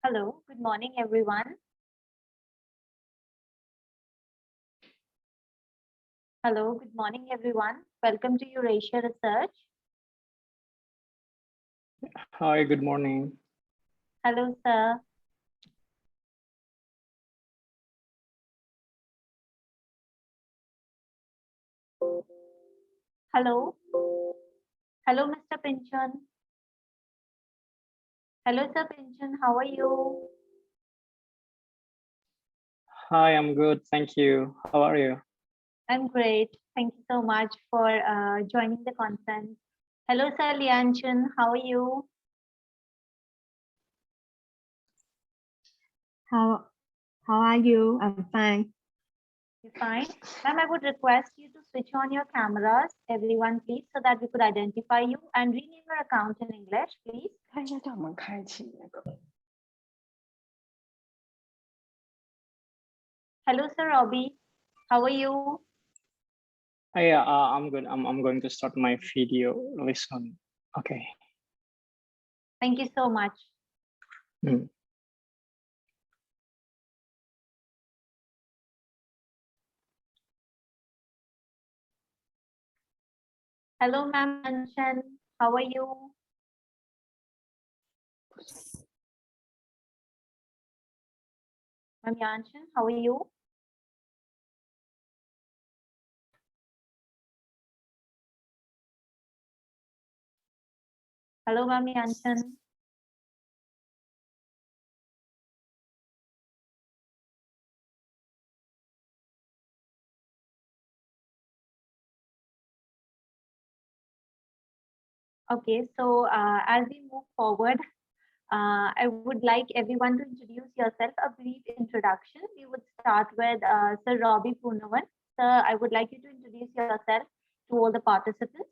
Hello, good morning, everyone. Hello, good morning, everyone. Welcome to Eurasia Research. Hi, good morning. Hello, sir. Hello. Hello, Mr. Pinchon. Hello, Sir Pinchon. How are you? Hi, I'm good. Thank you. How are you? I'm great. Thank you so much for joining the conference. Hello, Sir Lianchun. How are you? How are you? I'm fine. You're fine. Ma'am, I would request you to switch on your cameras, everyone, please, so that we could identify you and rename your account in English, please. 他应该叫我们开启那个。 Hello, Sir Robbie. How are you? Yeah, I'm good. I'm going to start my video really soon. Okay. Thank you so much. Hello, Ma'am Anshan. How are you? Ma'am Yanshan, how are you? Hello, Ma'am Yanshan. Okay, so as we move forward, I would like everyone to introduce yourself, a brief introduction. We would start with Sir Robbie Poonavan. Sir, I would like you to introduce yourself to all the participants.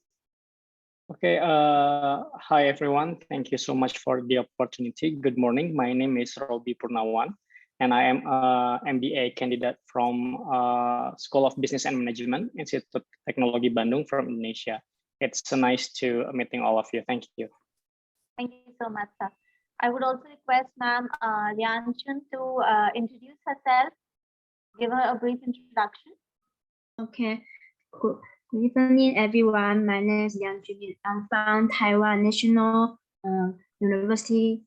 Okay. Hi, everyone. Thank you so much for the opportunity. Good morning. My name is Robbie Purnawan, and I am an MBA candidate from School of Business and Management, Institute Teknologi Bandung from Indonesia. It's nice to meeting all of you. Thank you. Thank you so much, sir. I would also request Ma'am Lianchun to introduce herself, give her a brief introduction. Okay. Good evening, everyone. My name is Yang Jun. I'm from Taiwan National University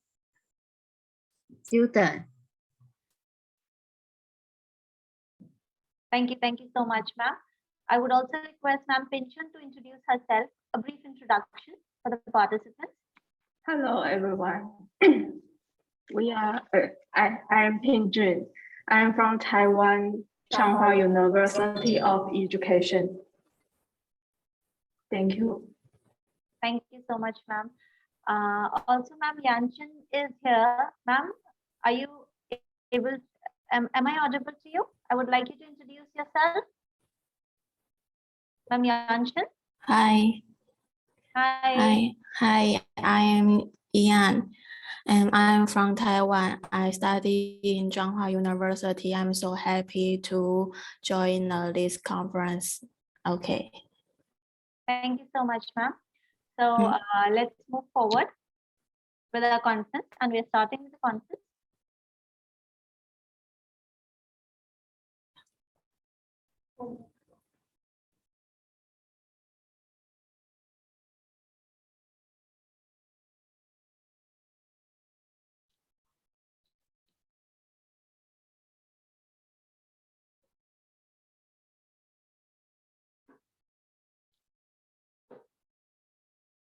student. Thank you so much, ma'am. I would also request Ma'am Pinchon to introduce herself, a brief introduction for the participants. Hello, everyone. I am Ping Jun. I am from Taiwan Changhua University of Education. Thank you. Thank you so much, ma'am. Also, Ma'am Yanchin is here. Ma'am, are you able? Am I audible to you? I would like you to introduce yourself. Ma'am Yanchin. Hi. Hi. Hi. I am Ian, and I'm from Taiwan. I study in Changhua University. I'm so happy to join this conference. Okay. Thank you so much, ma'am. So let's move forward with our conference, and we're starting with the conference.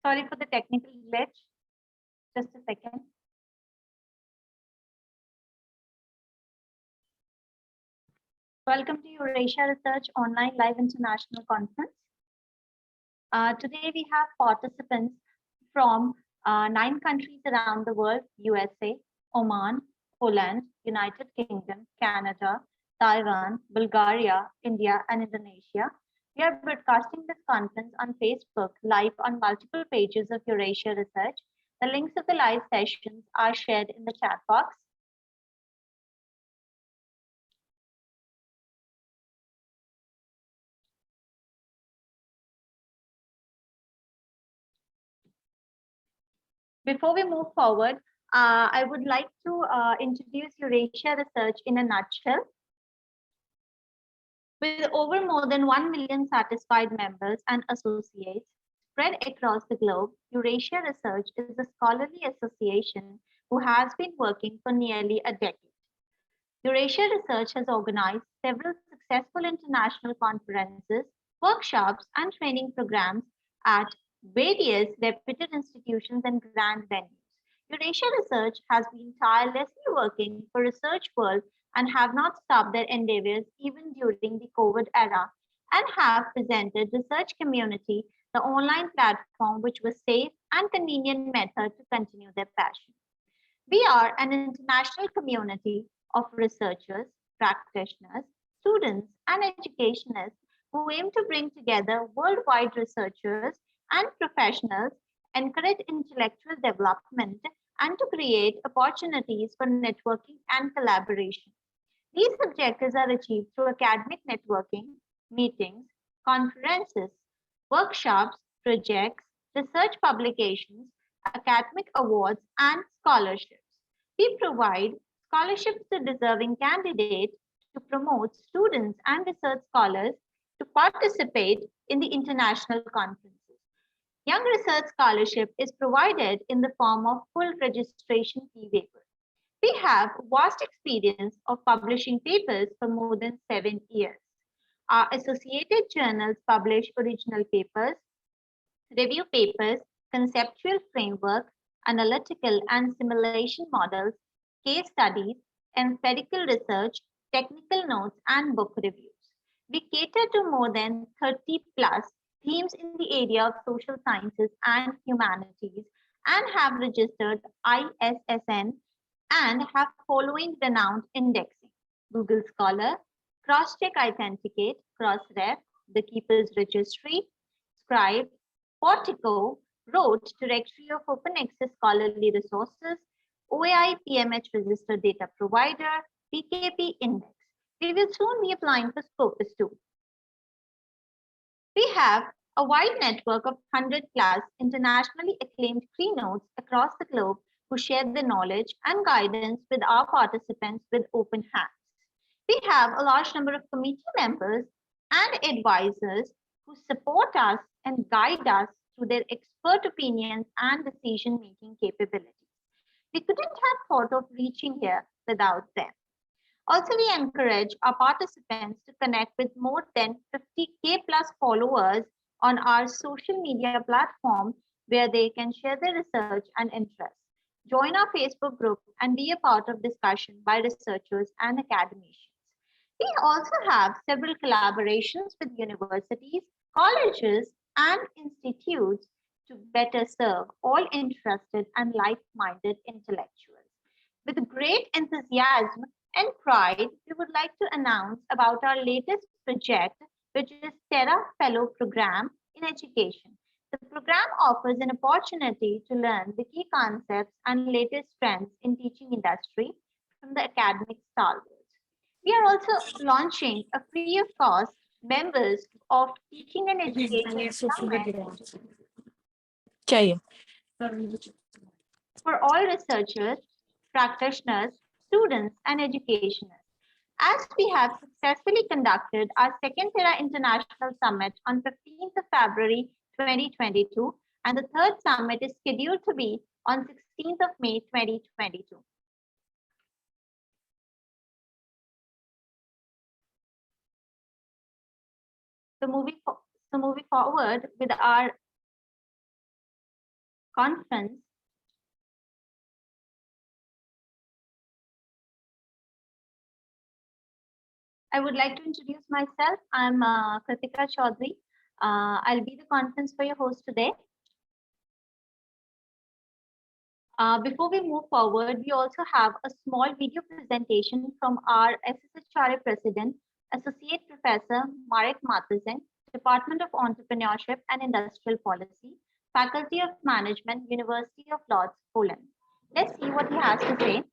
Sorry for the technical glitch. Just a second. Welcome to Eurasia Research Online Live International Conference. Today we have participants from 9 countries around the world: USA, Oman, Poland, United Kingdom, Canada, Taiwan, Bulgaria, India, and Indonesia. We are broadcasting this conference on Facebook live on multiple pages of Eurasia Research. The links of the live sessions are shared in the chat box. Before we move forward, I would like to introduce Eurasia Research in a nutshell. With over more than 1 million satisfied members and associates spread across the globe, Eurasia Research is a scholarly association who has been working for nearly a decade. Eurasia Research has organized several successful international conferences, workshops, and training programs at various reputed institutions and grand venues. Eurasia Research has been tirelessly working for research world and have not stopped their endeavors even during the COVID era, and have presented research community the online platform which was safe and convenient method to continue their passion. We are an international community of researchers, practitioners, students, and educationists who aim to bring together worldwide researchers and professionals, encourage intellectual development, and to create opportunities for networking and collaboration. These objectives are achieved through academic networking, meetings, conferences, workshops, projects, research publications, academic awards, and scholarships. We provide scholarships to deserving candidates to promote students and research scholars to participate in the international conferences. Young Research Scholarship is provided in the form of full registration fee waiver. We have vast experience of publishing papers for more than 7 years. Our associated journals publish original papers, review papers, conceptual framework, analytical and simulation models, case studies, empirical research, technical notes, and book reviews. We cater to more than 30 plus themes in the area of social sciences and humanities, and have registered ISSN and have following renowned indexing: Google Scholar, Crosscheck Authenticate, Crossref, The Keeper's Registry, Scribe, Portico, Rote, Directory of Open Access Scholarly Resources, OAI PMH Registered Data Provider, PKP Index. We will soon be applying for Scopus too. We have a wide network of 100 plus internationally acclaimed keynotes across the globe who share their knowledge and guidance with our participants with open hands. We have a large number of committee members and advisors who support us and guide us through their expert opinions and decision-making capabilities. We couldn't have thought of reaching here without them. Also, we encourage our participants to connect with more than 50K plus followers on our social media platform where they can share their research and interests. Join our Facebook group and be a part of discussion by researchers and academicians. We also have several collaborations with universities, colleges, and institutes to better serve all interested and like-minded intellectuals. With great enthusiasm and pride, we would like to announce about our latest project, which is Terra Fellow Program in Education. The program offers an opportunity to learn the key concepts and latest trends in teaching industry from the academic stalwarts. We are also launching a free of cost members of Teaching and Education Summit for all researchers, practitioners, students, and educationists. As we have successfully conducted our second Terra International Summit on 15th of February 2022, and the third summit is scheduled to be on 16th of May 2022. So moving forward with our conference. I would like to introduce myself. I'm Kritika Chaudhary. I'll be the conference for your host today. Before we move forward, we also have a small video presentation from our SSHRA President, Associate Professor Marek Matysek, Department of Entrepreneurship and Industrial Policy, Faculty of Management, University of Lodz, Poland. Let's see what he has to say.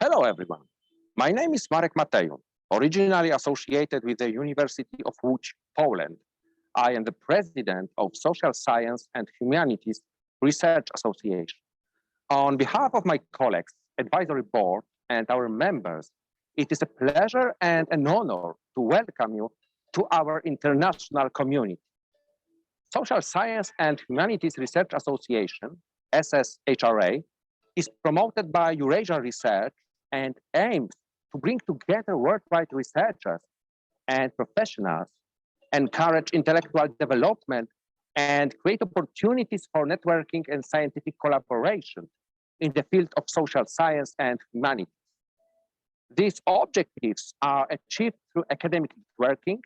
Hello, everyone. My name is Marek Matejun, originally associated with the University of Łódź, Poland. I am the president of Social Science and Humanities Research Association. On behalf of my colleagues, advisory board, and our members, it is a pleasure and an honor to welcome you to our international community. Social Science and Humanities Research Association, SSHRA, is promoted by Eurasia Research and aims to bring together worldwide researchers and professionals, encourage intellectual development, and create opportunities for networking and scientific collaboration in the field of social science and humanities. These objectives are achieved through academic networking,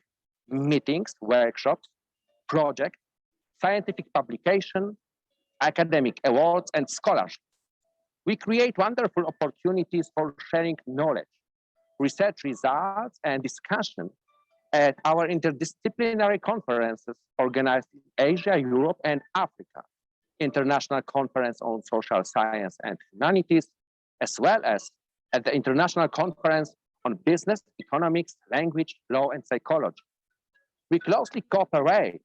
meetings, workshops, projects, scientific publication, academic awards, and scholarships. We create wonderful opportunities for sharing knowledge, research results, and discussion at our interdisciplinary conferences organized in Asia, Europe, and Africa, International Conference on Social Science and Humanities, as well as at the International Conference on Business, Economics, Language, Law, and Psychology. We closely cooperate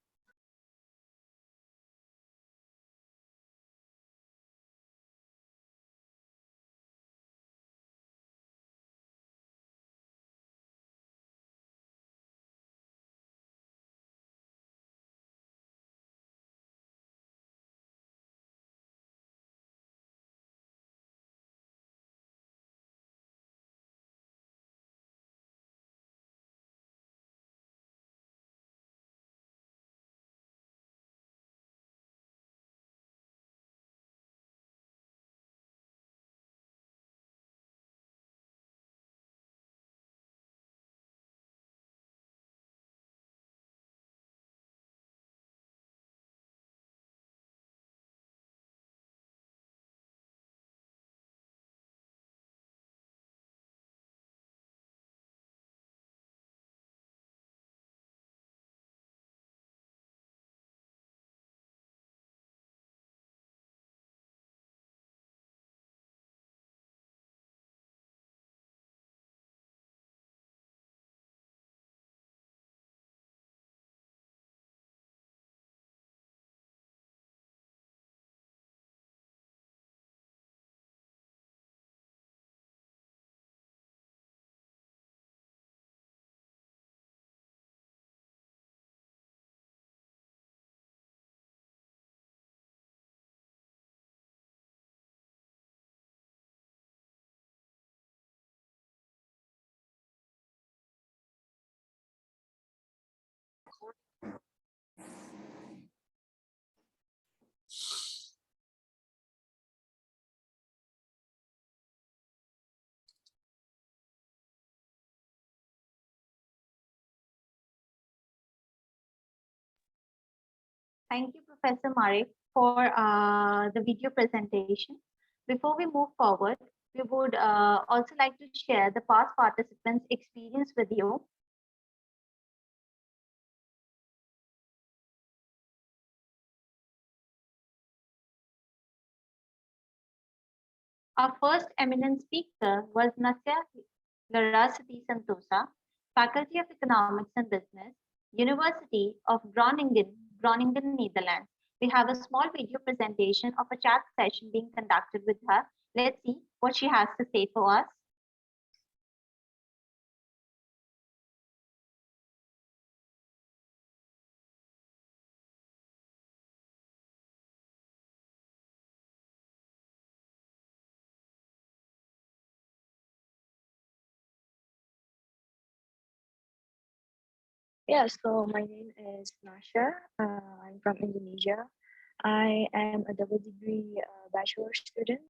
Thank you, Professor Marek, for the video presentation. Before we move forward, we would also like to share the past participants' experience with you. Our first eminent speaker was Nasya Larasati Santosa, Faculty of Economics and Business, University of Groningen, Netherlands. We have a small video presentation of a chat session being conducted with her. Let's see what she has to say for us. Yeah, so my name is Nasha. I'm from Indonesia. I am a double degree bachelor student.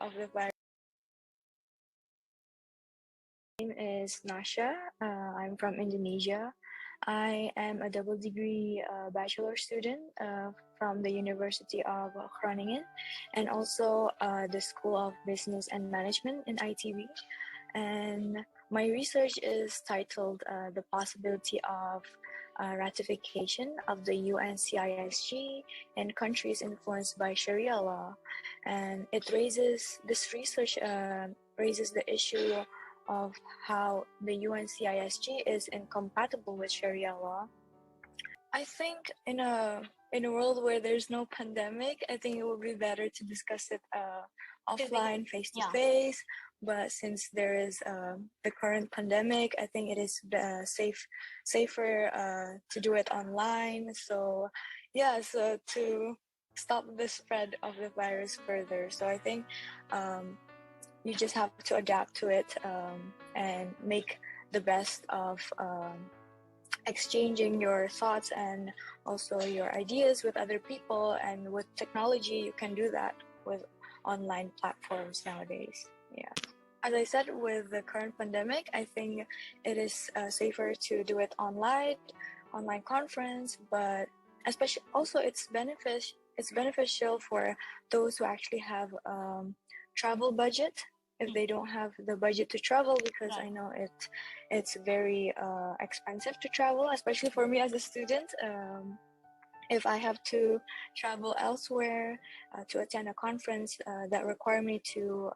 Of the virus. My name is Nasha. I'm from Indonesia. I am a double degree bachelor student from the University of Groningen and also the School of Business and Management in ITB. And my research is titled The Possibility of Ratification of the UNCISG in Countries Influenced by Sharia Law. And this research raises the issue of how the UNCISG is incompatible with Sharia law. I think in a world where there's no pandemic, I think it would be better to discuss it offline, face to face. But since there is the current pandemic, I think it is safer to do it online. So yeah, so to stop the spread of the virus further. So I think you just have to adapt to it and make the best of exchanging your thoughts and also your ideas with other people. And with technology, you can do that with online platforms nowadays. Yeah. As I said, with the current pandemic, I think it is safer to do it online conference, but especially also it's beneficial for those who actually have travel budget if they don't have the budget to travel, because I know it's very expensive to travel, especially for me as a student. If I have to travel elsewhere to attend a conference that require me to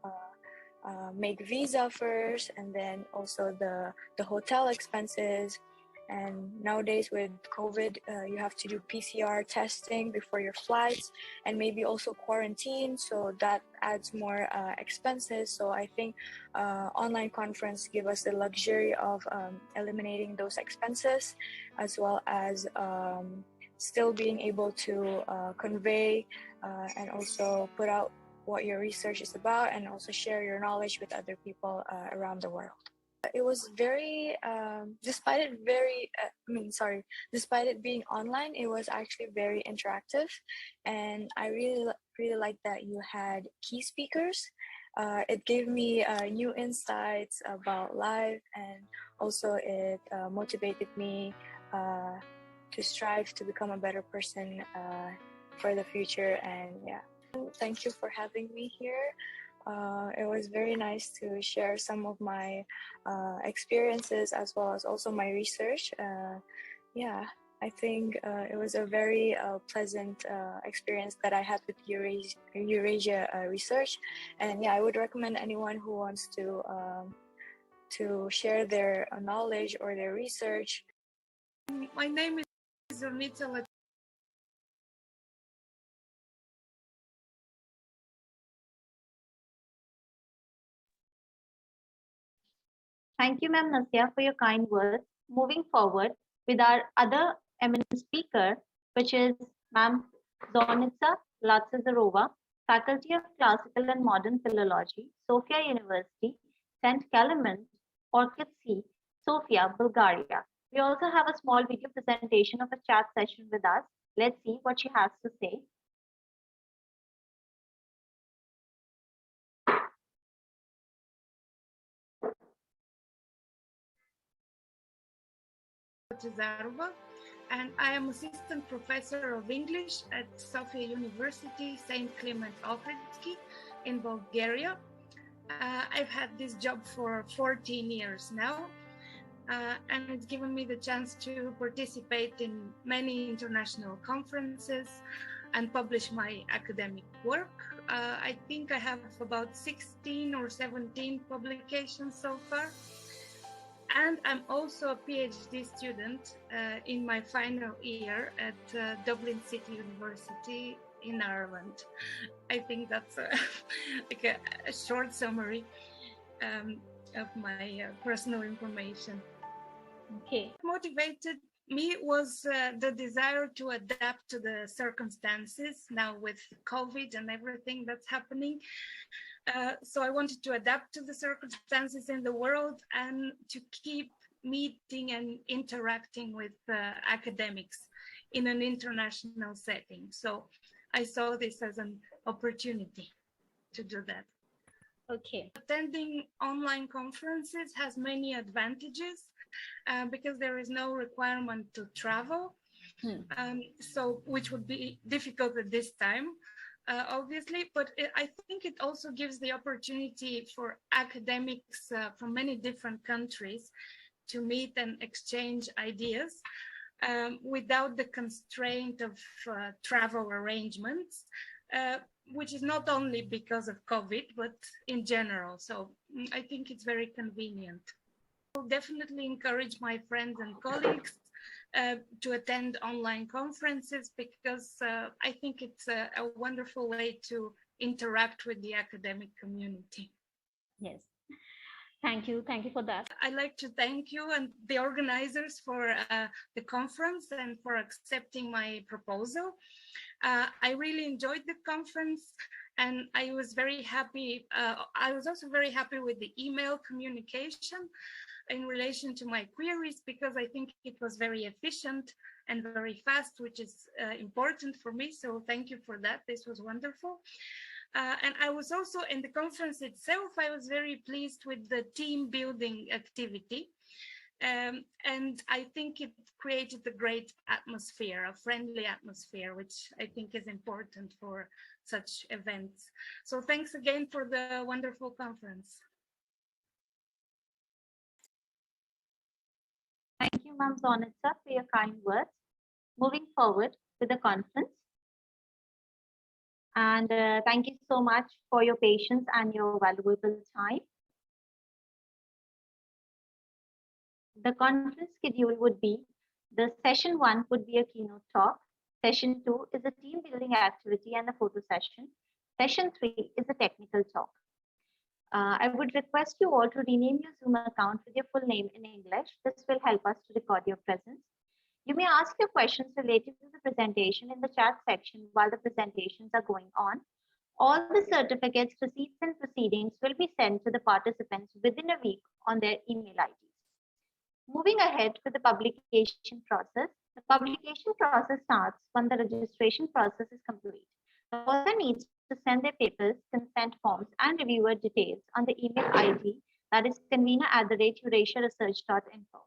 make visa first, and then also the hotel expenses. And nowadays with COVID, you have to do PCR testing before your flights and maybe also quarantine. So that adds more expenses. So I think online conference give us the luxury of eliminating those expenses, as well as still being able to convey and also put out what your research is about, and also share your knowledge with other people around the world. It was very, despite it being online, it was actually very interactive, and I really like that you had key speakers. It gave me new insights about life, and also it motivated me to strive to become a better person for the future. And yeah, thank you for having me here. It was very nice to share some of my experiences as well as also my research. Yeah, I think it was a very pleasant experience that I had with Eurasia Research. And yeah, I would recommend anyone who wants to share their knowledge or their research. My name is Untitled. Thank you, Ma'am Nasya, for your kind words. Moving forward with our other eminent speaker, which is Ma'am Zornitsa Latsazarova, Faculty of Classical and Modern Philology, Sofia University, St. Clement, Orchid Sea, Sofia, Bulgaria. We also have a small video presentation of a chat session with us. Let's see what she has to say. Zarova, and I am assistant professor of English at Sofia University, St. Clement Ohridsky in Bulgaria. I've had this job for 14 years now. and it's given me the chance to participate in many international conferences and publish my academic work. I think I have about 16 or 17 publications so far. And I'm also a PhD student in my final year at Dublin City University in Ireland. I think that's like a short summary of my personal information. Okay. What motivated me was the desire to adapt to the circumstances now with COVID and everything that's happening. So I wanted to adapt to the circumstances in the world and to keep meeting and interacting with academics in an international setting. So I saw this as an opportunity to do that. Okay. Attending online conferences has many advantages because there is no requirement to travel, so which would be difficult at this time. Obviously, but I think it also gives the opportunity for academics from many different countries to meet and exchange ideas without the constraint of travel arrangements, which is not only because of COVID, but in general. So I think it's very convenient. I'll definitely encourage my friends and colleagues to attend online conferences because I think it's a wonderful way to interact with the academic community. Yes. Thank you. Thank you for that. I'd like to thank you and the organizers for the conference and for accepting my proposal. I really enjoyed the conference and I was very happy. I was also very happy with the email communication in relation to my queries because I think it was very efficient and very fast, which is important for me. So thank you for that. This was wonderful. And I was also in the conference itself, I was very pleased with the team building activity. And I think it created a great atmosphere, a friendly atmosphere, which I think is important for such events. So thanks again for the wonderful conference. Thank you, Ma'am Zonitsa, for your kind words. Moving forward with the conference. And thank you so much for your patience and your valuable time. The conference schedule would be, the session 1 would be a keynote talk. Session 2 is a team building activity and a photo session. Session 3 is a technical talk. I would request you all to rename your Zoom account with your full name in English. This will help us to record your presence. You may ask your questions related to the presentation in the chat section while the presentations are going on. All the certificates, receipts, and proceedings will be sent to the participants within a week on their email IDs. Moving ahead with the publication process, the publication process starts when the registration process is complete. The author needs to send their papers, consent forms, and reviewer details on the email ID that is convener@eurasiaresearch.info.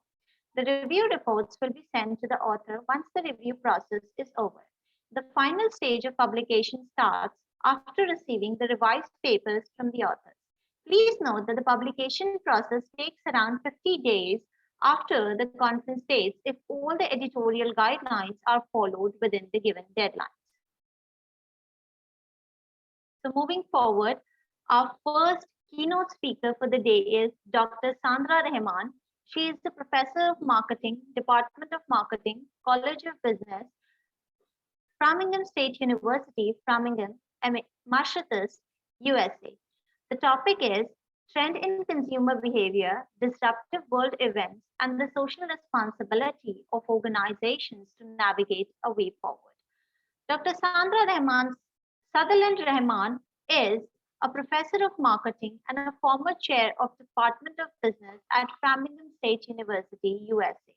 The review reports will be sent to the author once the review process is over. The final stage of publication starts after receiving the revised papers from the authors. Please note that the publication process takes around 50 days after the conference dates if all the editorial guidelines are followed within the given deadlines. So moving forward, our first keynote speaker for the day is Dr. Sandra Rahman. She is the Professor of Marketing, Department of Marketing, College of Business, Framingham State University, Framingham, Massachusetts, USA. The topic is Trend in Consumer Behavior, Disruptive World Events, and the Social Responsibility of Organizations to Navigate a Way Forward. Dr. Sandra Rahman, Sutherland Rahman is a professor of marketing and a former chair of Department of Business at Framingham State University, USA.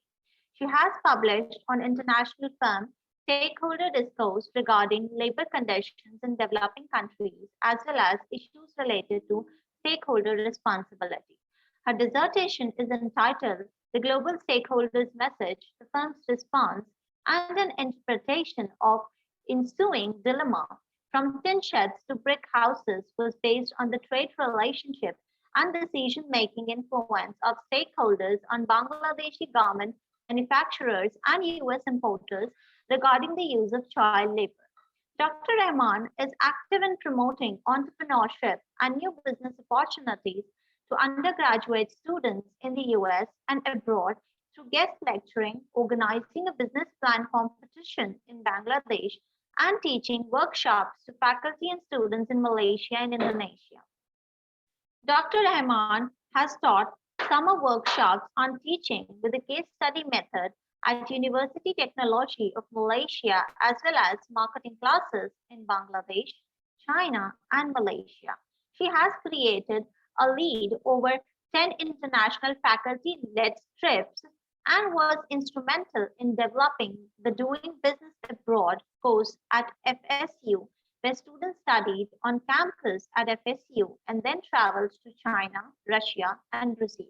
She has published on international firm stakeholder discourse regarding labor conditions in developing countries, as well as issues related to stakeholder responsibility. Her dissertation is entitled The Global Stakeholders Message, the Firm's Response, and an Interpretation of Ensuing Dilemma from Tin Sheds to Brick Houses was based on the trade relationship and decision-making influence of stakeholders on Bangladeshi government, manufacturers, and US importers regarding the use of child labor. Dr. Rahman is active in promoting entrepreneurship and new business opportunities to undergraduate students in the US and abroad through guest lecturing, organizing a business plan competition in Bangladesh, and teaching workshops to faculty and students in Malaysia and Indonesia. Dr. Rahman has taught summer workshops on teaching with a case study method at University Technology of Malaysia, as well as marketing classes in Bangladesh, China, and Malaysia. She has created a lead over 10 international faculty-led trips and was instrumental in developing the Doing Business Abroad course at FSU, where students studied on campus at FSU and then traveled to China, Russia, and Brazil.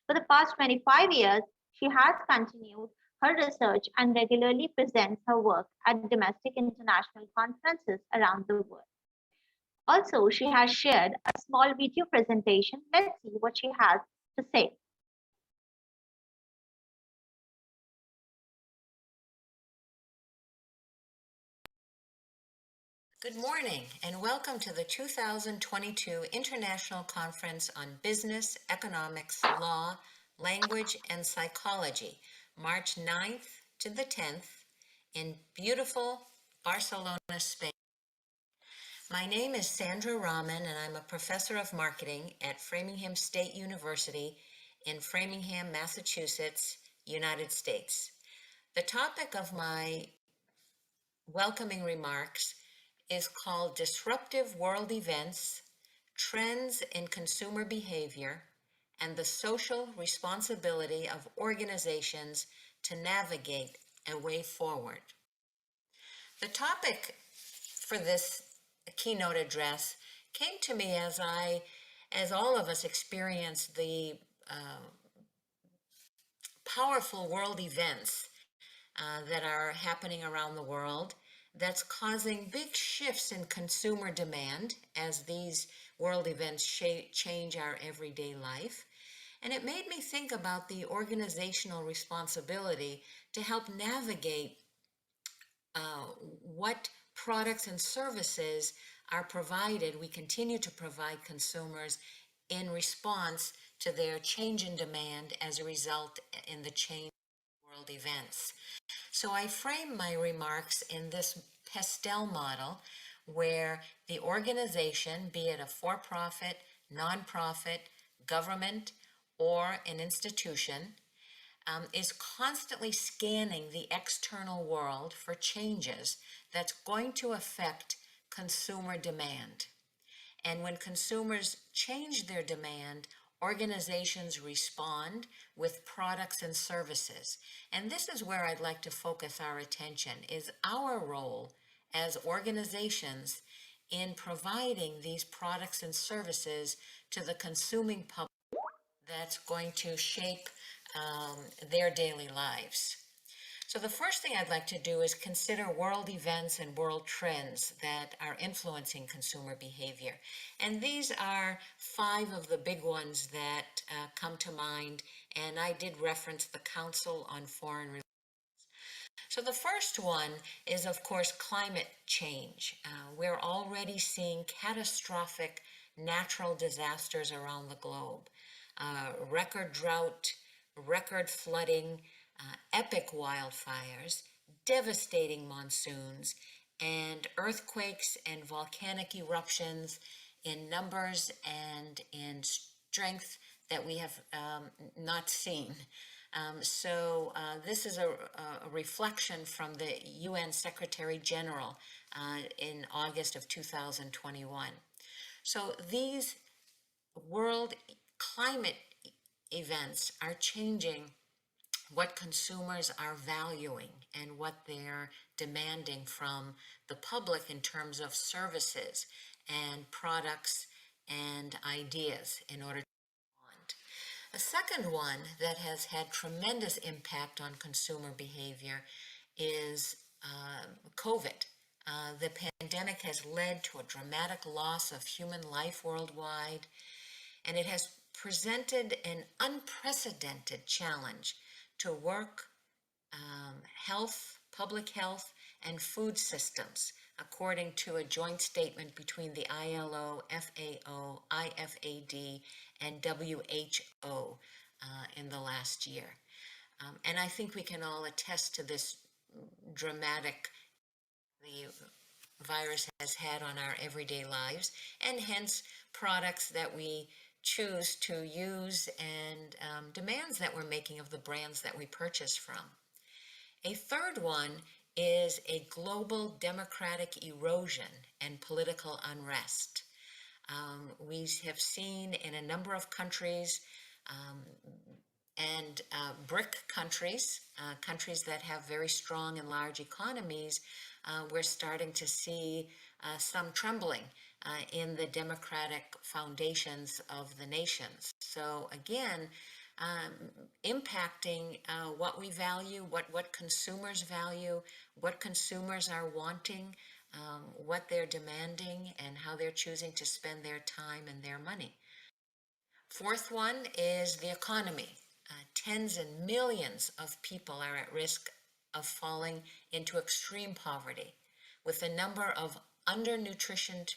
For the past 25 years, she has continued her research and regularly presents her work at domestic international conferences around the world. Also, she has shared a small video presentation. Let's see what she has to say. Good morning and welcome to the 2022 International Conference on Business, Economics, Law, Language, and Psychology, March 9th to the 10th in beautiful Barcelona, Spain. My name is Sandra Rahman and I'm a professor of marketing at Framingham State University in Framingham, Massachusetts, United States. The topic of my welcoming remarks is called Disruptive World Events, Trends in Consumer Behavior, and the Social Responsibility of Organizations to Navigate a Way Forward. The topic for this keynote address came to me as all of us experienced the powerful world events that are happening around the world that's causing big shifts in consumer demand as these world events change our everyday life. And it made me think about the organizational responsibility to help navigate what products and services are provided, we continue to provide consumers in response to their change in demand as a result in the change in world events. So I frame my remarks in this pastel model where the organization, be it a for-profit, nonprofit, government, or an institution, is constantly scanning the external world for changes that's going to affect consumer demand. And when consumers change their demand, organizations respond with products and services. And this is where I'd like to focus our attention, is our role as organizations in providing these products and services to the consuming public that's going to shape their daily lives. So the first thing I'd like to do is consider world events and world trends that are influencing consumer behavior. And these are 5 of the big ones that come to mind, and I did reference the Council on Foreign Relations. So the first one is, of course, climate change. We're already seeing catastrophic natural disasters around the globe. Record drought, record flooding, epic wildfires, devastating monsoons, and earthquakes and volcanic eruptions in numbers and in strength that we have not seen. So this is a reflection from the UN Secretary General in August of 2021. So these world climate events are changing what consumers are valuing and what they're demanding from the public in terms of services and products and ideas in order to respond. A second one that has had tremendous impact on consumer behavior is COVID. The pandemic has led to a dramatic loss of human life worldwide, and it has presented an unprecedented challenge to work, health, public health, and food systems, according to a joint statement between the ILO, FAO, IFAD, and WHO in the last year. And I think we can all attest to this dramatic the virus has had on our everyday lives, and hence products that we choose to use and demands that we're making of the brands that we purchase from. A third one is a global democratic erosion and political unrest. We have seen in a number of countries and BRIC countries, countries that have very strong and large economies, we're starting to see some trembling in the democratic foundations of the nations. So again, impacting what we value, what consumers value, what consumers are wanting, what they're demanding, and how they're choosing to spend their time and their money. Fourth one is the economy. Tens and millions of people are at risk of falling into extreme poverty, with the number of undernutritioned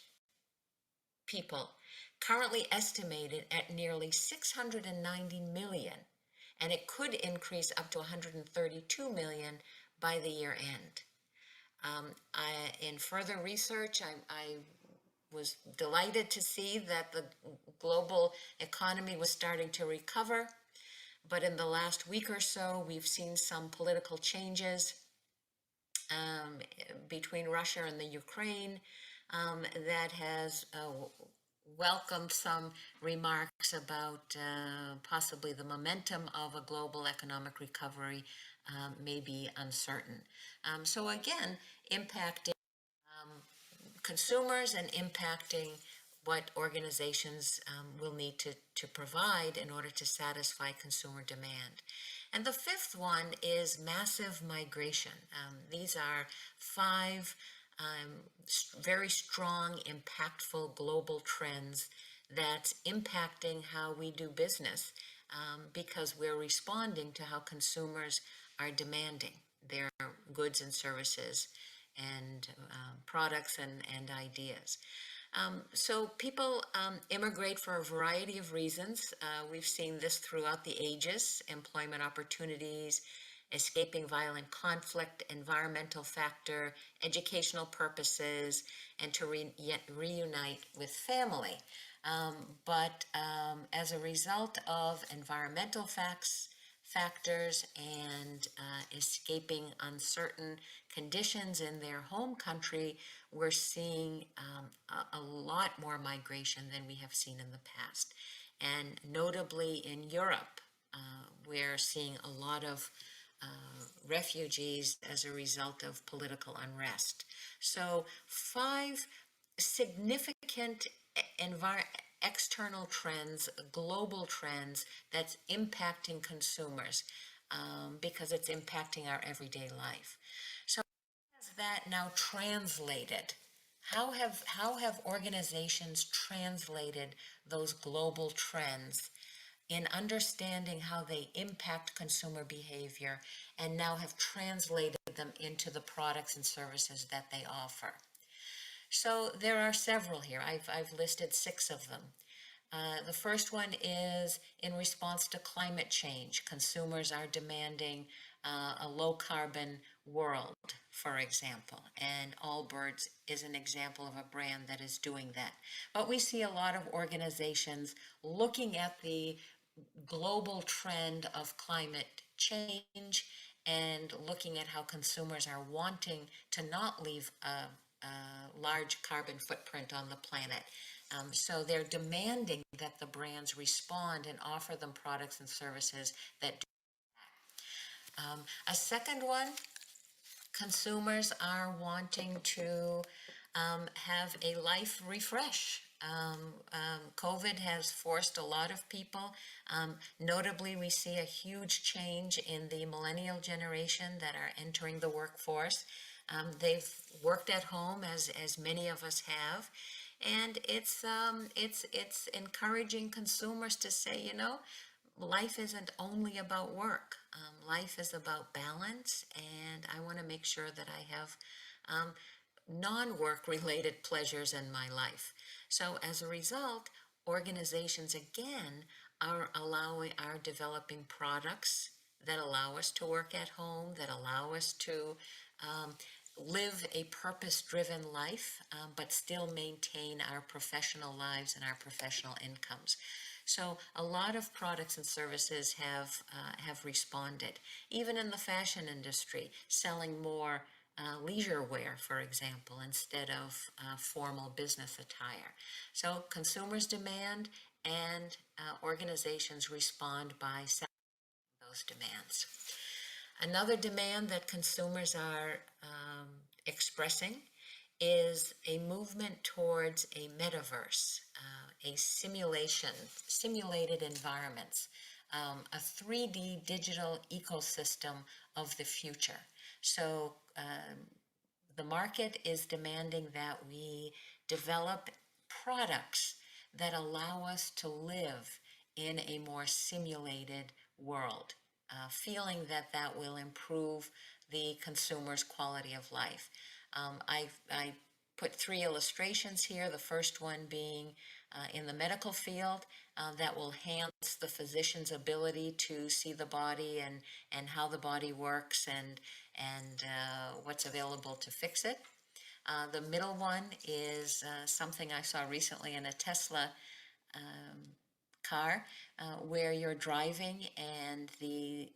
people currently estimated at nearly 690 million, and it could increase up to 132 million by the year end. In further research, I was delighted to see that the global economy was starting to recover, but in the last week or so, we've seen some political changes between Russia and the Ukraine that has welcomed some remarks about possibly the momentum of a global economic recovery may be uncertain. So again, impacting consumers and impacting what organizations will need to provide in order to satisfy consumer demand. And the fifth one is massive migration. These are five very strong, impactful global trends that's impacting how we do business because we're responding to how consumers are demanding their goods and services and products and ideas. So people immigrate for a variety of reasons. We've seen this throughout the ages: employment opportunities, escaping violent conflict, environmental factor, educational purposes, and to reunite with family. But as a result of environmental factors and escaping uncertain conditions in their home country, we're seeing a lot more migration than we have seen in the past. And notably in Europe, we're seeing a lot of refugees as a result of political unrest. So 5 significant external trends, global trends that's impacting consumers because it's impacting our everyday life. So how has that now translated? How have organizations translated those global trends in understanding how they impact consumer behavior and now have translated them into the products and services that they offer? So there are several here. I've listed 6 of them. The first one is in response to climate change. Consumers are demanding a low carbon world, for example, and Allbirds is an example of a brand that is doing that. But we see a lot of organizations looking at the global trend of climate change and looking at how consumers are wanting to not leave a large carbon footprint on the planet. So they're demanding that the brands respond and offer them products and services that do that. A second one, consumers are wanting to have a life refresh. COVID has forced a lot of people. Notably, we see a huge change in the millennial generation that are entering the workforce. They've worked at home, as many of us have, And it's encouraging consumers to say, you know, life isn't only about work. Life is about balance, and I want to make sure that I have non-work related pleasures in my life. So as a result, organizations again are developing products that allow us to work at home, that allow us to live a purpose-driven life, but still maintain our professional lives and our professional incomes. So a lot of products and services have responded. Even in the fashion industry, selling more leisure wear, for example, instead of formal business attire. So consumers demand and organizations respond by satisfying those demands. Another demand that consumers are expressing is a movement towards a metaverse, a simulated environments, a 3D digital ecosystem of the future. So the market is demanding that we develop products that allow us to live in a more simulated world, feeling that that will improve the consumer's quality of life. I put 3 illustrations here, the first one being in the medical field, that will enhance the physician's ability to see the body and how the body works and what's available to fix it. The middle one is something I saw recently in a Tesla car, where you're driving and the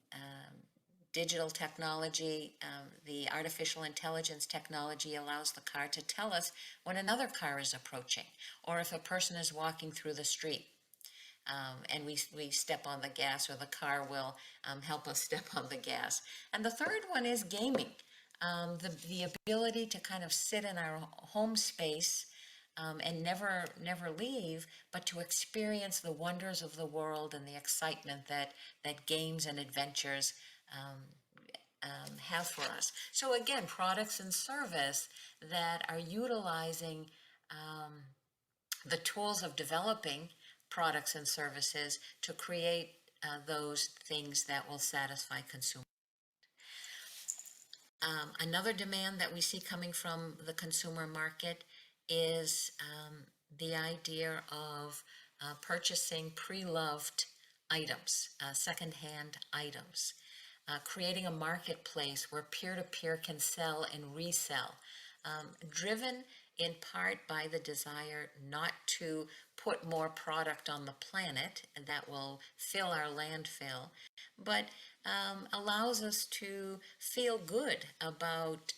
digital technology, the artificial intelligence technology allows the car to tell us when another car is approaching, or if a person is walking through the street. And we step on the gas, or the car will help us step on the gas. And the third one is gaming. The ability to kind of sit in our home space and never leave, but to experience the wonders of the world and the excitement that games and adventures have for us. So again, products and service that are utilizing the tools of developing products and services to create those things that will satisfy consumers. Another demand that we see coming from the consumer market is the idea of purchasing pre-loved items, secondhand items, creating a marketplace where peer-to-peer can sell and resell, driven in part by the desire not to put more product on the planet that will fill our landfill, but allows us to feel good about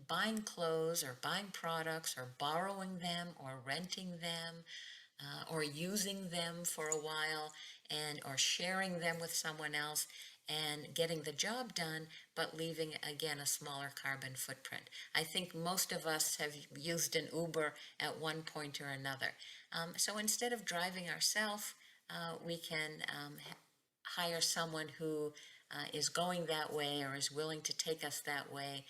buying clothes or buying products or borrowing them or renting them or using them for a while or sharing them with someone else and getting the job done, but leaving, again, a smaller carbon footprint. I think most of us have used an Uber at one point or another. So instead of driving ourselves, we can hire someone who is going that way or is willing to take us that way,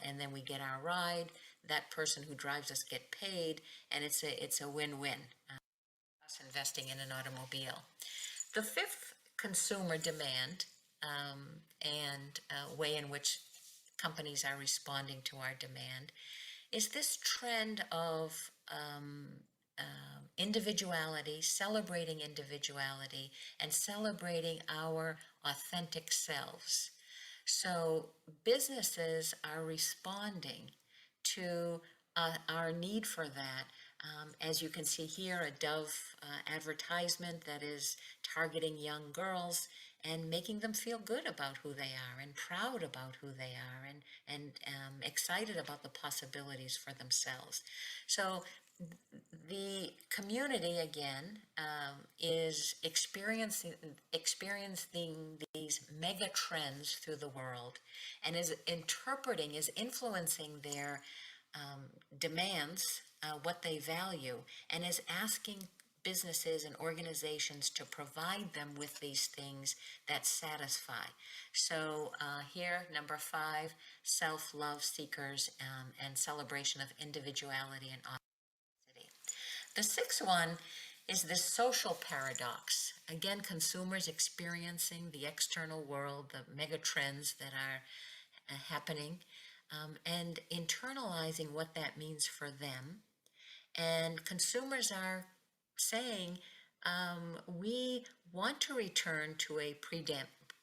and then we get our ride. That person who drives us get paid, and it's a win-win. Us investing in an automobile. The fifth consumer demand and way in which companies are responding to our demand is this trend of individuality, celebrating individuality, and celebrating our authentic selves. So businesses are responding to our need for that. As you can see here, a Dove advertisement that is targeting young girls and making them feel good about who they are and proud about who they are and excited about the possibilities for themselves. So the community, again, is experiencing these mega trends through the world and is influencing their demands, what they value, and is asking businesses and organizations to provide them with these things that satisfy. So here, number 5, self-love seekers and celebration of individuality and authenticity. The sixth one is this social paradox. Again, consumers experiencing the external world, the mega trends that are happening, and internalizing what that means for them. And consumers are saying, we want to return to a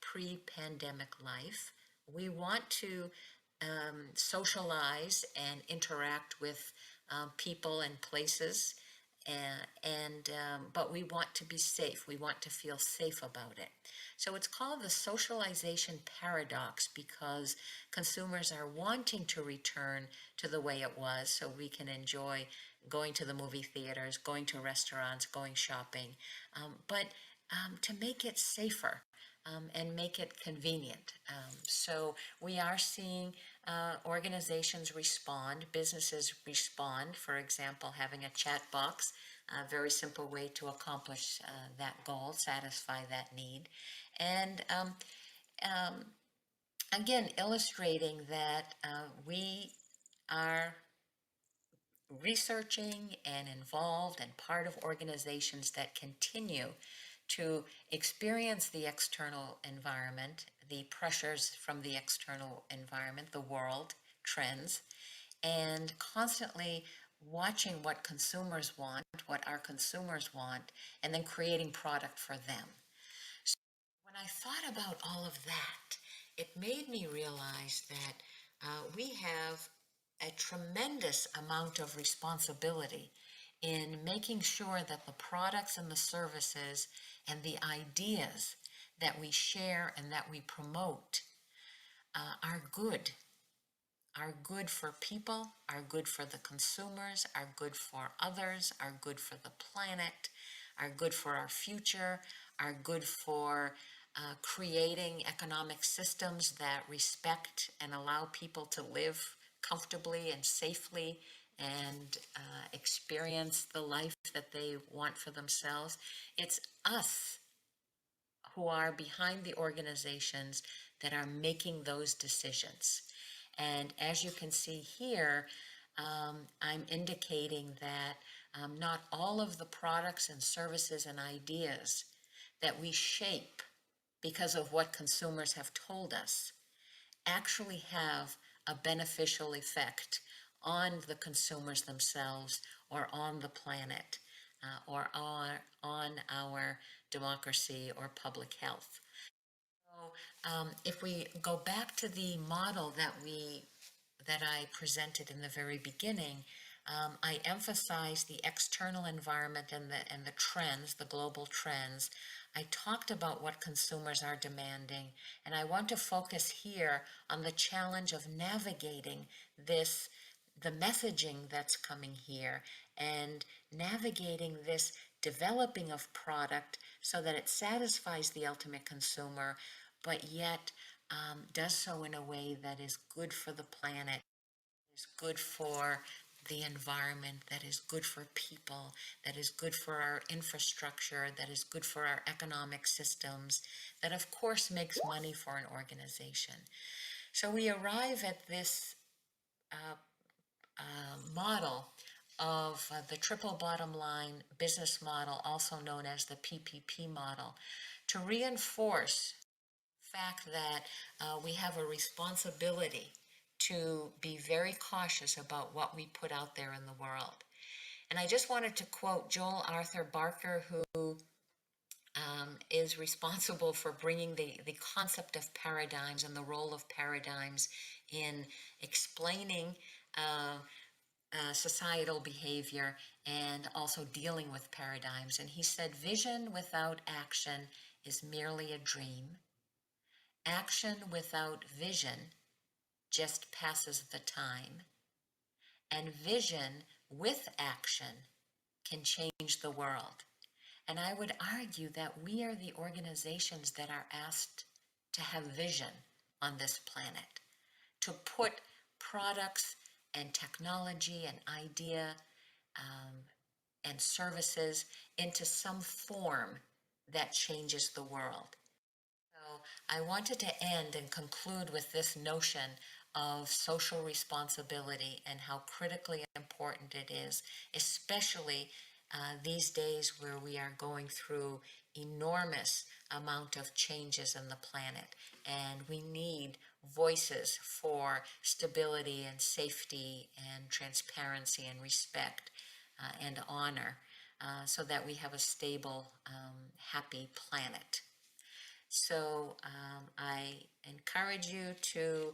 pre-pandemic life. We want to socialize and interact with people and places, but we want to be safe. We want to feel safe about it. So it's called the socialization paradox because consumers are wanting to return to the way it was so we can enjoy going to the movie theaters, going to restaurants, going shopping, but to make it safer and make it convenient. So we are seeing organizations respond, businesses respond, for example, having a chat box, a very simple way to accomplish that goal, satisfy that need. And again, illustrating that we are researching and involved and part of organizations that continue to experience the external environment, the pressures from the external environment, the world, trends, and constantly watching what consumers want, what our consumers want, and then creating product for them. So when I thought about all of that, it made me realize that we have a tremendous amount of responsibility in making sure that the products and the services and the ideas that we share and that we promote are good for people, are good for the consumers, are good for others, are good for the planet, are good for our future, are good for creating economic systems that respect and allow people to live comfortably and safely and experience the life that they want for themselves. It's us who are behind the organizations that are making those decisions. And as you can see here, I'm indicating that not all of the products and services and ideas that we shape because of what consumers have told us actually have a beneficial effect on the consumers themselves or on the planet or on our democracy or public health. So if we go back to the model that I presented in the very beginning, I emphasized the external environment and the trends, the global trends. I talked about what consumers are demanding, and I want to focus here on the challenge of navigating the messaging that's coming here, and navigating this developing of product so that it satisfies the ultimate consumer, but yet does so in a way that is good for the planet, is good for the environment, that is good for people, that is good for our infrastructure, that is good for our economic systems, that of course makes money for an organization. So we arrive at this model of the triple bottom line business model, also known as the PPP model, to reinforce the fact that we have a responsibility to be very cautious about what we put out there in the world. And I just wanted to quote Joel Arthur Barker, who is responsible for bringing the concept of paradigms and the role of paradigms in explaining societal behavior and also dealing with paradigms. And he said, vision without action is merely a dream. Action without vision just passes the time. And vision with action can change the world. And I would argue that we are the organizations that are asked to have vision on this planet, to put products and technology and idea and services into some form that changes the world. So I wanted to end and conclude with this notion of social responsibility and how critically important it is, especially these days where we are going through enormous amount of changes in the planet, and we need voices for stability and safety and transparency and respect and honor, so that we have a stable, happy planet. So I encourage you to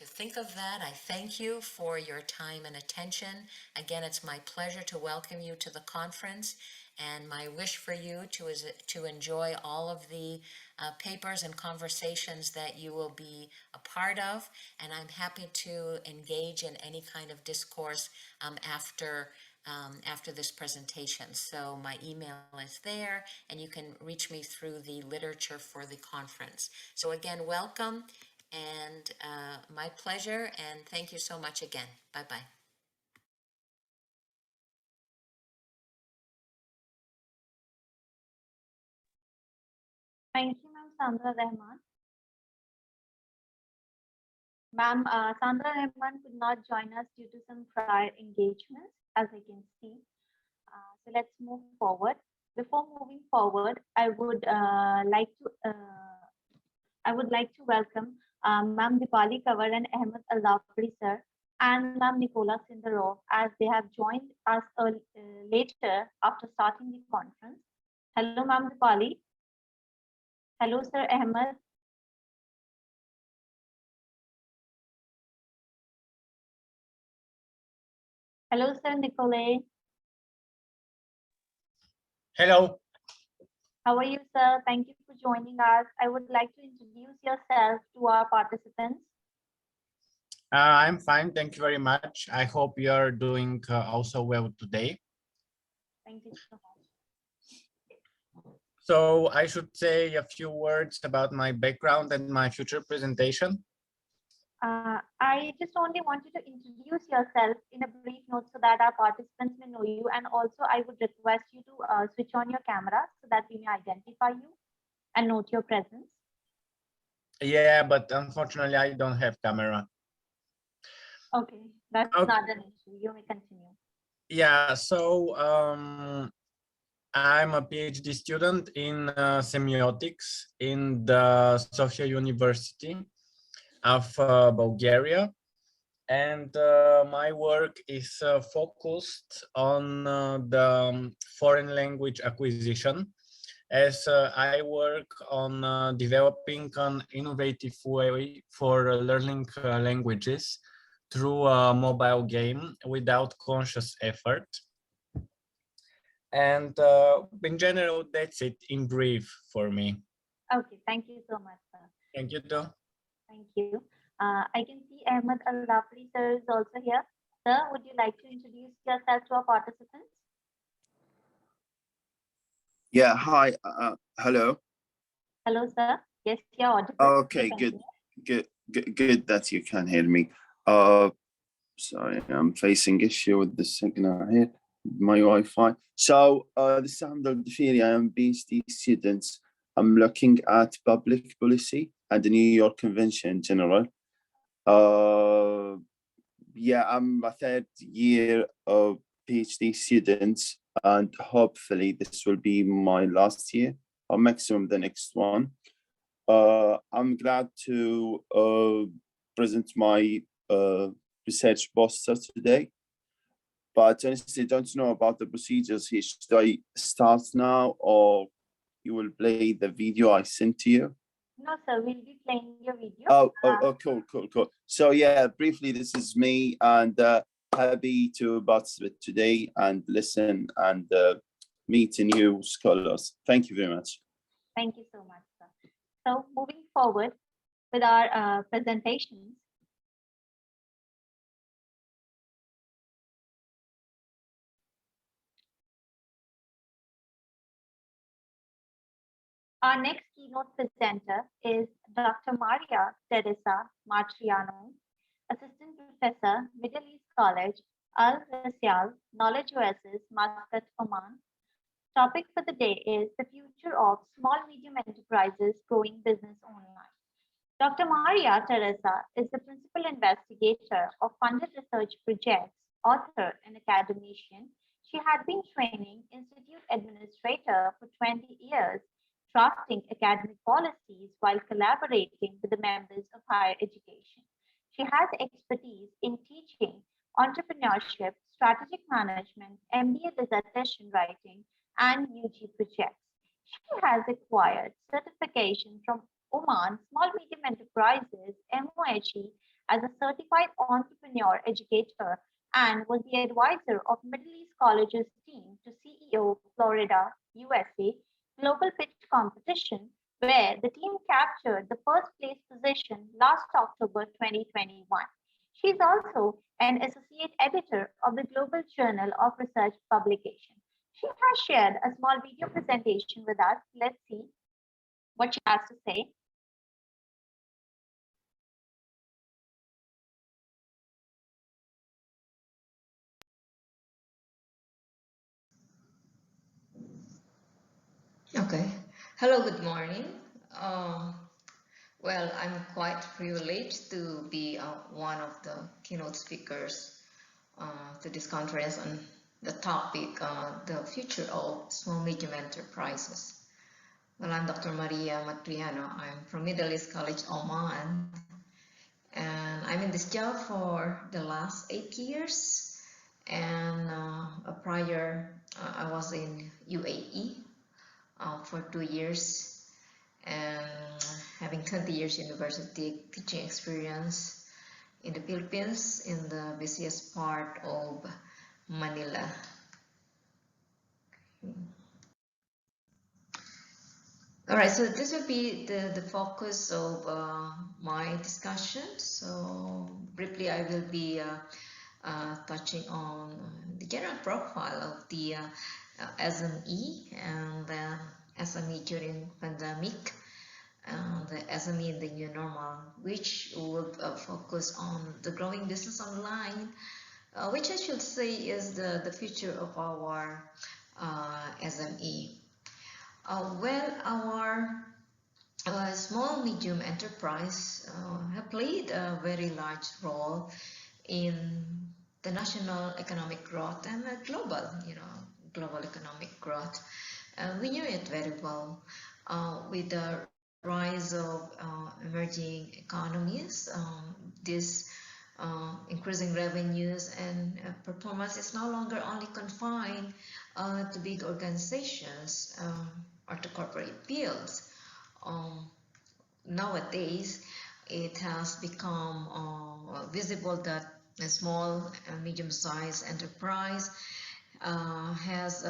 think of that. I thank you for your time and attention. Again, it's my pleasure to welcome you to the conference, and my wish for you to enjoy all of the papers and conversations that you will be a part of, and I'm happy to engage in any kind of discourse after this presentation. So my email is there, and you can reach me through the literature for the conference. So again, welcome, and my pleasure, and thank you so much again. Bye-bye. Thank you, Ma'am Sandra Rahman. Ma'am, Sandra Rahman could not join us due to some prior engagements, as I can see. So let's move forward. Before moving forward, I would like to welcome Ma'am Dipali Kavar and Ahmed Al-Lafri sir, and Ma'am Nicola Sindarov, as they have joined us later after starting the conference. Hello, Ma'am Dipali. Hello, Sir Ahmed. Hello, Sir Nicolay. Hello. How are you, sir? Thank you for joining us. I would like to introduce yourself to our participants. I'm fine, thank you very much. I hope you are doing also well today. Thank you so much. So I should say a few words about my background and my future presentation. I just only want you to introduce yourself in a brief note so that our participants may know you. And also I would request you to switch on your camera so that we may identify you and note your presence. Yeah, but unfortunately I don't have camera. Okay, that's Okay. not an issue. You may continue. Yeah, so I'm a PhD student in semiotics in the Sofia University of Bulgaria. And my work is focused on the foreign language acquisition, as I work on developing an innovative way for learning languages through a mobile game without conscious effort. And in general, that's it in brief for me. Okay, thank you so much, sir. Thank you, too. Thank you. I can see Ahmed Al-Lafri sir is also here. Sir, would you like to introduce yourself to our participants? Yeah, hi. Hello. Hello, sir. Yes, you're audible. Okay, good that you can hear me. Sorry, I'm facing issue with the signal here, my Wi-Fi. So, this is Hamd Al-Dafiri. I am PhD student. I'm looking at public policy and the New York Convention in general. Yeah, I'm a third year of PhD student, and hopefully this will be my last year or maximum the next one. I'm glad to present my research poster today, but honestly don't know about the procedures here. Should I start now or you will play the video I sent to you? No, sir, we'll be playing your video. Oh, cool. So yeah, briefly, this is me, and happy to participate today and listen and meet new scholars. Thank you very much. Thank you so much, sir. So moving forward with our presentations. Our next keynote presenter is Dr. Maria Teresa Matriano, Assistant Professor, Middle East College, Al Rasyal, Knowledge Oasis, Muscat, Oman. Topic for the day is the future of small medium enterprises growing business online. Dr. Maria Teresa is the principal investigator of funded research projects, author, and academician. She had been training institute administrator for 20 years, drafting academic policies while collaborating with the members of higher education. She has expertise in teaching, entrepreneurship, strategic management, MBA dissertation writing, and UG projects. She has acquired certification from Oman Small Medium Enterprises MOHE as a certified entrepreneur educator and was the advisor of Middle East Colleges team to CEO Florida, USA Global Pitch Competition, where the team captured the first place position last October 2021. She is also an associate editor of the Global Journal of Research publication. She has shared a small video presentation with us. Let's see what she has to say. Okay. Hello, good morning. Well, I'm quite privileged to be one of the keynote speakers to this conference on the topic, the future of small medium enterprises. Well, I'm Dr. Matriano. I'm from Middle East College, Oman, and I'm in this job for the last 8 years. And prior, I was in UAE for 2 years and having 20 years university teaching experience in the Philippines in the busiest part of Manila. All right, so this will be the focus of my discussion. So briefly, I will be touching on the general profile of the SME and the SME during pandemic, the SME in the new normal, which would focus on the growing business online, which I should say is the future of our SME. Well, our small medium enterprise have played a very large role in the national economic growth and global economic growth. We knew it very well with the rise of emerging economies. This increasing revenues and performance is no longer only confined to big organizations or to corporate fields. Nowadays, it has become visible that a small and medium-sized enterprise has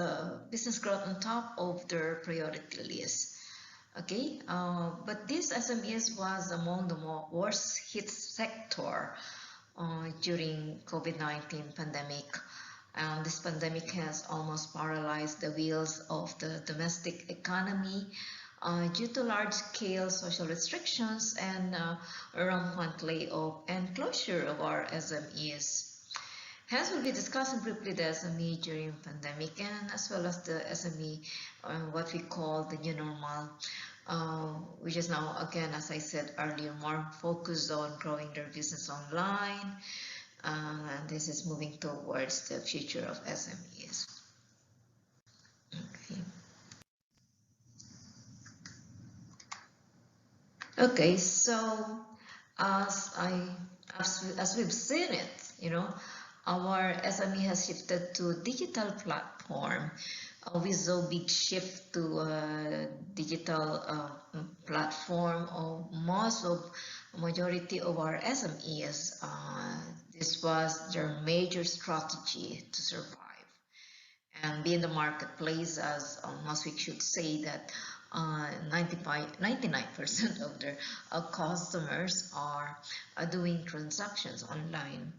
business growth on top of their priority list. Okay, but this SMEs was among the worst hit sector during COVID-19 pandemic. This pandemic has almost paralyzed the wheels of the domestic economy due to large-scale social restrictions and rampant layoff and closure of our SMEs. Hence, we'll be discussing briefly the SME during pandemic and as well as the SME, what we call the new normal, which is now, again, as I said earlier, more focused on growing their business online. And this is moving towards the future of SMEs. Okay, so as we've seen it, our SME has shifted to digital platform. We saw a big shift to digital platform of majority of our SMEs. This was their major strategy to survive and be in the marketplace, as most we should say that 99% of their customers are doing transactions online.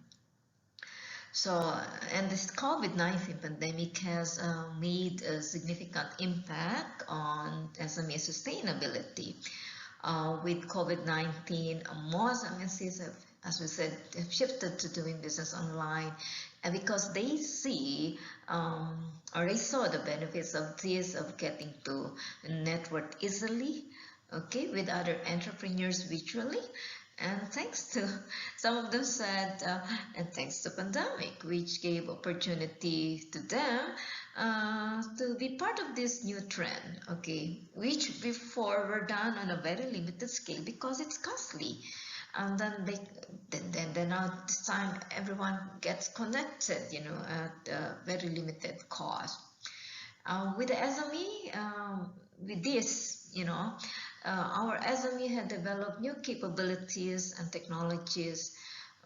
So, and this COVID-19 pandemic has made a significant impact on SME sustainability. With COVID-19, most MNCs have, as we said, have shifted to doing business online, and because they see or they saw the benefits of this, of getting to network easily, okay, with other entrepreneurs virtually, And thanks to, some of them said, and thanks to pandemic, which gave opportunity to them to be part of this new trend, okay, which before were done on a very limited scale because it's costly. And then now this time everyone gets connected, you know, at a very limited cost. With the SME, with this, you know, our SME had developed new capabilities and technologies,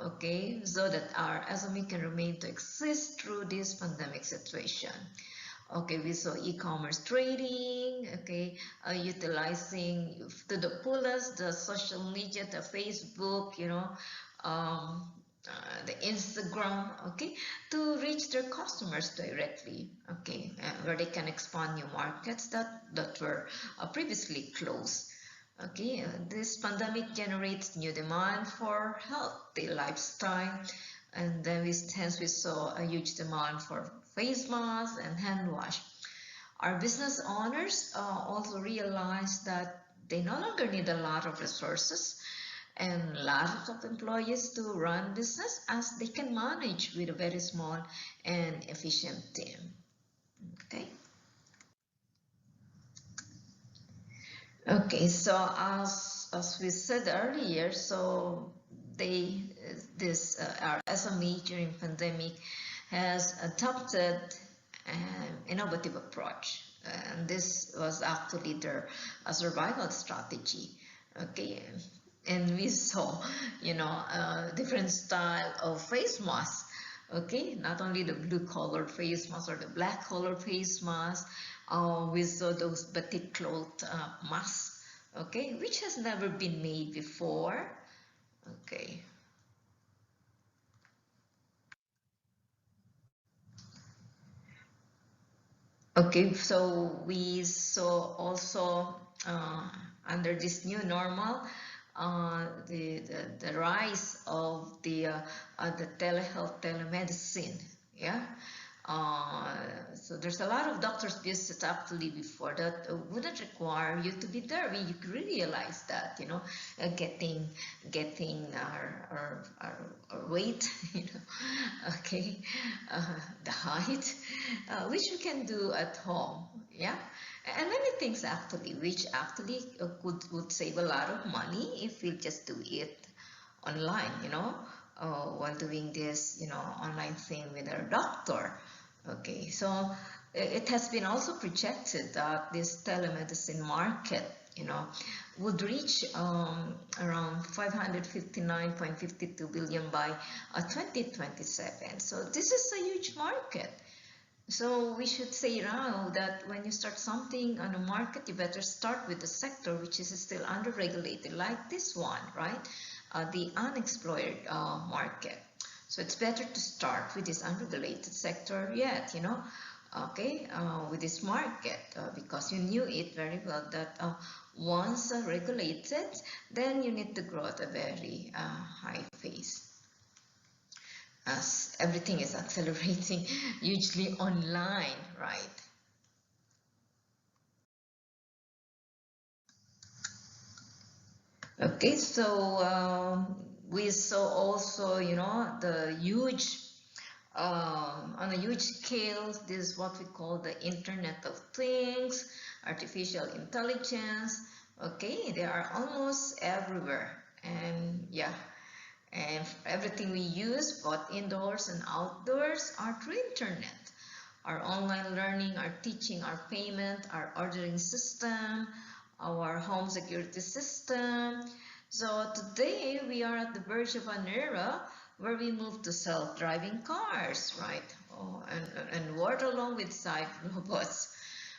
okay, so that our SME can remain to exist through this pandemic situation. Okay, we saw e-commerce trading, okay, utilizing to the fullest the social media, the Facebook, you know, the Instagram, okay, to reach their customers directly, okay, where they can expand new markets that were previously closed. Okay, this pandemic generates new demand for healthy lifestyle, and then hence we saw a huge demand for face masks and hand wash. Our business owners also realized that they no longer need a lot of resources and lots of employees to run business, as they can manage with a very small and efficient team. Okay. Okay, so as we said earlier, so our SME during pandemic has adopted an innovative approach, and this was actually their survival strategy. Okay, and we saw, you know, different style of face masks. Okay, not only the blue colored face mask or the black colored face mask. We saw those batik cloth masks, okay, which has never been made before. Okay. Okay, so we saw also under this new normal the rise of the telehealth, telemedicine, yeah. So there's a lot of doctors' visits actually before that wouldn't require you to be there. I mean, you could realize that, you know, getting our weight, you know, okay, the height, which we can do at home, yeah, and many things actually, which actually would save a lot of money if we just do it online, you know, while doing this, you know, online thing with our doctor. Okay, so it has been also projected that this telemedicine market, you know, would reach around 559.52 billion by 2027. So this is a huge market. So we should say now that when you start something on a market, you better start with the sector which is still under-regulated, like this one, right? The unexplored market. So it's better to start with this unregulated sector yet, you know, okay, with this market, because you knew it very well that once regulated, then you need to grow at a very high pace, as everything is accelerating hugely online, right? Okay, so we saw also, you know, the huge, on a huge scale, this is what we call the Internet of Things, artificial intelligence. Okay, they are almost everywhere, and yeah, and everything we use, both indoors and outdoors, are through internet. Our online learning, our teaching, our payment, our ordering system, our home security system. So today we are at the verge of an era where we move to self-driving cars, right? Oh, and work along with side robots.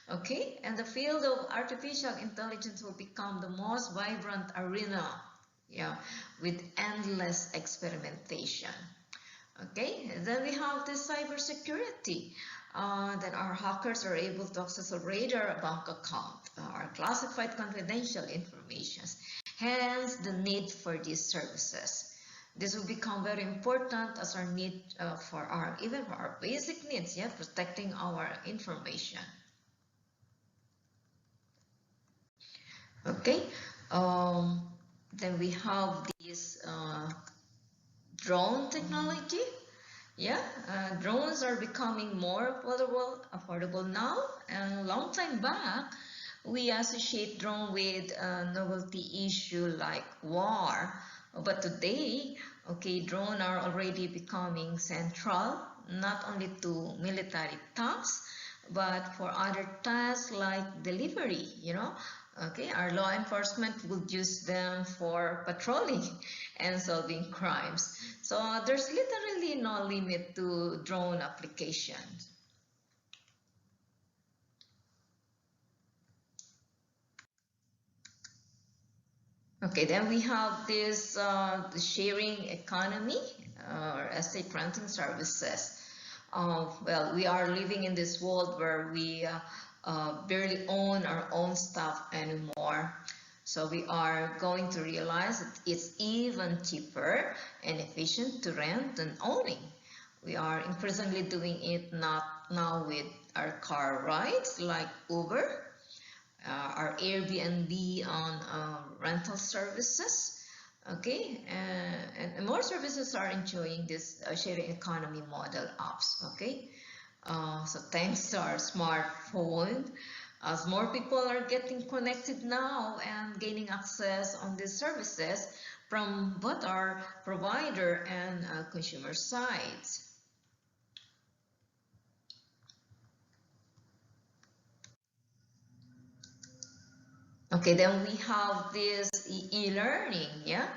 Okay, and the field of artificial intelligence will become the most vibrant arena, yeah, with endless experimentation. Okay, and then we have the cybersecurity. That our hackers are able to access a radar, a bank account, our classified confidential information. Hence, the need for these services. This will become very important as our need for our, even for our basic needs, yeah, protecting our information. Okay, then we have the this drone technology. Yeah, drones are becoming more affordable now. And a long time back, we associate drone with a novelty issue like war. But today, okay, drones are already becoming central, not only to military tasks, but for other tasks like delivery, you know. Okay, our law enforcement will use them for patrolling and solving crimes. So there's literally no limit to drone applications. Okay, then we have this the sharing economy or estate renting services. Well, we are living in this world where we barely own our own stuff anymore. So we are going to realize that it's even cheaper and efficient to rent than owning. We are increasingly doing it not now with our car rides like Uber, our Airbnb on rental services. Okay, and more services are enjoying this sharing economy model apps. Okay, so thanks to our smartphone, as more people are getting connected now and gaining access on these services from both our provider and consumer sides. Okay, then we have this e-learning, yeah?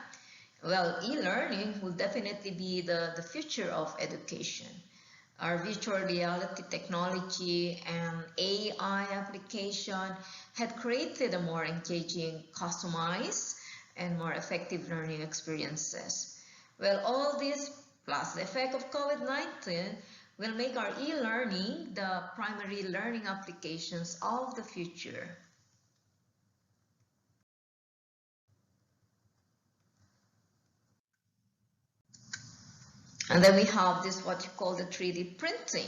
Well, e-learning will definitely be the future of education. Our virtual reality technology and AI application had created a more engaging, customized, and more effective learning experiences. Well, all this plus the effect of COVID-19 will make our e-learning the primary learning applications of the future. And then we have this what you call the 3D printing.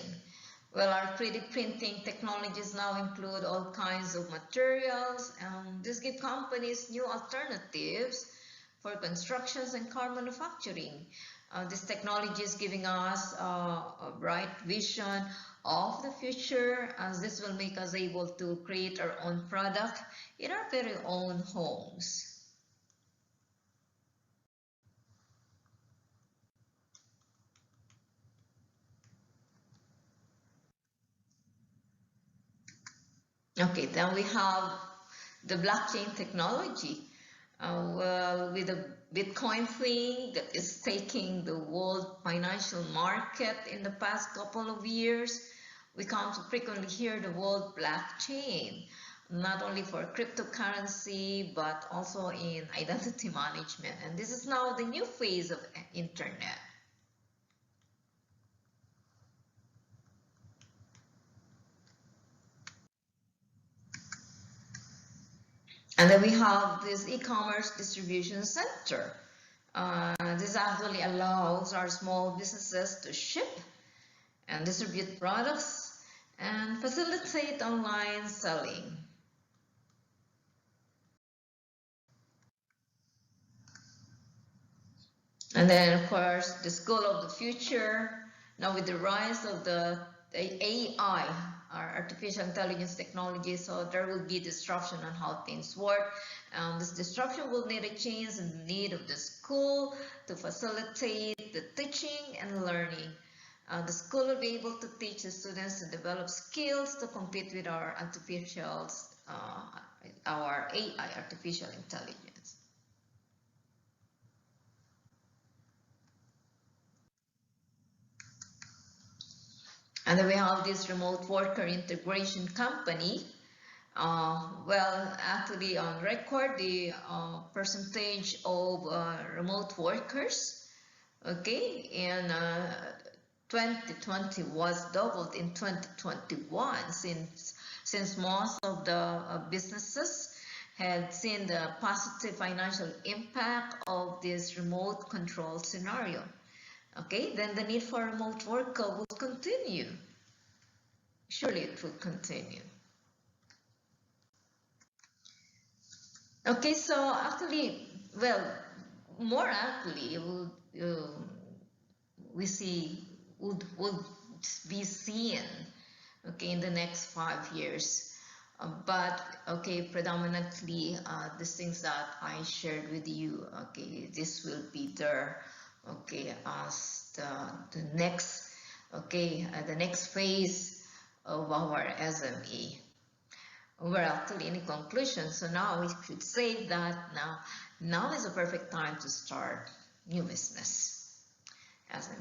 Well, our 3D printing technologies now include all kinds of materials, and this gives companies new alternatives for constructions and car manufacturing. This technology is giving us a bright vision of the future, as this will make us able to create our own product in our very own homes. Okay, then we have the blockchain technology. Well, with the Bitcoin thing that is taking the world financial market in the past couple of years, we come to frequently hear the word blockchain, not only for cryptocurrency, but also in identity management. And this is now the new phase of internet. And then we have this e-commerce distribution center. This actually allows our small businesses to ship and distribute products and facilitate online selling. And then, of course, the school of the future, now with the rise of the AI, our artificial intelligence technology, so there will be disruption on how things work. This disruption will need a change in the need of the school to facilitate the teaching and learning. The school will be able to teach the students to develop skills to compete with our our AI, artificial intelligence. And then we have this remote worker integration company. Well, actually on record, the percentage of remote workers, okay, in 2020 was doubled in 2021 since most of the businesses had seen the positive financial impact of this remote control scenario. Okay, then the need for remote work will continue. Surely it will continue. Okay, so actually, well, more likely we see would be seen, okay, in the next 5 years. But okay, predominantly these things that I shared with you, okay, this will be there, okay, as the next, okay, the next phase of our SME. Well, actually, any conclusion? So now we could say that now is a perfect time to start new business.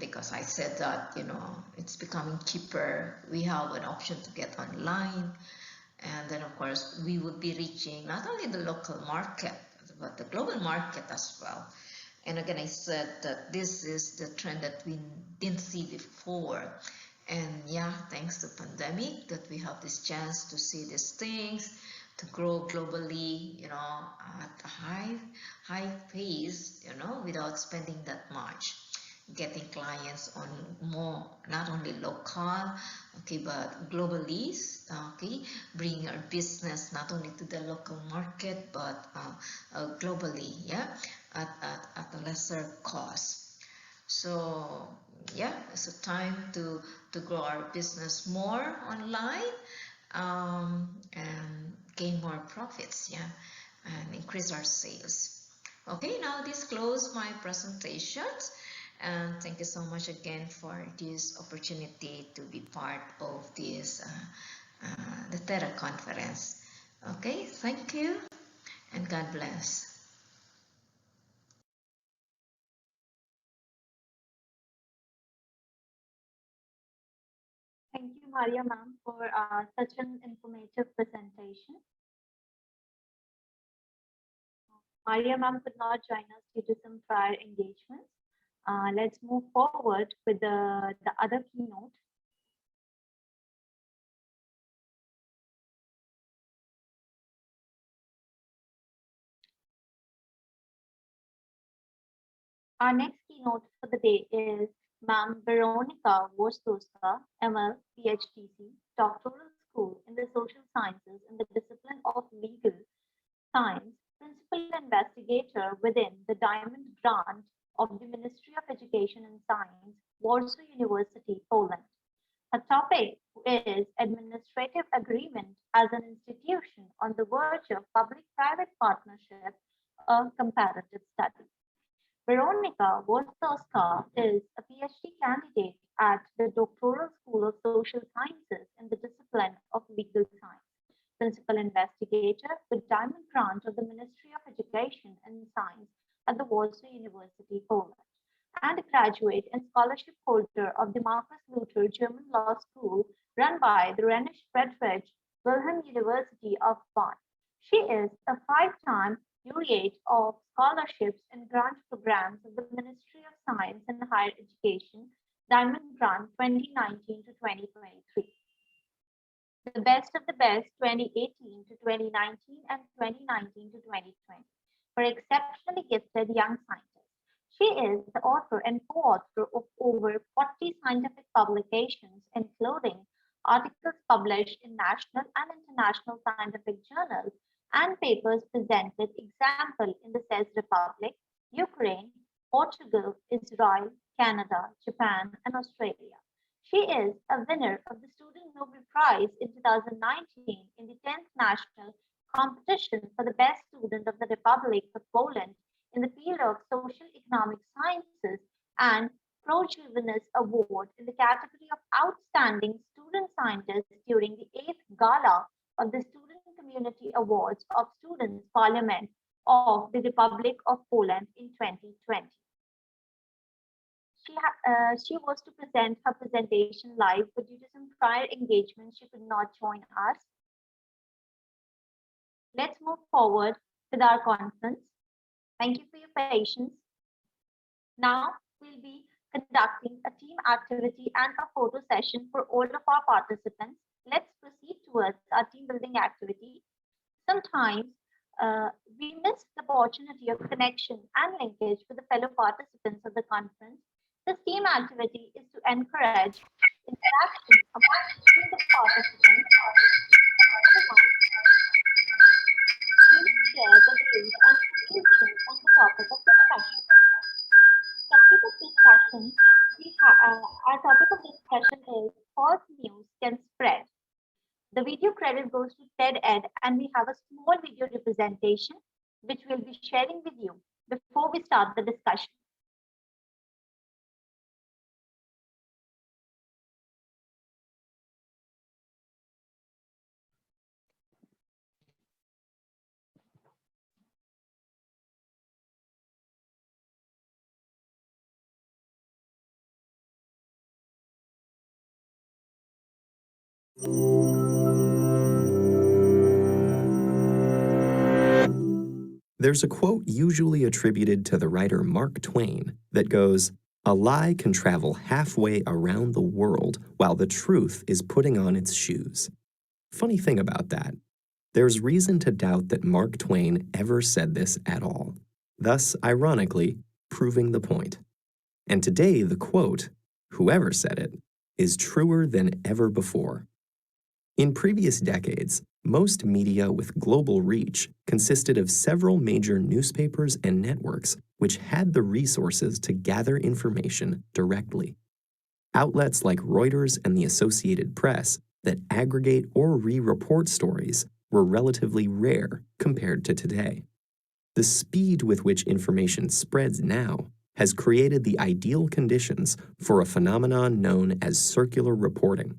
Because I said that, you know, it's becoming cheaper. We have an option to get online. And then, of course, we would be reaching not only the local market, but the global market as well. And again, I said that this is the trend that we didn't see before. And yeah, thanks to pandemic that we have this chance to see these things, to grow globally, you know, at a high pace, you know, without spending that much. Getting clients on more, not only local, okay, but globally, okay, bringing our business not only to the local market, but globally, yeah, at a lesser cost. So yeah, it's a time to grow our business more online, and gain more profits, yeah, and increase our sales. Okay, now this closes my presentations, and thank you so much again for this opportunity to be part of this the TERA conference. Okay, thank you, and God bless. Thank you, Maria ma'am, for such an informative presentation. Maria ma'am could not join us due to some prior engagements. Let's move forward with the other keynote. Our next keynote for the day is Ma'am Veronica Wojtowska, ML, PhDC, Doctoral School in the Social Sciences in the discipline of Legal Science, Principal Investigator within the Diamond Grant of the Ministry of Education and Science, Warsaw University, Poland. Her topic is Administrative Agreement as an Institution on the Verge of Public-Private Partnership, a Comparative Study. Veronica Wojtowska is a PhD candidate at the Doctoral School of Social Sciences in the discipline of Legal Science, Principal Investigator with Diamond Grant of the Ministry of Education and Science at the Warsaw University, Poland, and a graduate and scholarship holder of the Marcus Luther German Law School run by the Rhenish Friedrich Wilhelm University of Bonn. She is a 5-time laureate of scholarships and grant programs of the Ministry of Science and Higher Education, Diamond Grant 2019 to 2023. The Best of the Best 2018 to 2019 and 2019 to 2020 for exceptionally gifted young scientists. She is the author and co-author of over 40 scientific publications, including articles published in national and international scientific journals and papers presented, example, in the CES Republic, Ukraine, Portugal, Israel, Canada, Japan, and Australia. She is a winner of the Student Nobel Prize in 2019 in the 10th National Competition for the Best Student of the Republic of Poland in the field of Social Economic Sciences and Projuvenus Award in the category of Outstanding Student Scientist during the 8th Gala of the Student Community Awards of Students' Parliament of the Republic of Poland in 2020. She was to present her presentation live, but due to some prior engagement, she could not join us. Let's move forward with our conference. Thank you for your patience. Now we'll be conducting a team activity and a photo session for all of our participants. Let's proceed towards our team building activity. Sometimes we miss the opportunity of connection and linkage with the fellow participants of the conference. This team activity is to encourage interaction among the participants. Please share the views and conclusions on the topic of discussion. The video credit goes to TED Ed, and we have a small video representation which we'll be sharing with you before we start the discussion. There's a quote usually attributed to the writer Mark Twain that goes, "A lie can travel halfway around the world while the truth is putting on its shoes." Funny thing about that, there's reason to doubt that Mark Twain ever said this at all, thus, ironically, proving the point. And today, the quote, whoever said it, is truer than ever before. In previous decades, most media with global reach consisted of several major newspapers and networks which had the resources to gather information directly. Outlets like Reuters and the Associated Press that aggregate or re-report stories were relatively rare compared to today. The speed with which information spreads now has created the ideal conditions for a phenomenon known as circular reporting.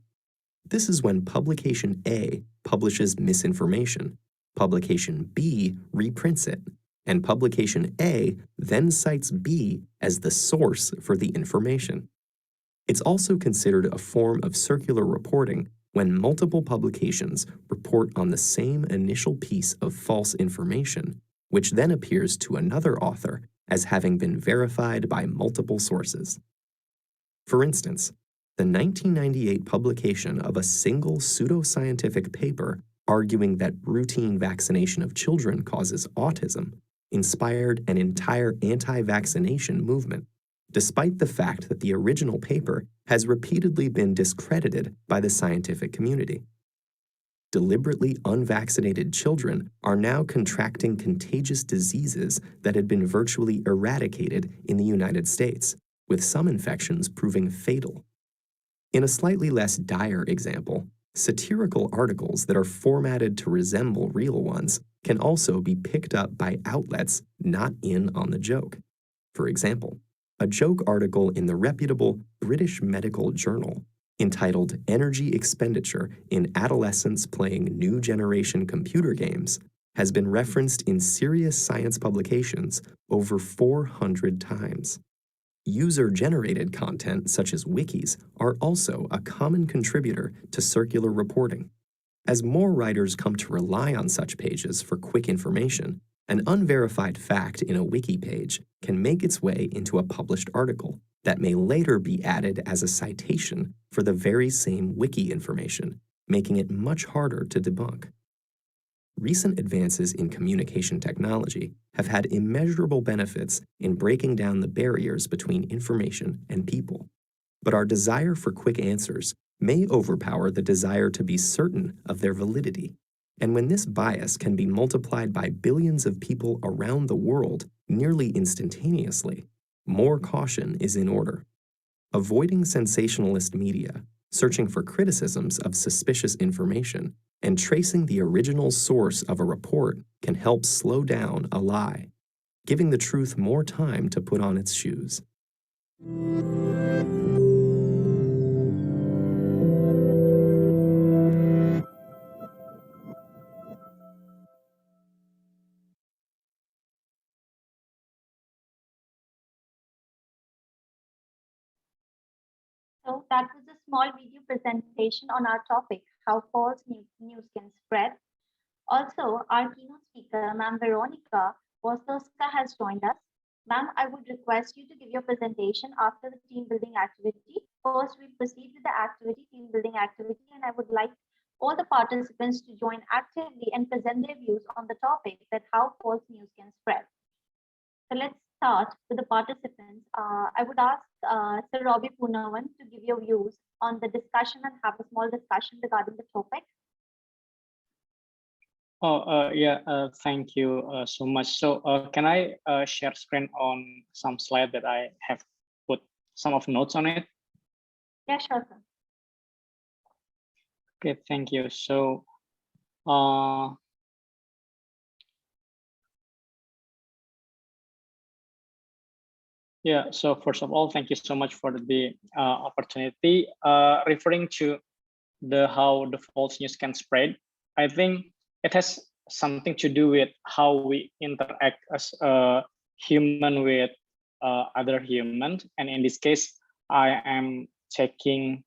This is when publication A publishes misinformation, publication B reprints it, and publication A then cites B as the source for the information. It's also considered a form of circular reporting when multiple publications report on the same initial piece of false information, which then appears to another author as having been verified by multiple sources. For instance, the 1998 publication of a single pseudoscientific paper arguing that routine vaccination of children causes autism inspired an entire anti-vaccination movement, despite the fact that the original paper has repeatedly been discredited by the scientific community. Deliberately unvaccinated children are now contracting contagious diseases that had been virtually eradicated in the United States, with some infections proving fatal. In a slightly less dire example, satirical articles that are formatted to resemble real ones can also be picked up by outlets not in on the joke. For example, a joke article in the reputable British Medical Journal entitled "Energy Expenditure in Adolescents Playing New Generation Computer Games" has been referenced in serious science publications over 400 times. User-generated content such as wikis are also a common contributor to circular reporting. As more writers come to rely on such pages for quick information, an unverified fact in a wiki page can make its way into a published article that may later be added as a citation for the very same wiki information, making it much harder to debunk. Recent advances in communication technology have had immeasurable benefits in breaking down the barriers between information and people. But our desire for quick answers may overpower the desire to be certain of their validity. And when this bias can be multiplied by billions of people around the world nearly instantaneously, more caution is in order. Avoiding sensationalist media, searching for criticisms of suspicious information, and tracing the original source of a report can help slow down a lie, giving the truth more time to put on its shoes. So that was a small video presentation on our topic, how false news can spread. Also, our keynote speaker, Ma'am Veronica Wostoska, has joined us. Ma'am, I would request you to give your presentation after the team building activity. First, we proceed with the activity, team building activity, and I would like all the participants to join actively and present their views on the topic that how false news can spread. So let's start with the participants. I would ask Sir Robbie Poonavan to give your views on the discussion and have a small discussion regarding the topic. Thank you so much. So can I share screen on some slide that I have put some of notes on it? Yeah, sure, sir. Okay, thank you. So, uh, yeah, so first of all, thank you so much for the opportunity. Referring to the how the false news can spread, I think it has something to do with how we interact as a human with other humans. And in this case, I am taking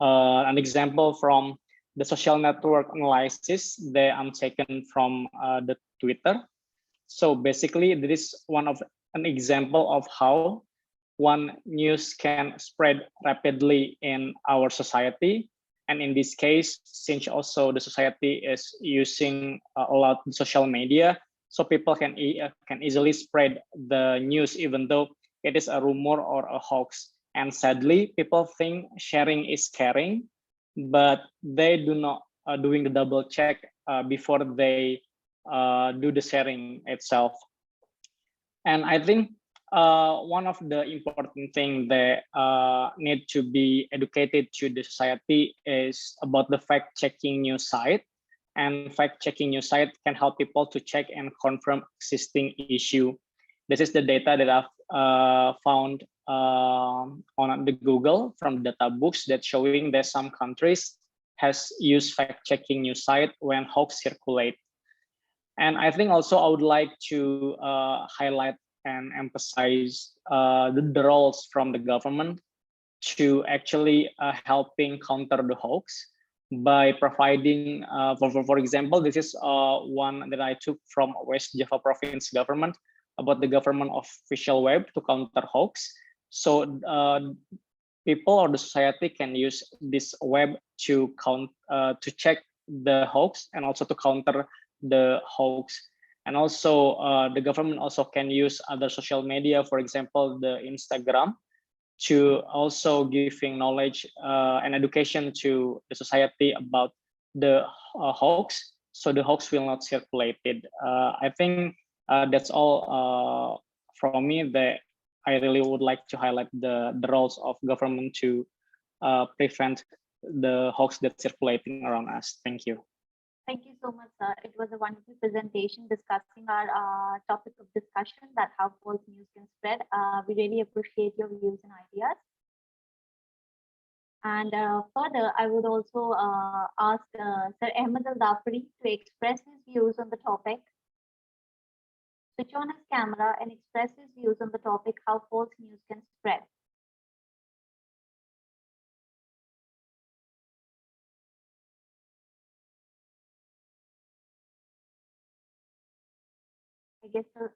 an example from the social network analysis that I'm taken from the Twitter. So basically, this is one of an example of how one news can spread rapidly in our society. And in this case, since also the society is using a lot of social media, so people can easily spread the news even though it is a rumor or a hoax. And sadly, people think sharing is caring, but they do not doing the double check before they do the sharing itself. And I think one of the important things that need to be educated to the society is about the fact-checking news site. And fact-checking news site can help people to check and confirm existing issue. This is the data that I've found on the Google from data books that showing that some countries has used fact-checking news site when hoax circulate. And I think also I would like to highlight and emphasize the roles from the government to actually helping counter the hoax by providing, for example, this is one that I took from West Java Province government about the government official web to counter hoax. So people or the society can use this web to check the hoax and also to counter the hoax. And also the government also can use other social media, for example, the Instagram, to also giving knowledge and education to the society about the hoax, so the hoax will not circulated. I think that's all from me, that I really would like to highlight the roles of government to prevent the hoax that's circulating around us. Thank you. Thank you so much, sir. It was a wonderful presentation discussing our topic of discussion, that how false news can spread. We really appreciate your views and ideas. And further, I would also ask Sir Ahmed Al-Dafari to express his views on the topic. Switch on his camera and express his views on the topic, how false news can spread. I guess Sir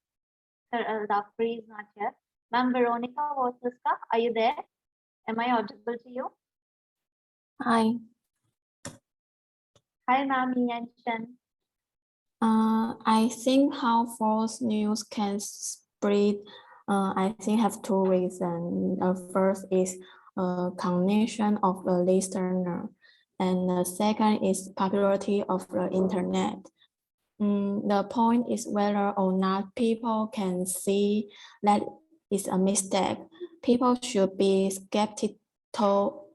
Al-Dafari is not here. Ma'am Veronica Wasliska, are you there? Am I audible to you? Hi. Hi, ma'am Ian Chen. I think how false news can spread, I think have two reasons. The first is cognition of the listener, and the second is popularity of the internet. The point is whether or not people can see that it's a mistake. People should be skeptical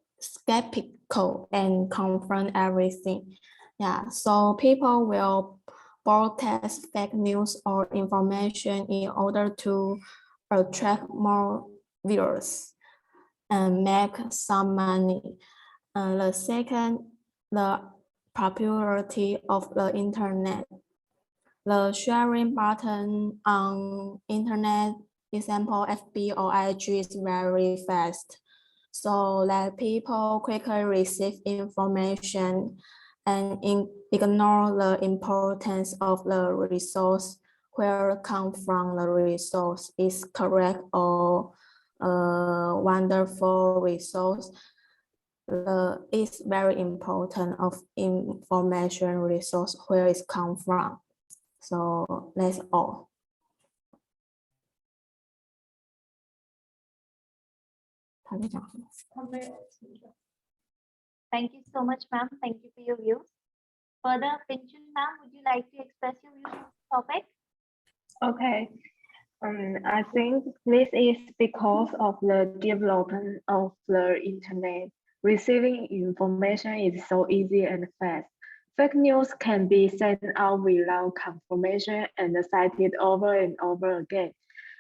and confront everything. Yeah, so people will broadcast fake news or information in order to attract more viewers and make some money. The second, the popularity of the internet. The sharing button on internet, example FB or IG, is very fast, so that people quickly receive information and ignore the importance of the resource, where come from the resource is correct or a wonderful resource. It's very important of information resource where it come from. So that's all. Thank you so much, ma'am. Thank you for your views. Further, Pinchin ma'am, would you like to express your views on the topic? Okay. I think this is because of the development of the internet. Receiving information is so easy and fast. Fake news can be sent out without confirmation and cited over and over again.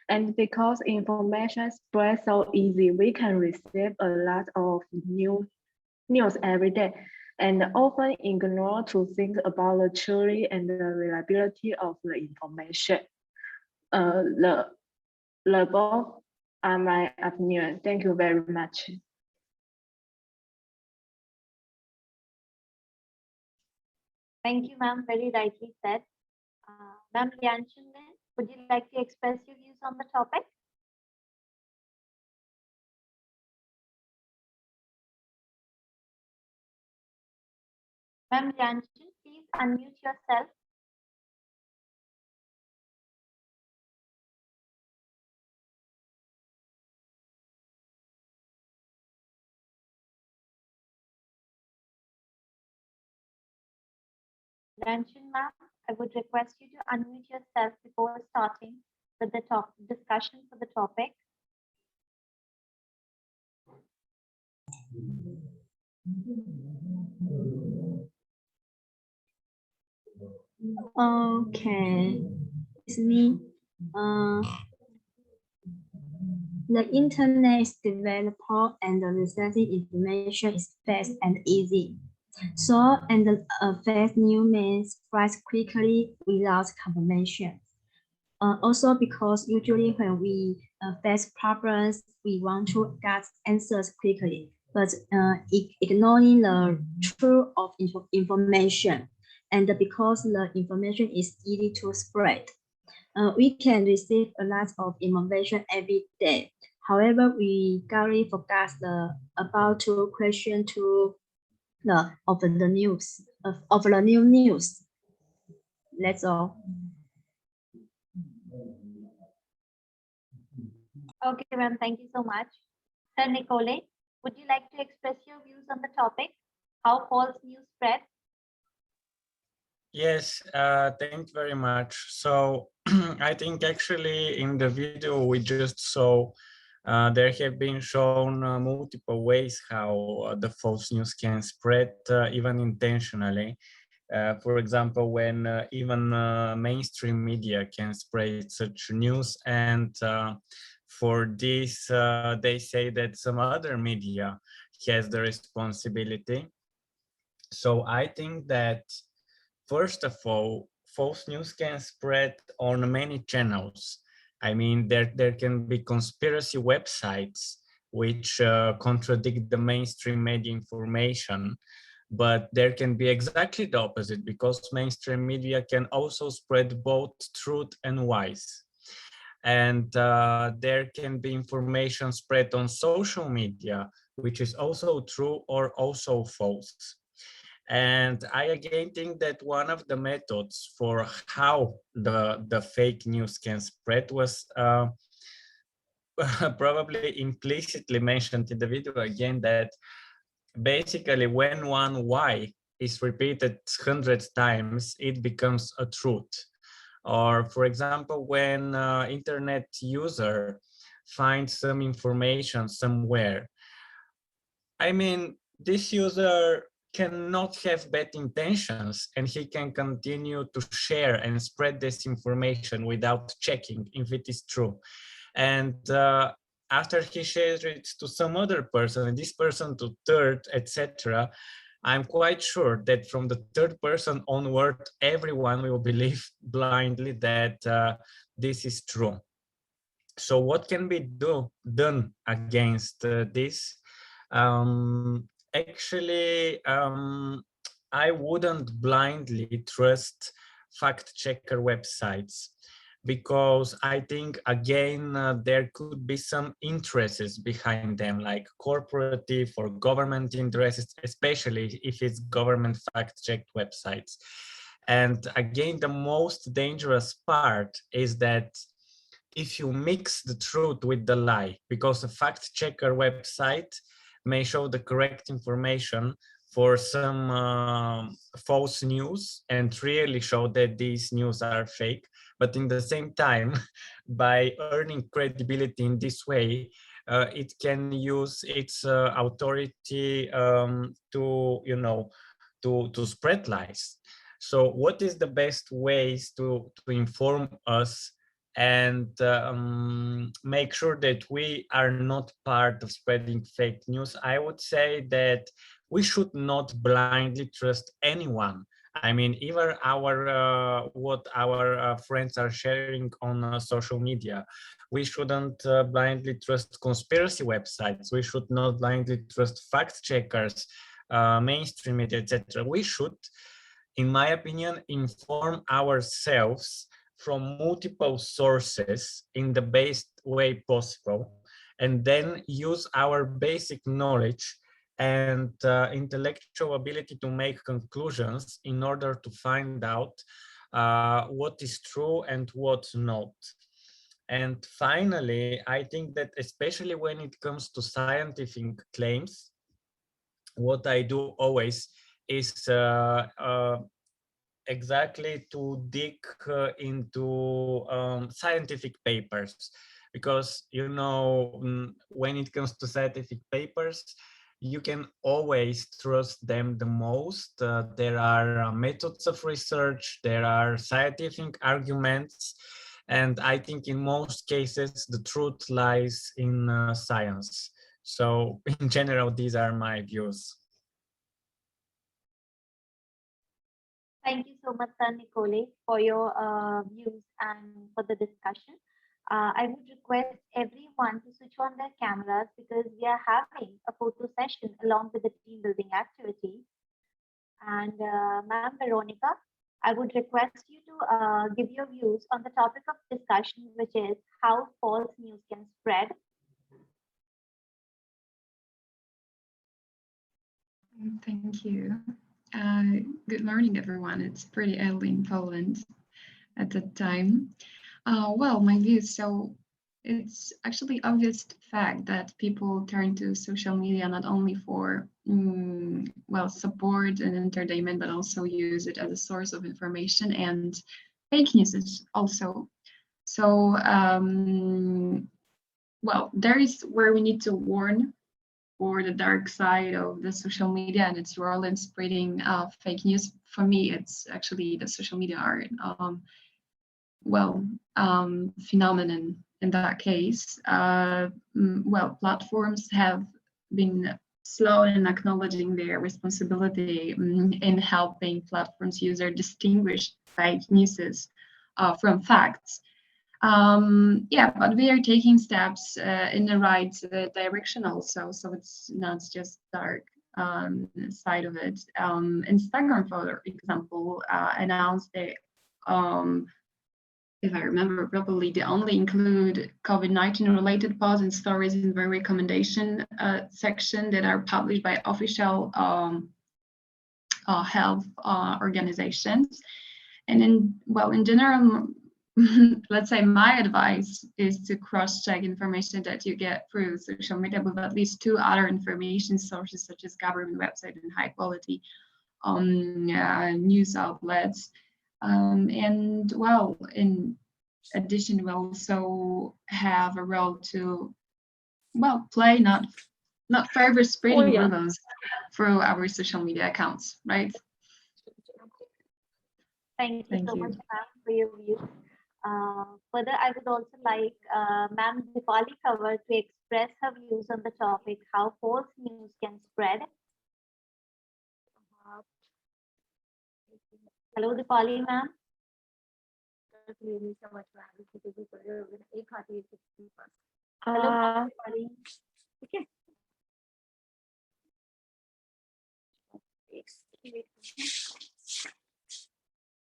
And because information spreads so easy, we can receive a lot of news every day and often ignore to think about the truth and the reliability of the information. The above are my opinion. Thank you very much. Thank you, ma'am. Very rightly said. Ma'am Lianshin, would you like to express your views on the topic? Ma'am Lianshin, please unmute yourself. Lianshin, ma'am, I would request you to unmute yourself before starting with the discussion for the topic. Okay, it's me. The internet is developed and the receiving information is fast and easy. So, and the fake news may spread quickly without confirmation. Also because usually when we face problems, we want to get answers quickly, but ignoring the truth of information. And because the information is easy to spread, we can receive a lot of information every day. However, we rarely forget about two questions of the news of the new news. That's all. Okay, ma'am, thank you so much. Sir Nicole, would you like to express your views on the topic, how false news spread? Yes, thank you very much. So I think actually in the video we just saw there have been shown multiple ways how the false news can spread even intentionally. For example, when even mainstream media can spread such news, and for this they say that some other media has the responsibility. So I think that first of all, false news can spread on many channels. I mean, there can be conspiracy websites which contradict the mainstream media information, but there can be exactly the opposite, because mainstream media can also spread both truth and lies. And there can be information spread on social media, which is also true or also false. And I again think that one of the methods for how the fake news can spread was probably implicitly mentioned in the video again, that basically when one why is repeated 100 times, it becomes a truth. Or for example, when internet user finds some information somewhere, I mean, this user cannot have bad intentions, and he can continue to share and spread this information without checking if it is true. And after he shares it to some other person, and this person to third, etc., I'm quite sure that from the third person onward, everyone will believe blindly that this is true. So what can be done against this? Actually, I wouldn't blindly trust fact-checker websites, because I think, again, there could be some interests behind them, like corporative or government interests, especially if it's government fact-checked websites. And again, the most dangerous part is that if you mix the truth with the lie, because a fact-checker website may show the correct information for some false news and really show that these news are fake. But in the same time, by earning credibility in this way, it can use its authority to, to spread lies. So what is the best ways to inform us and make sure that we are not part of spreading fake news? I would say that we should not blindly trust anyone. I mean, even what our friends are sharing on social media. We shouldn't blindly trust conspiracy websites. We should not blindly trust fact checkers, mainstream media, etc. We should, in my opinion, inform ourselves from multiple sources in the best way possible, and then use our basic knowledge and intellectual ability to make conclusions in order to find out what is true and what not. And finally, I think that especially when it comes to scientific claims, what I do always is exactly to dig into scientific papers, because when it comes to scientific papers, you can always trust them the most. There are methods of research, there are scientific arguments, and I think in most cases the truth lies in science. So in general, these are my views. Thank you so much, Sir Nicole, for your views and for the discussion. I would request everyone to switch on their cameras because we are having a photo session along with the team building activity. And Ma'am Veronica, I would request you to give your views on the topic of discussion, which is how false news can spread. Thank you. Good morning, everyone. It's pretty early in Poland at that time. Well, my views. So it's actually obvious fact that people turn to social media not only for well, support and entertainment, but also use it as a source of information and fake news is also. So well, there is where we need to warn for the dark side of the social media and its role in spreading fake news. For me, it's actually the social media are phenomenon in that case. Well, platforms have been slow in acknowledging their responsibility in helping platforms user distinguish fake news from facts. Yeah, but we are taking steps in the right direction also, so it's not just dark side of it. Instagram, for example, announced they, if I remember properly, they only include COVID-19 related posts and stories in the recommendation section that are published by official health organizations. And in general, let's say my advice is to cross-check information that you get through social media with at least 2 other information sources, such as government website and high-quality news outlets. And well, in addition, we also have a role to play, not further spreading rumors through our social media accounts, right? Thank you so much, ma'am, for your views. Further, I would also like Ma'am Dipali Cover to express her views on the topic, how false news can spread. Hello, Dipali, ma'am. Hello, Dipali. Okay.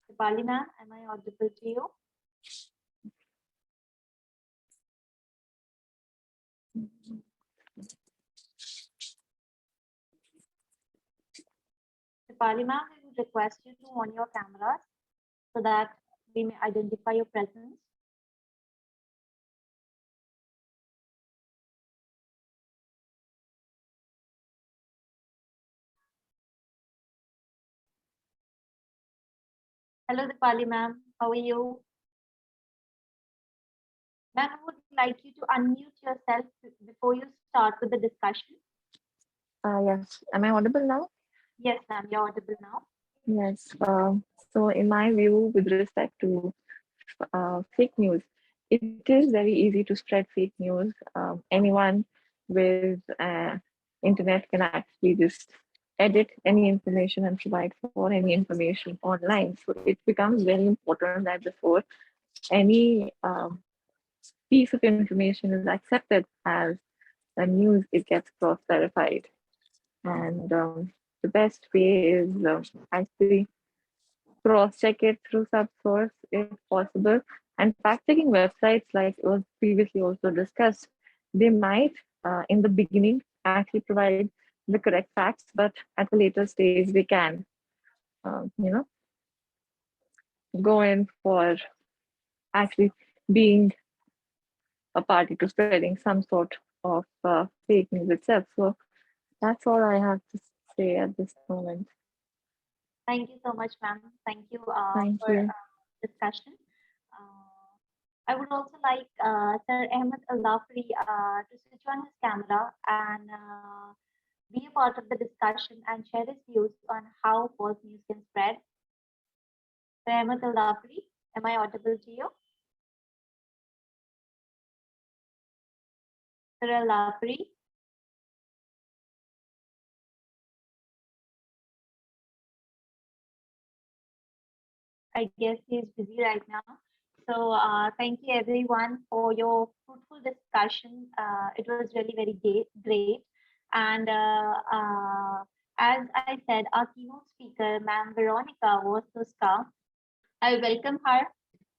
Dipali, ma'am, am I audible to you? Dipali, ma'am, we would request you to on your cameras so that we may identify your presence. Hello, Dipali, ma'am. How are you? Ma'am, I would like you to unmute yourself before you start with the discussion. Yes. Am I audible now? Yes, ma'am, you're audible now. Yes. So in my view, with respect to fake news, it is very easy to spread fake news. Anyone with internet can actually just edit any information and provide for any information online. So it becomes very important that before any piece of information is accepted as a news, it gets cross-verified. And the best way is actually cross-check it through subsource if possible. And fact-checking websites, like was previously also discussed, they might in the beginning actually provide the correct facts, but at a later stage they can, go in for actually being a party to spreading some sort of fake news itself. So that's all I have to say at this moment. Thank you so much, ma'am. Thank you Thank for you. discussion. I would also like Sir Ahmed Al-Lafri to switch on his camera and be a part of the discussion and share his views on how false news can spread. Sir Ahmed Al-Lafri, am I audible to you? Sir Al-Lafri? I guess he's busy right now. So thank you everyone for your fruitful discussion. It was really very great. And as I said, our keynote speaker, Ma'am Veronica Wostoska, I welcome her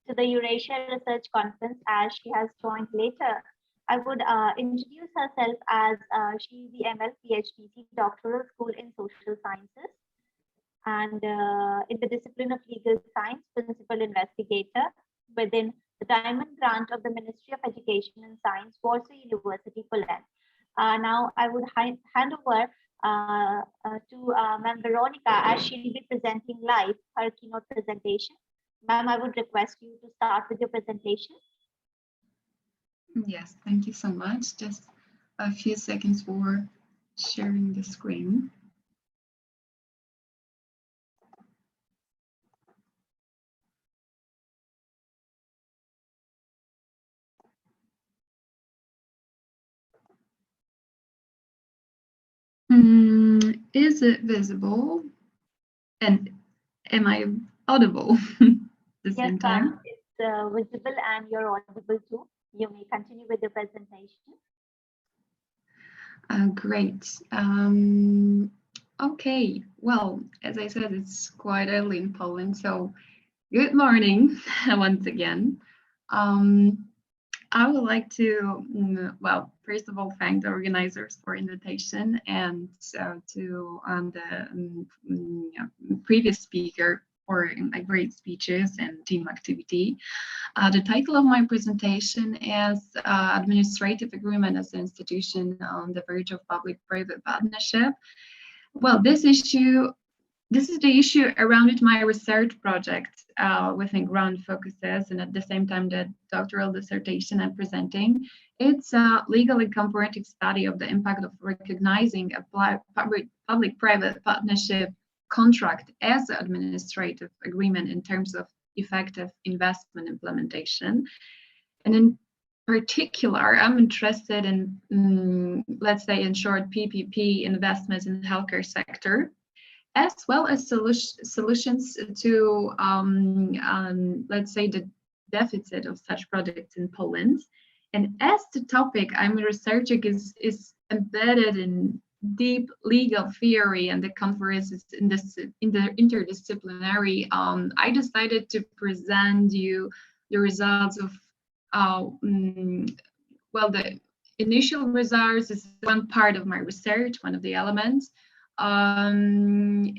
to the Eurasia Research Conference as she has joined later. I would introduce herself as she's the ML PhD doctoral school in social sciences and in the discipline of legal science, principal investigator within the Diamond Grant of the Ministry of Education and Science, Warsaw University, Poland. Now I would hand over to Ma'am Veronica as she'll be presenting live her keynote presentation. Ma'am, I would request you to start with your presentation. Yes, thank you so much. Just a few seconds for sharing the screen. Is it visible? And am I audible at the same time? It's visible and you're audible too. You may continue with your presentation. Great. Okay, well, as I said, it's quite early in Poland, so good morning once again. I would like to, well, first of all, thank the organizers for invitation and to the previous speaker for great speeches and team activity. The title of my presentation is Administrative Agreement as an Institution on the Verge of Public-Private Partnership. Well, this is the issue around which my research project within ground focuses, and at the same time the doctoral dissertation I'm presenting. It's a legal and comparative study of the impact of recognizing a public-private partnership contract as an administrative agreement in terms of effective investment implementation. And in particular, I'm interested in, let's say in short, PPP investments in the healthcare sector, as well as solutions to, let's say, the deficit of such projects in Poland. And as the topic I'm researching is embedded in deep legal theory and the conferences in the interdisciplinary, I decided to present you the results of, well, the initial results is one part of my research, one of the elements. And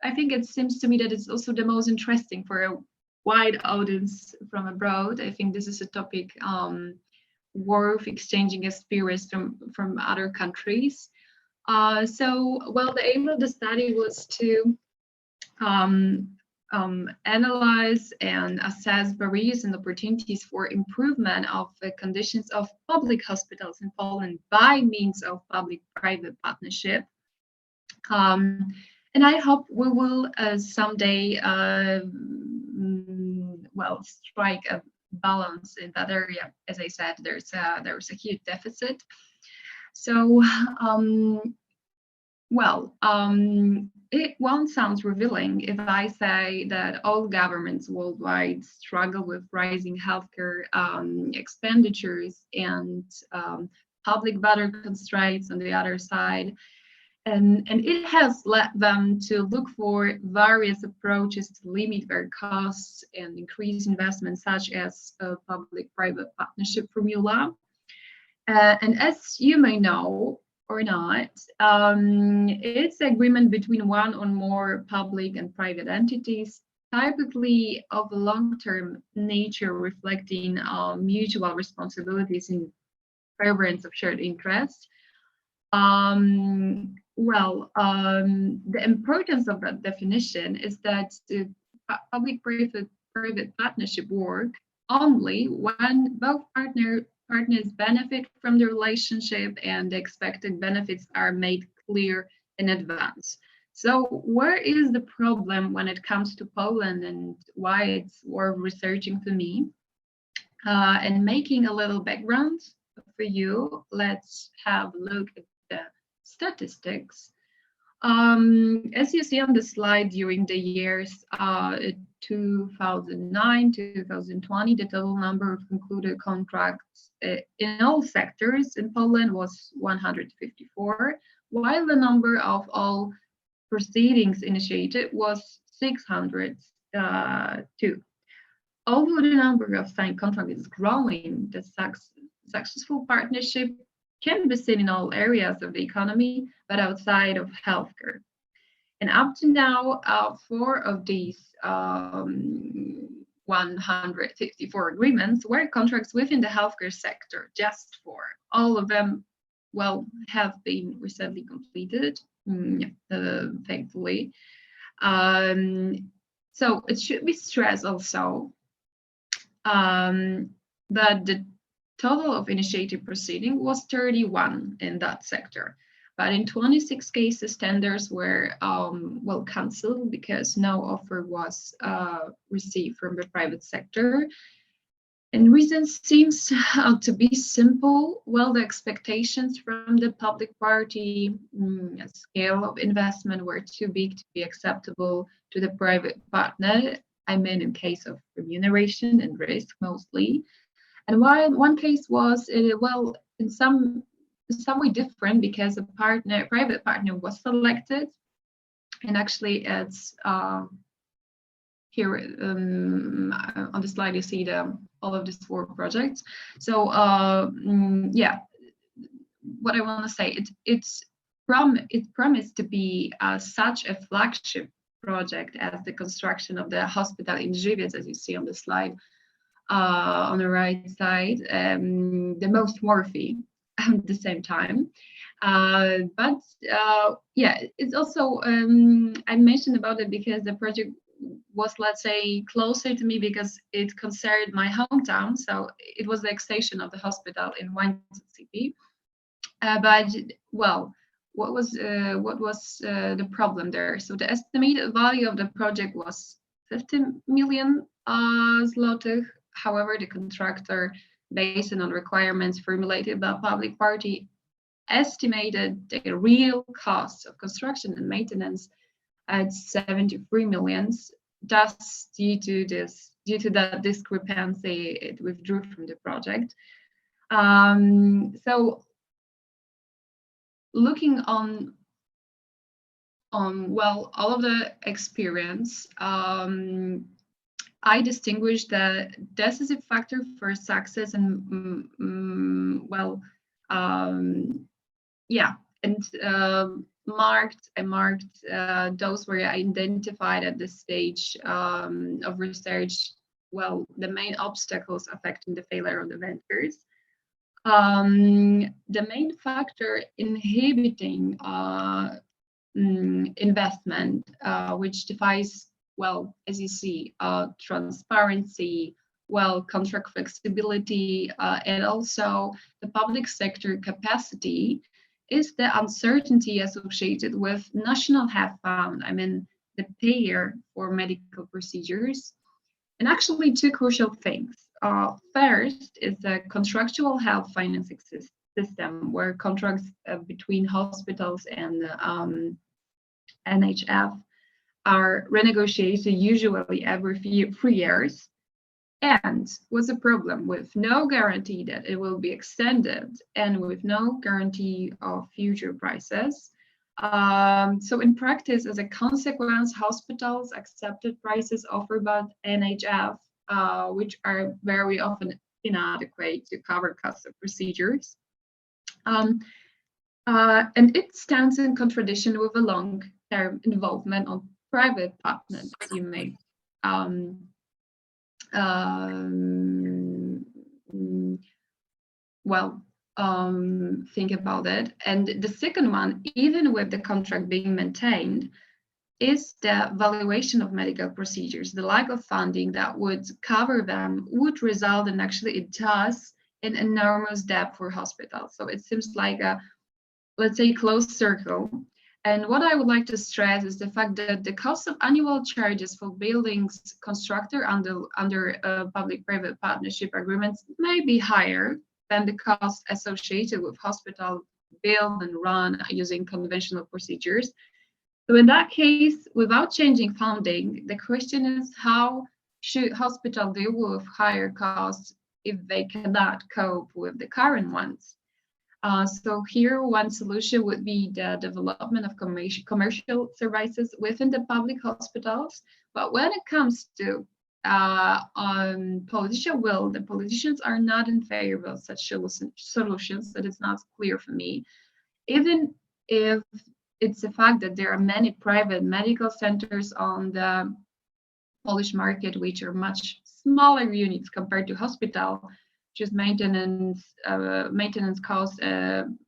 I think it seems to me that it's also the most interesting for a wide audience from abroad. I think this is a topic worth exchanging experience from other countries. So, well, the aim of the study was to analyze and assess barriers and opportunities for improvement of the conditions of public hospitals in Poland by means of public-private partnership. And I hope we will someday, well, strike a balance in that area. As I said, there's a huge deficit. So, it won't sound revealing if I say that all governments worldwide struggle with rising healthcare expenditures and public budget constraints on the other side. And it has led them to look for various approaches to limit their costs and increase investment, such as a public-private partnership formula. And as you may know or not, it's agreement between one or more public and private entities, typically of a long-term nature, reflecting mutual responsibilities in furtherance of shared interests. The importance of that definition is that the public-private partnership work only when both partners benefit from the relationship and the expected benefits are made clear in advance. So where is the problem when it comes to Poland, and why it's worth researching for me? And making a little background for you, let's have a look at the statistics. As you see on the slide, during the years 2009 to 2020, the total number of concluded contracts in all sectors in Poland was 154, while the number of all proceedings initiated was 602. Although the number of signed contracts is growing, the successful partnership can be seen in all areas of the economy, but outside of healthcare. And up to now, 4 of these 154 agreements were contracts within the healthcare sector, just 4. All of them, well, have been recently completed, thankfully. So it should be stressed also that the total of initiated proceeding was 31 in that sector, but in 26 cases tenders were cancelled because no offer was received from the private sector. And reason seems to be simple. Well, the expectations from the public party scale of investment were too big to be acceptable to the private partner. I mean, in case of remuneration and risk mostly. And while one case was, in some way different, because a private partner was selected, and actually it's here on the slide you see all of these 4 projects. So what I want to say, it promised to be such a flagship project as the construction of the hospital in Żywiec, as you see on the slide. On the right side, the most worthy at the same time. It's also, I mentioned about it because the project was, let's say, closer to me because it concerned my hometown. So it was the extension of the hospital in Łańcut city. What was the problem there? So the estimated value of the project was 50 million zlotych. However, the contractor, based on requirements formulated by public party, estimated the real costs of construction and maintenance at 73 million. Thus, due to that discrepancy, it withdrew from the project. So, looking on all of the experience, I distinguish the decisive factor for success and I marked those were identified at this stage of research. Well, the main obstacles affecting the failure of the ventures. The main factor inhibiting investment, which defies well, as you see, transparency, well, contract flexibility, and also the public sector capacity is the uncertainty associated with national health fund, I mean, the payer for medical procedures. And actually two crucial things. First is the contractual health financing system, where contracts between hospitals and NHF are renegotiated usually every 3 years. And what's the problem? With no guarantee that it will be extended and with no guarantee of future prices. So in practice, as a consequence, hospitals accepted prices offered by NHF, which are very often inadequate to cover costs of procedures. And it stands in contradiction with a long-term involvement of private partners, you may think about it. And the second one, even with the contract being maintained, is the valuation of medical procedures. The lack of funding that would cover them would result in, actually it does, in enormous debt for hospitals. So it seems like a, let's say, closed circle. And what I would like to stress is the fact that the cost of annual charges for buildings constructed under public-private partnership agreements may be higher than the cost associated with hospital build and run using conventional procedures. So in that case, without changing funding, the question is, how should hospitals deal with higher costs if they cannot cope with the current ones? So here, one solution would be the development of commercial services within the public hospitals. But when it comes to politician will, the politicians are not in favor of such solutions. That is not clear for me. Even if it's the fact that there are many private medical centers on the Polish market, which are much smaller units compared to hospital, just maintenance costs, and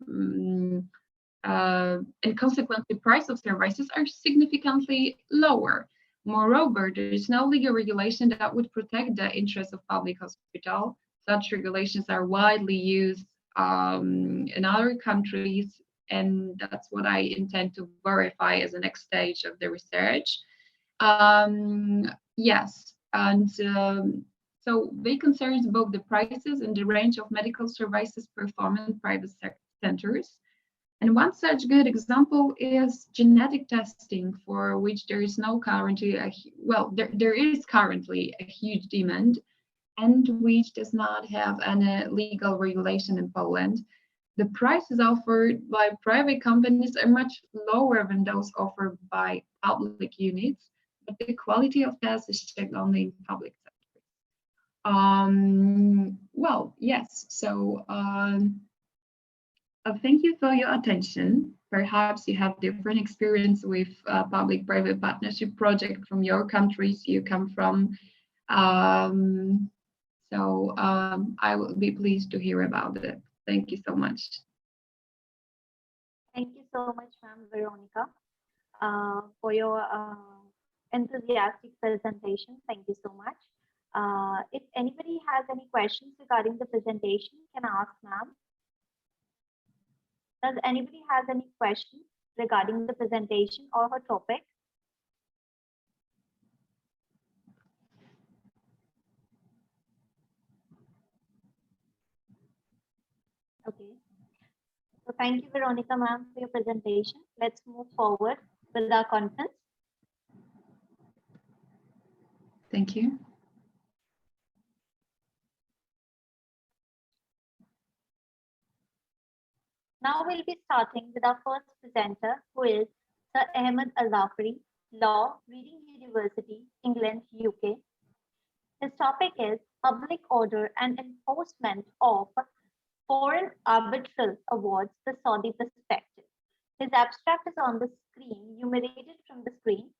consequently, the price of services are significantly lower. Moreover, there is no legal regulation that would protect the interests of public hospital. Such regulations are widely used in other countries, and that's what I intend to verify as the next stage of the research. Yes, and so they concerns both the prices and the range of medical services performed in private centers. And one such good example is genetic testing, for which there is no currently, there is currently a huge demand, and which does not have any legal regulation in Poland. The prices offered by private companies are much lower than those offered by public units, but the quality of tests is checked only in public sector. Well, yes, so thank you for your attention. Perhaps you have different experience with public-private partnership project from your countries you come from. I will be pleased to hear about it. Thank you so much. Thank you so much, ma'am Veronica, for your enthusiastic presentation. Thank you so much. If anybody has any questions regarding the presentation, can ask ma'am. Does anybody has any questions regarding the presentation or her topic? Okay. So thank you, Veronica ma'am, for your presentation. Let's move forward with our conference. Thank you. Now we'll be starting with our first presenter, who is Sir Ahmed Al-Zafari, Law, Reading University, England, UK. His topic is Public Order and Enforcement of Foreign Arbitral Awards, the Saudi Perspective. His abstract is on the screen. You may read it from the screen.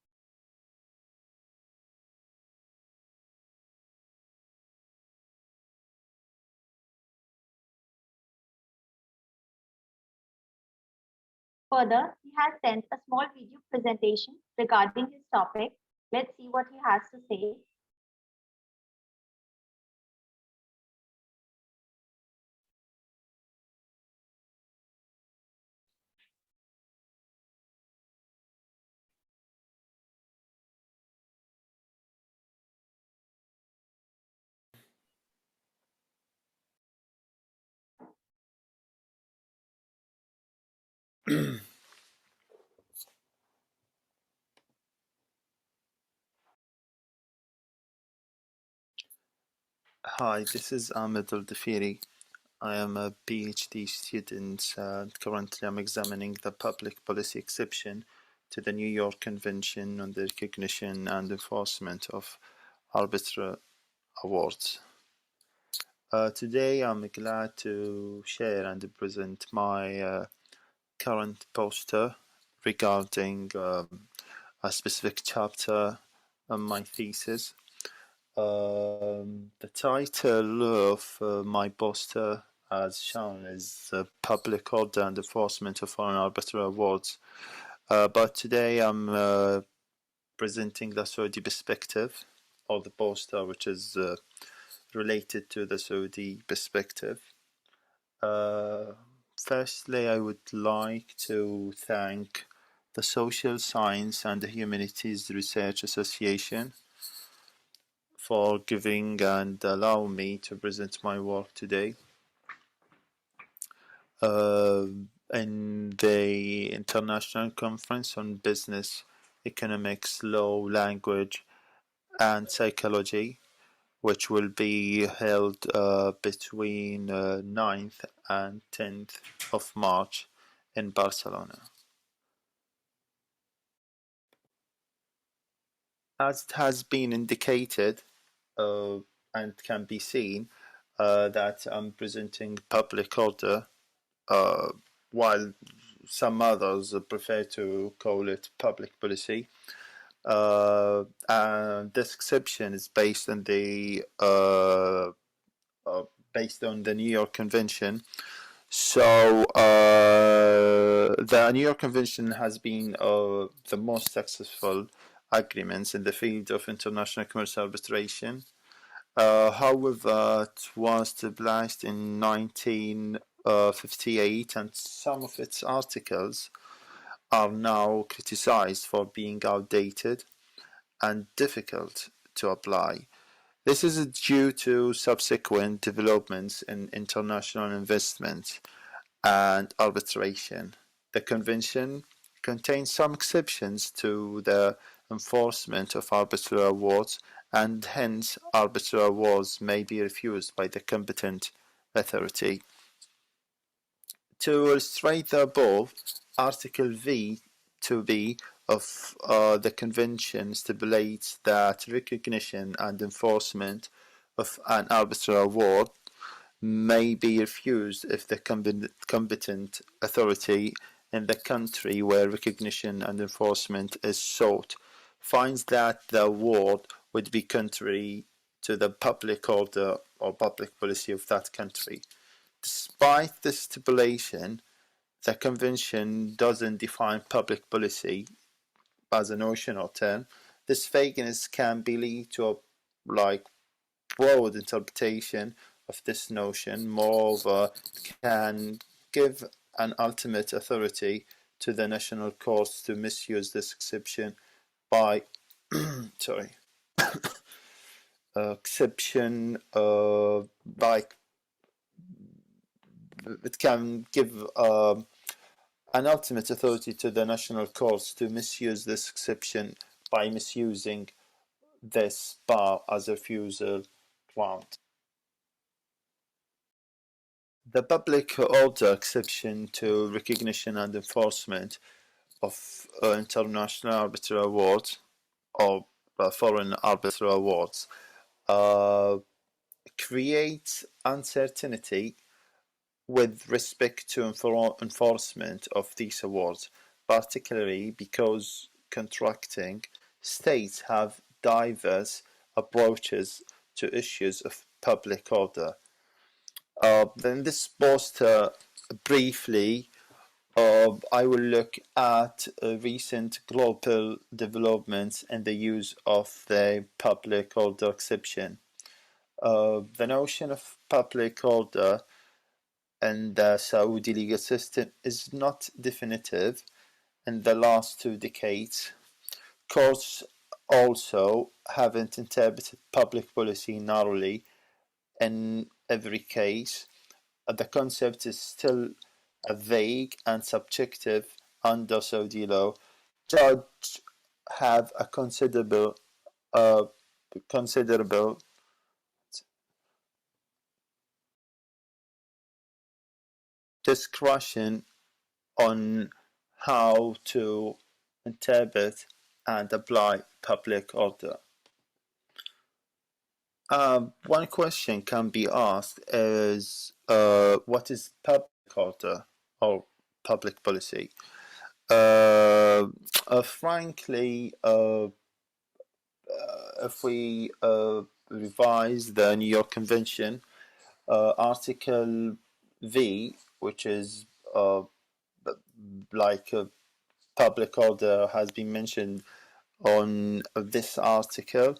Further, he has sent a small video presentation regarding his topic, Let's see what he has to say. Hi, this is Ahmed Al-Dafiri. I am a PhD student and currently I'm examining the public policy exception to the New York Convention on the Recognition and Enforcement of Arbitral Awards. Today I'm glad to share and present my current poster regarding a specific chapter on my thesis. The title of my poster, as shown, is Public Order and Enforcement of Foreign Arbitral Awards. But today I'm presenting the Saudi perspective of the poster, which is related to the Saudi perspective. Firstly, I would like to thank the Social Science and the Humanities Research Association for giving and allowing me to present my work today. In the International Conference on Business, Economics, Law, Language, and Psychology, which will be held between 9th and 10th of March in Barcelona. As it has been indicated and can be seen, that I'm presenting public order, while some others prefer to call it public policy. And this exception is based on the New York Convention. So the New York Convention has been the most successful agreements in the field of international commercial arbitration. However, it was established in 1958, and some of its articles are now criticized for being outdated and difficult to apply. This is due to subsequent developments in international investment and arbitration. The convention contains some exceptions to the enforcement of arbitral awards, and hence arbitral awards may be refused by the competent authority. To illustrate the above, Article V2B of the Convention stipulates that recognition and enforcement of an arbitral award may be refused if the competent authority in the country where recognition and enforcement is sought finds that the award would be contrary to the public order or public policy of that country. Despite this stipulation, the Convention doesn't define public policy as a notional term. This vagueness can be lead to a broad interpretation of this notion. Moreover, can give an ultimate authority to the national courts to misuse this exception by it can give an ultimate authority to the national courts to misuse this exception by misusing this bar as a refusal ground. The public order exception to recognition and enforcement of international arbitral awards or foreign arbitral awards creates uncertainty with respect to enforcement of these awards, particularly because contracting states have diverse approaches to issues of public order. Then this poster briefly I will look at recent global developments and the use of the public order exception. The notion of public order and the Saudi legal system is not definitive in the last 2 decades. Courts also haven't interpreted public policy narrowly in every case. The concept is still vague and subjective under Saudi law. Judges have a considerable discretion on how to interpret and apply public order. One question can be asked is what is public order or public policy? Frankly, if we revise the New York Convention, Article V, which is like public order, has been mentioned on this article.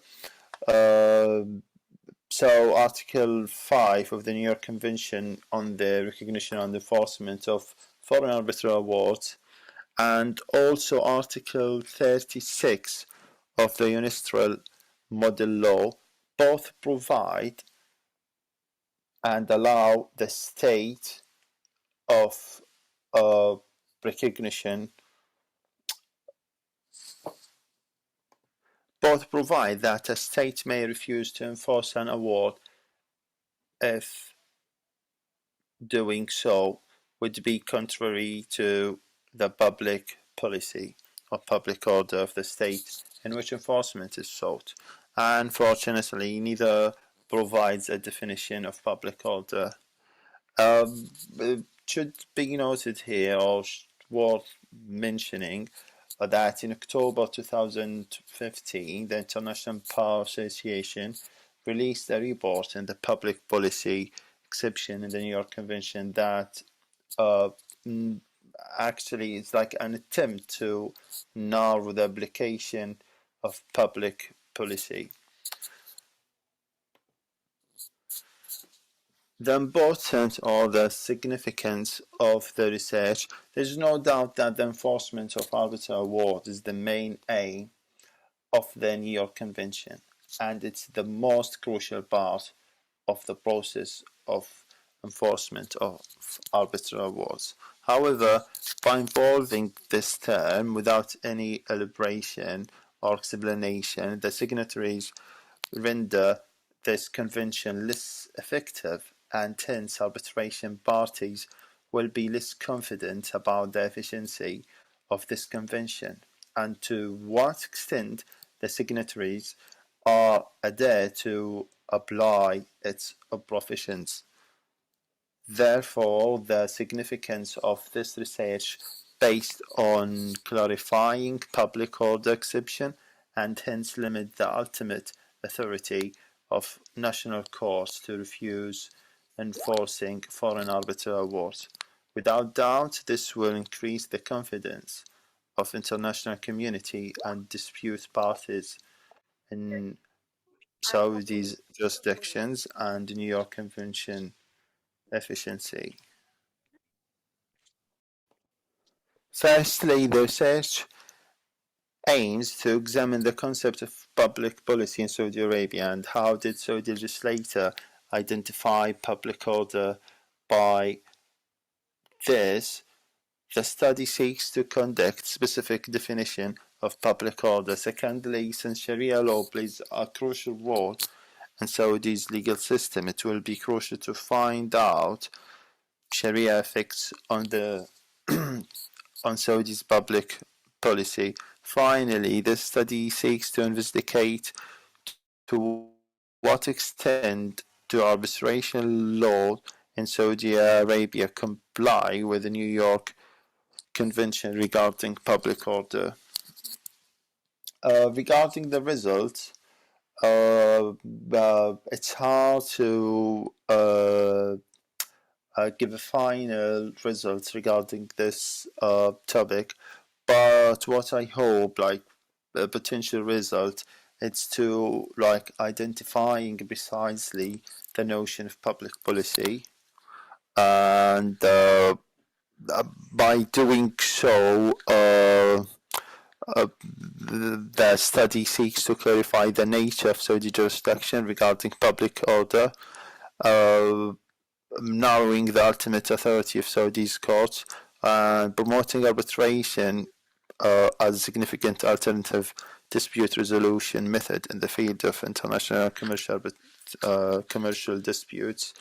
So Article 5 of the New York Convention on the Recognition and Enforcement of Foreign Arbitral Awards, and also Article 36 of the Universal Model Law, both provide and allow the state of recognition, both provide that a state may refuse to enforce an award if doing so would be contrary to the public policy or public order of the state in which enforcement is sought. Unfortunately, neither provides a definition of public order. It should be noted here, or worth mentioning, that in October 2015, the International Bar Association released a report in the public policy exception in the New York Convention that actually is like an attempt to narrow the application of public policy. The importance or the significance of the research, there's no doubt that the enforcement of arbitral award is the main aim of the New York Convention, and it's the most crucial part of the process of enforcement of arbitral awards. However, by involving this term without any elaboration or explanation, the signatories render this convention less effective, and hence arbitration parties will be less confident about the efficiency of this convention and to what extent the signatories are adhere to apply its provisions. Therefore, the significance of this research based on clarifying public order exception and hence limit the ultimate authority of national courts to refuse enforcing foreign arbitral awards. Without doubt, this will increase the confidence of international community and dispute parties in Saudi's jurisdictions and New York Convention efficiency. Firstly, the research aims to examine the concept of public policy in Saudi Arabia and how did Saudi legislator identify public order. By this, the study seeks to conduct specific definition of public order. Secondly, since Sharia law plays a crucial role in Saudi's legal system, it will be crucial to find out Sharia effects on the on Saudi's public policy. Finally, the study seeks to investigate to what extent do arbitration law in Saudi Arabia comply with the New York Convention regarding public order. Regarding the results, it's hard to give a final result regarding this topic, but what I hope, like a potential result, it's to like identifying precisely the notion of public policy, and by doing so, the study seeks to clarify the nature of Saudi jurisdiction regarding public order, narrowing the ultimate authority of Saudi's courts, and promoting arbitration as a significant alternative dispute resolution method in the field of international commercial disputes.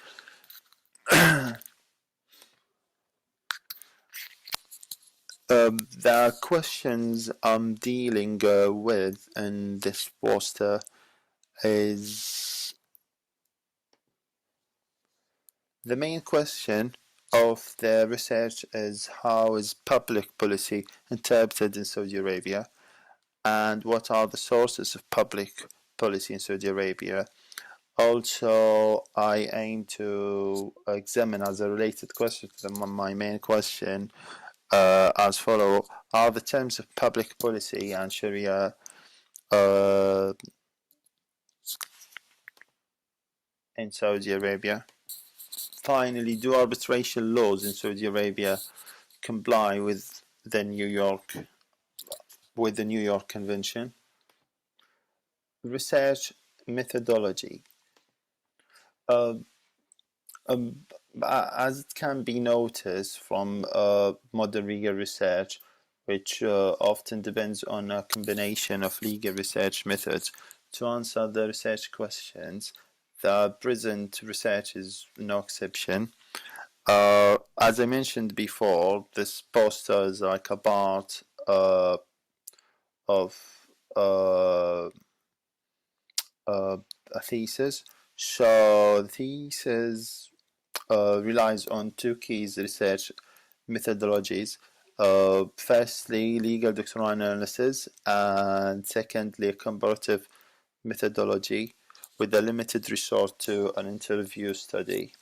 The questions I'm dealing with in this poster is the main question of the research is how is public policy interpreted in Saudi Arabia, and what are the sources of public policy in Saudi Arabia. Also, I aim to examine as a related question to my main question as follow: are the terms of public policy and Sharia in Saudi Arabia? Finally, do arbitration laws in Saudi Arabia comply with the New York Convention? Research methodology. As it can be noticed from modern legal research, which often depends on a combination of legal research methods to answer the research questions, the present research is no exception. As I mentioned before, this poster is like a part of a thesis. So the thesis relies on two key research methodologies. Firstly, legal doctrinal analysis, and secondly, a comparative methodology with a limited resort to an interview study.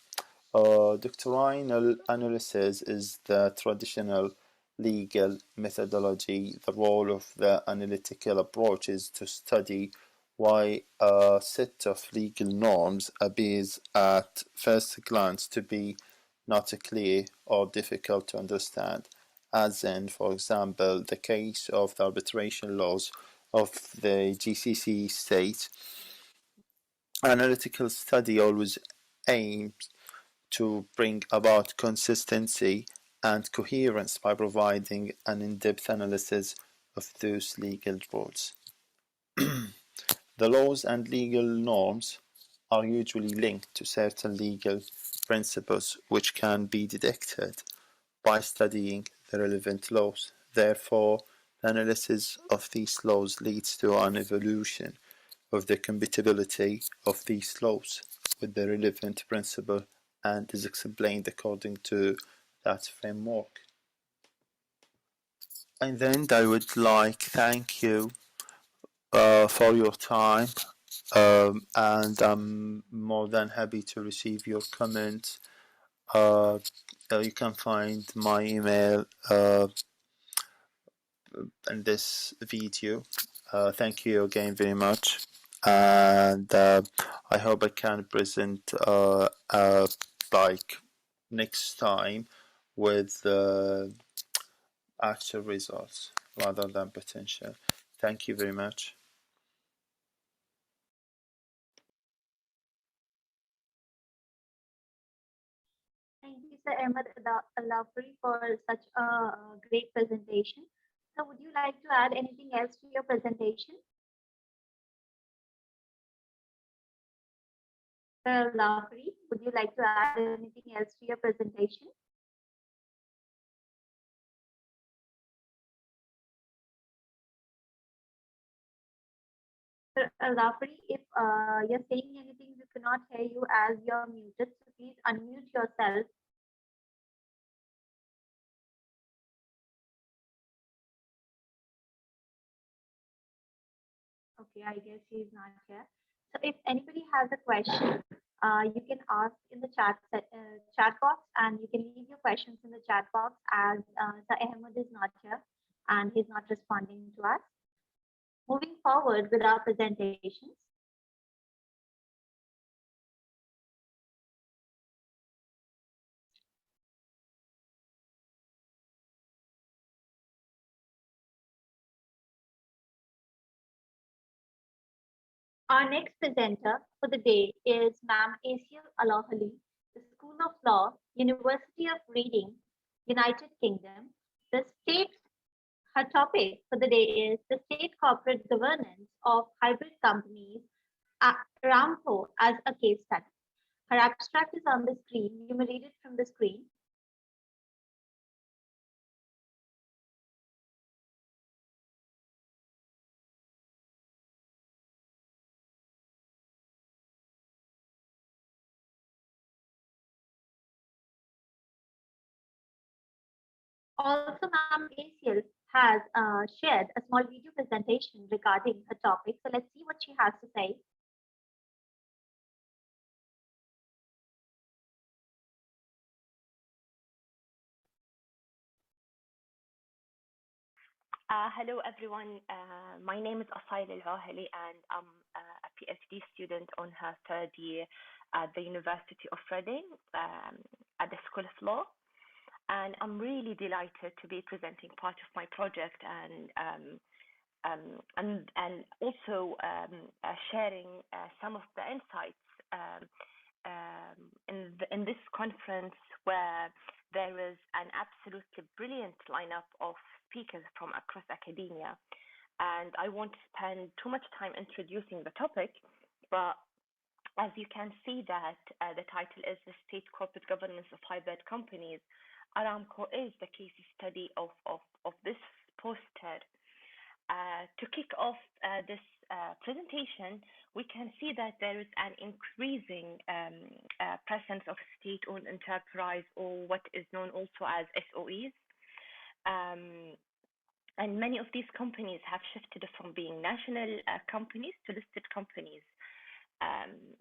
Doctrinal analysis is the traditional legal methodology. The role of the analytical approach is to study why a set of legal norms appears at first glance to be not clear or difficult to understand, as in, for example, the case of the arbitration laws of the GCC state. Analytical study always aims to bring about consistency and coherence by providing an in-depth analysis of those legal rules. The laws and legal norms are usually linked to certain legal principles which can be detected by studying the relevant laws. Therefore, the analysis of these laws leads to an evaluation of the compatibility of these laws with the relevant principle and is explained according to that framework. And then I would like thank you for your time, and I'm more than happy to receive your comments. You can find my email in this video. Thank you again very much, and I hope I can present like next time with actual results rather than potential. Thank you very much. Thank you, Sir Ahmed Alafri, for such a great presentation. So would you like to add anything else to your presentation? Sir Alafri, would you like to add anything else to your presentation? Sir Alafri, if you're saying anything, we cannot hear you as you're muted, so please unmute yourself. Okay, I guess he's not here. So if anybody has a question, you can ask in the chat box, and you can leave your questions in the chat box, as Sir Ahmed is not here and he's not responding to us. Moving forward with our presentations. Our next presenter for the day is Ma'am Asia Alahali, the School of Law, University of Reading, United Kingdom. Her topic for the day is the state corporate governance of hybrid companies, Aramco, as a case study. Her abstract is on the screen. You may read it from the screen. Also, Ma'am Asiel has shared a small video presentation regarding her topic. So let's see what she has to say. Hello, everyone. My name is Asail Al-Ahali, and I'm a PhD student on her third year at the University of Reading at the School of Law. And I'm really delighted to be presenting part of my project and also sharing some of the insights in this conference, where there is an absolutely brilliant lineup of speakers from across academia. And I won't spend too much time introducing the topic, but as you can see that the title is The State Corporate Governance of Hybrid Companies, Aramco is the case study of this poster. To kick off this presentation, we can see that there is an increasing presence of state-owned enterprise, or what is known also as SOEs. And many of these companies have shifted from being national companies to listed companies. And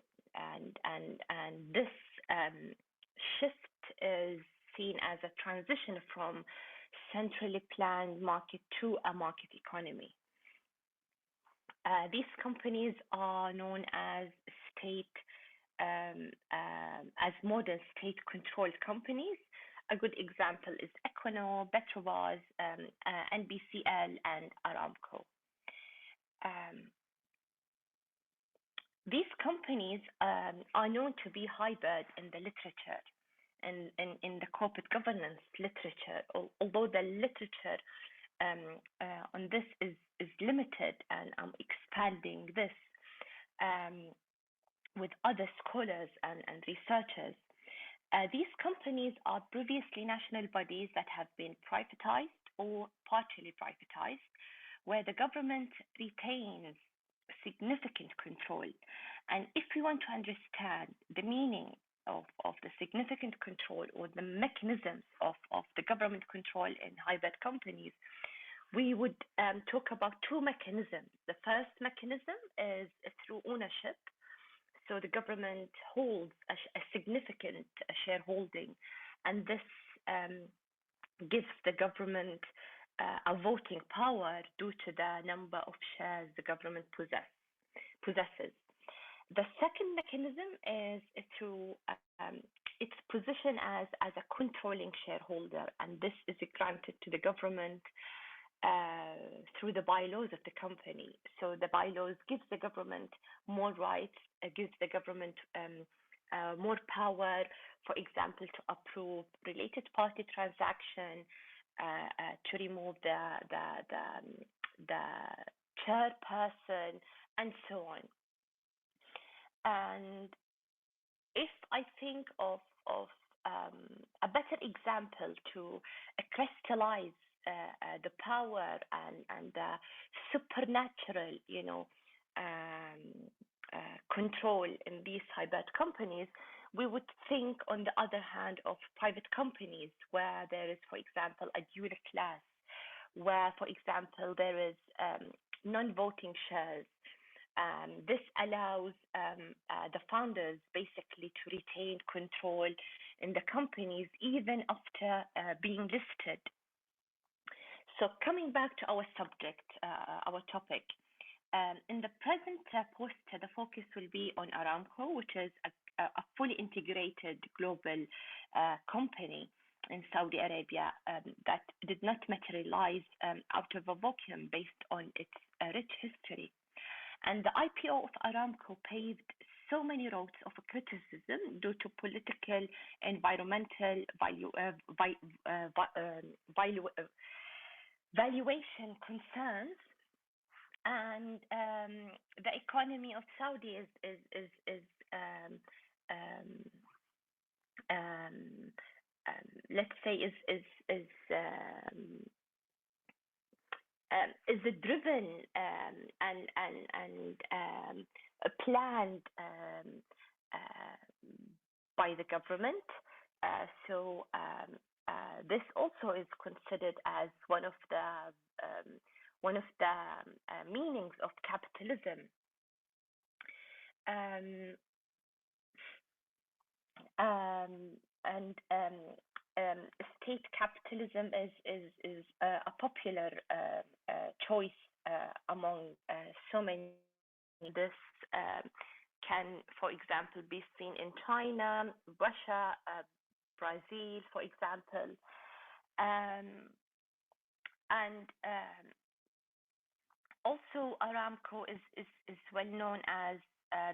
this shift is seen as a transition from centrally planned market to a market economy. These companies are known as modern state-controlled companies. A good example is Equinor, Petrobras, NBCL, and Aramco. These companies are known to be hybrid in the literature, and in the corporate governance literature, although the literature on this is limited, and I'm expanding this with other scholars and researchers. These companies are previously national bodies that have been privatized or partially privatized, where the government retains significant control. And if we want to understand the meaning of the significant control, or the mechanisms of the government control in hybrid companies, we would talk about two mechanisms. The first mechanism is through ownership. So the government holds a significant shareholding, and this gives the government a voting power due to the number of shares the government possesses. The second mechanism is through its position as a controlling shareholder, and this is granted to the government through the bylaws of the company. So the bylaws gives the government more rights, gives the government more power, for example, to approve related party transaction, to remove the chairperson, and so on. And if I think of a better example to crystallize the power and the supernatural, control in these hybrid companies, we would think, on the other hand, of private companies, where there is, for example, a dual class, where, for example, there is non-voting shares, This allows the founders basically to retain control in the companies even after being listed. So coming back to our subject, our topic, in the present poster, the focus will be on Aramco, which is a fully integrated global company in Saudi Arabia that did not materialize out of a vacuum based on its rich history. And the IPO of Aramco paved so many roads of criticism due to political, environmental, valuation concerns, and the economy of Saudi let's say is driven and planned by the government. So this also is considered as one of the meanings of capitalism. State capitalism is a popular choice among so many. This can, for example, be seen in China, Russia, Brazil, for example, and also Aramco is well known as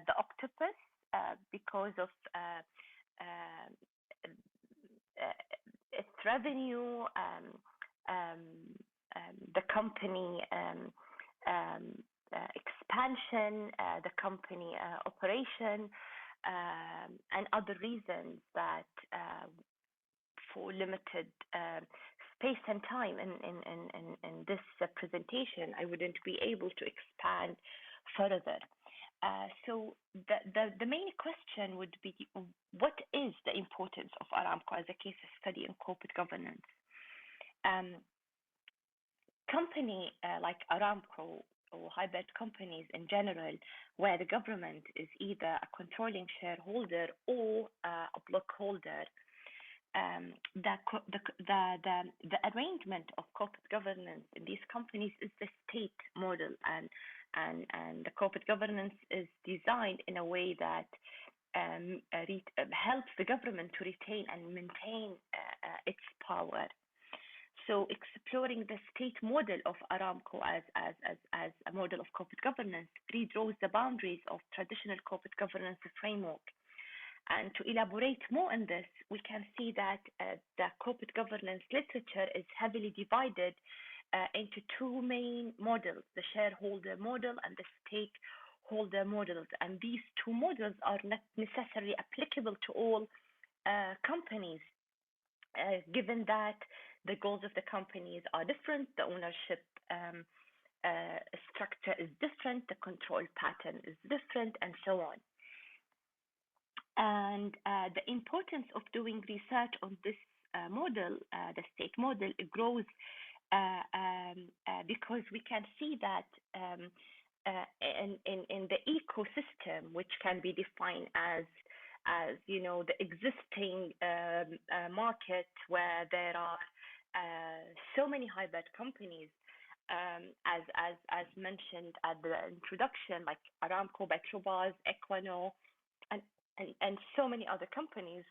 the octopus because of its revenue, the company expansion, the company operation, and other reasons that for limited space and time in this presentation, I wouldn't be able to expand further. So the main question would be, what is the importance of Aramco as a case study in corporate governance? Company like Aramco or hybrid companies in general, where the government is either a controlling shareholder or a blockholder, the arrangement of corporate governance in these companies is the state model, and the corporate governance is designed in a way that helps the government to retain and maintain its power. So exploring the state model of Aramco as a model of corporate governance redraws the boundaries of traditional corporate governance framework. And to elaborate more on this, we can see that the corporate governance literature is heavily divided into two main models, the shareholder model and the stakeholder models. And these two models are not necessarily applicable to all companies, given that the goals of the companies are different, the ownership structure is different, the control pattern is different, and so on. And the importance of doing research on this model, the state model, it grows because we can see that in the ecosystem, which can be defined as you know, the existing market where there are so many hybrid companies, as mentioned at the introduction, like Aramco, Petrobras, Equinor, and so many other companies.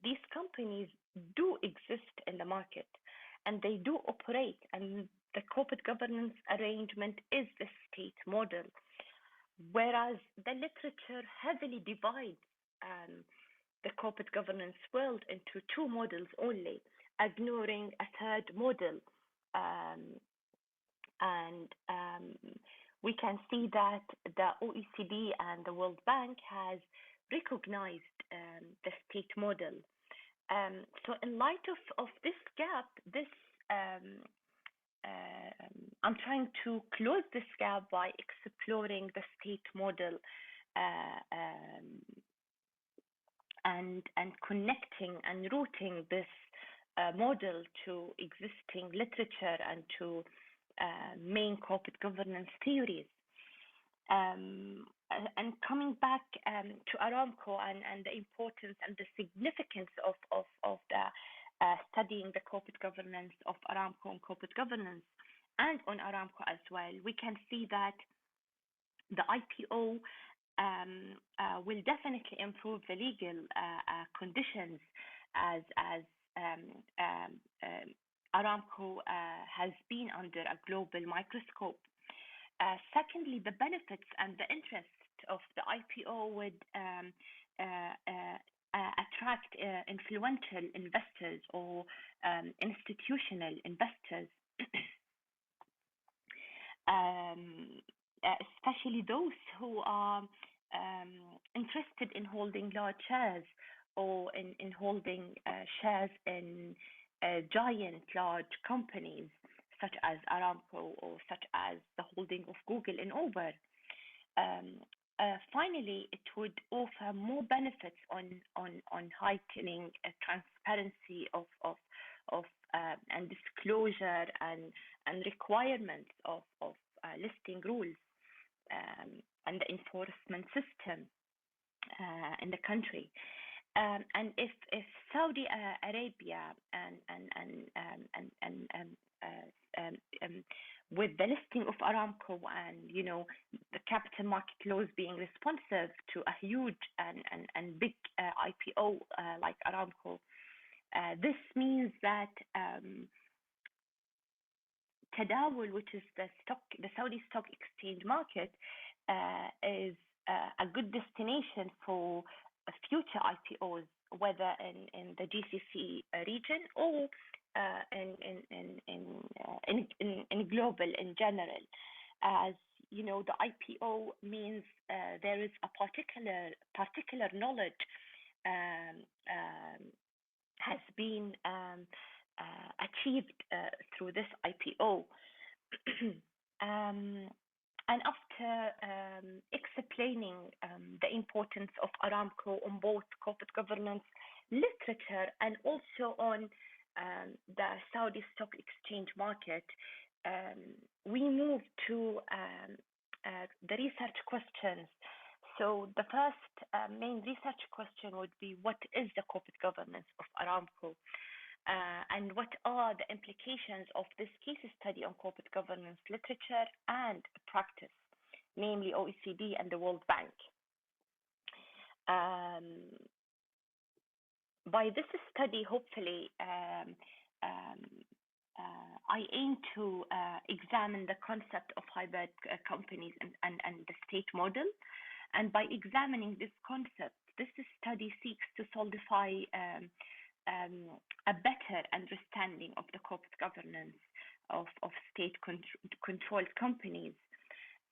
These companies do exist in the market and they do operate, and the corporate governance arrangement is the state model, whereas the literature heavily divides the corporate governance world into two models only, ignoring a third model. We can see that the OECD and the World Bank has recognized the state model. So in light of this gap, I'm trying to close this gap by exploring the state model and connecting and rooting this model to existing literature and to main corporate governance theories. And coming back to Aramco and the importance and the significance of the studying the corporate governance of Aramco and corporate governance and on Aramco as well, we can see that the IPO will definitely improve the legal conditions as Aramco has been under a global microscope. Secondly, the benefits and the interest of the IPO would attract influential investors or institutional investors, especially those who are interested in holding large shares or in holding shares in giant large companies such as Aramco or such as the holding of Google in Uber. Finally, it would offer more benefits on heightening transparency of and disclosure and requirements of listing rules and the enforcement system in the country. And if Saudi Arabia and with the listing of Aramco and the capital market laws being responsive to a huge and big IPO like Aramco, this means that Tadawul, which is the Saudi stock exchange market, is a good destination for future IPOs, whether in the GCC region or in global in general. As you know, the IPO means there is a particular knowledge has been achieved through this IPO. And after explaining the importance of Aramco on both corporate governance literature and also on the Saudi stock exchange market, we move to the research questions. So the first main research question would be, what is the corporate governance of Aramco? And what are the implications of this case study on corporate governance literature and practice, namely OECD and the World Bank? By this study, hopefully, I aim to examine the concept of hybrid companies and the state model. And by examining this concept, this study seeks to solidify a better understanding of the corporate governance of state-controlled companies.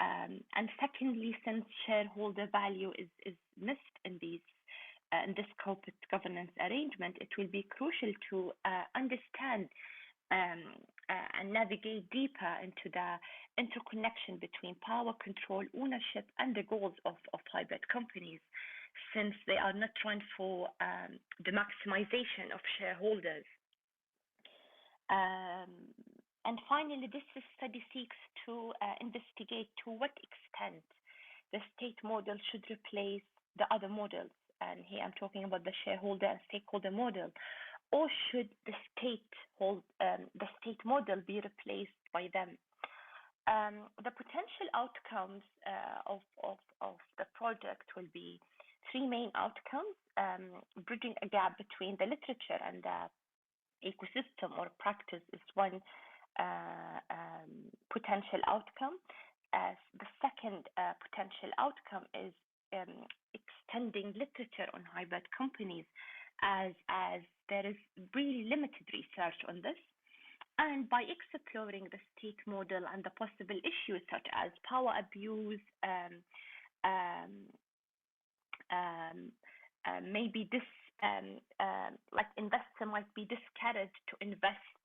And secondly, since shareholder value is missed in this corporate governance arrangement, it will be crucial to understand and navigate deeper into the interconnection between power, control, ownership, and the goals of hybrid companies, since they are not run for the maximization of shareholders. And finally, this study seeks to investigate to what extent the state model should replace the other models. And here I'm talking about the shareholder and stakeholder model. Or should the state model be replaced by them? The potential outcomes of the project will be three main outcomes: bridging a gap between the literature and the ecosystem or practice is one potential outcome. The second potential outcome is extending literature on hybrid companies, as there is really limited research on this. And by exploring the state model and the possible issues such as power abuse, maybe this like investor might be discouraged to invest,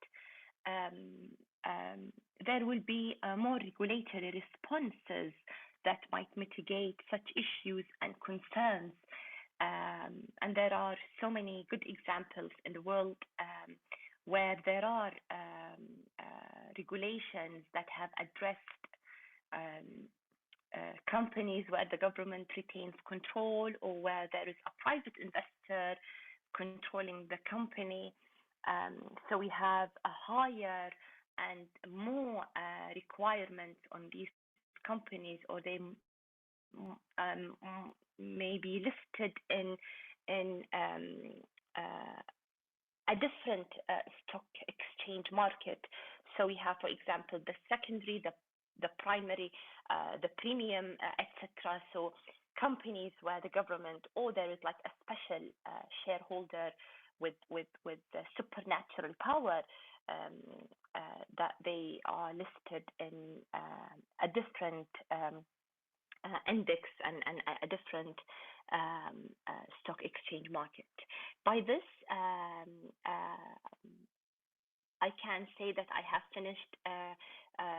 there will be more regulatory responses that might mitigate such issues and concerns. And there are so many good examples in the world where there are regulations that have addressed companies where the government retains control or where there is a private investor controlling the company. So we have a higher and more requirements on these companies, or they may be listed in a different stock exchange market. So we have, for example, the secondary, the primary, the premium, etc. So companies where the government, or there is like a special shareholder with the supernatural power, that they are listed in a different index and a different stock exchange market. By this, I can say that I have finished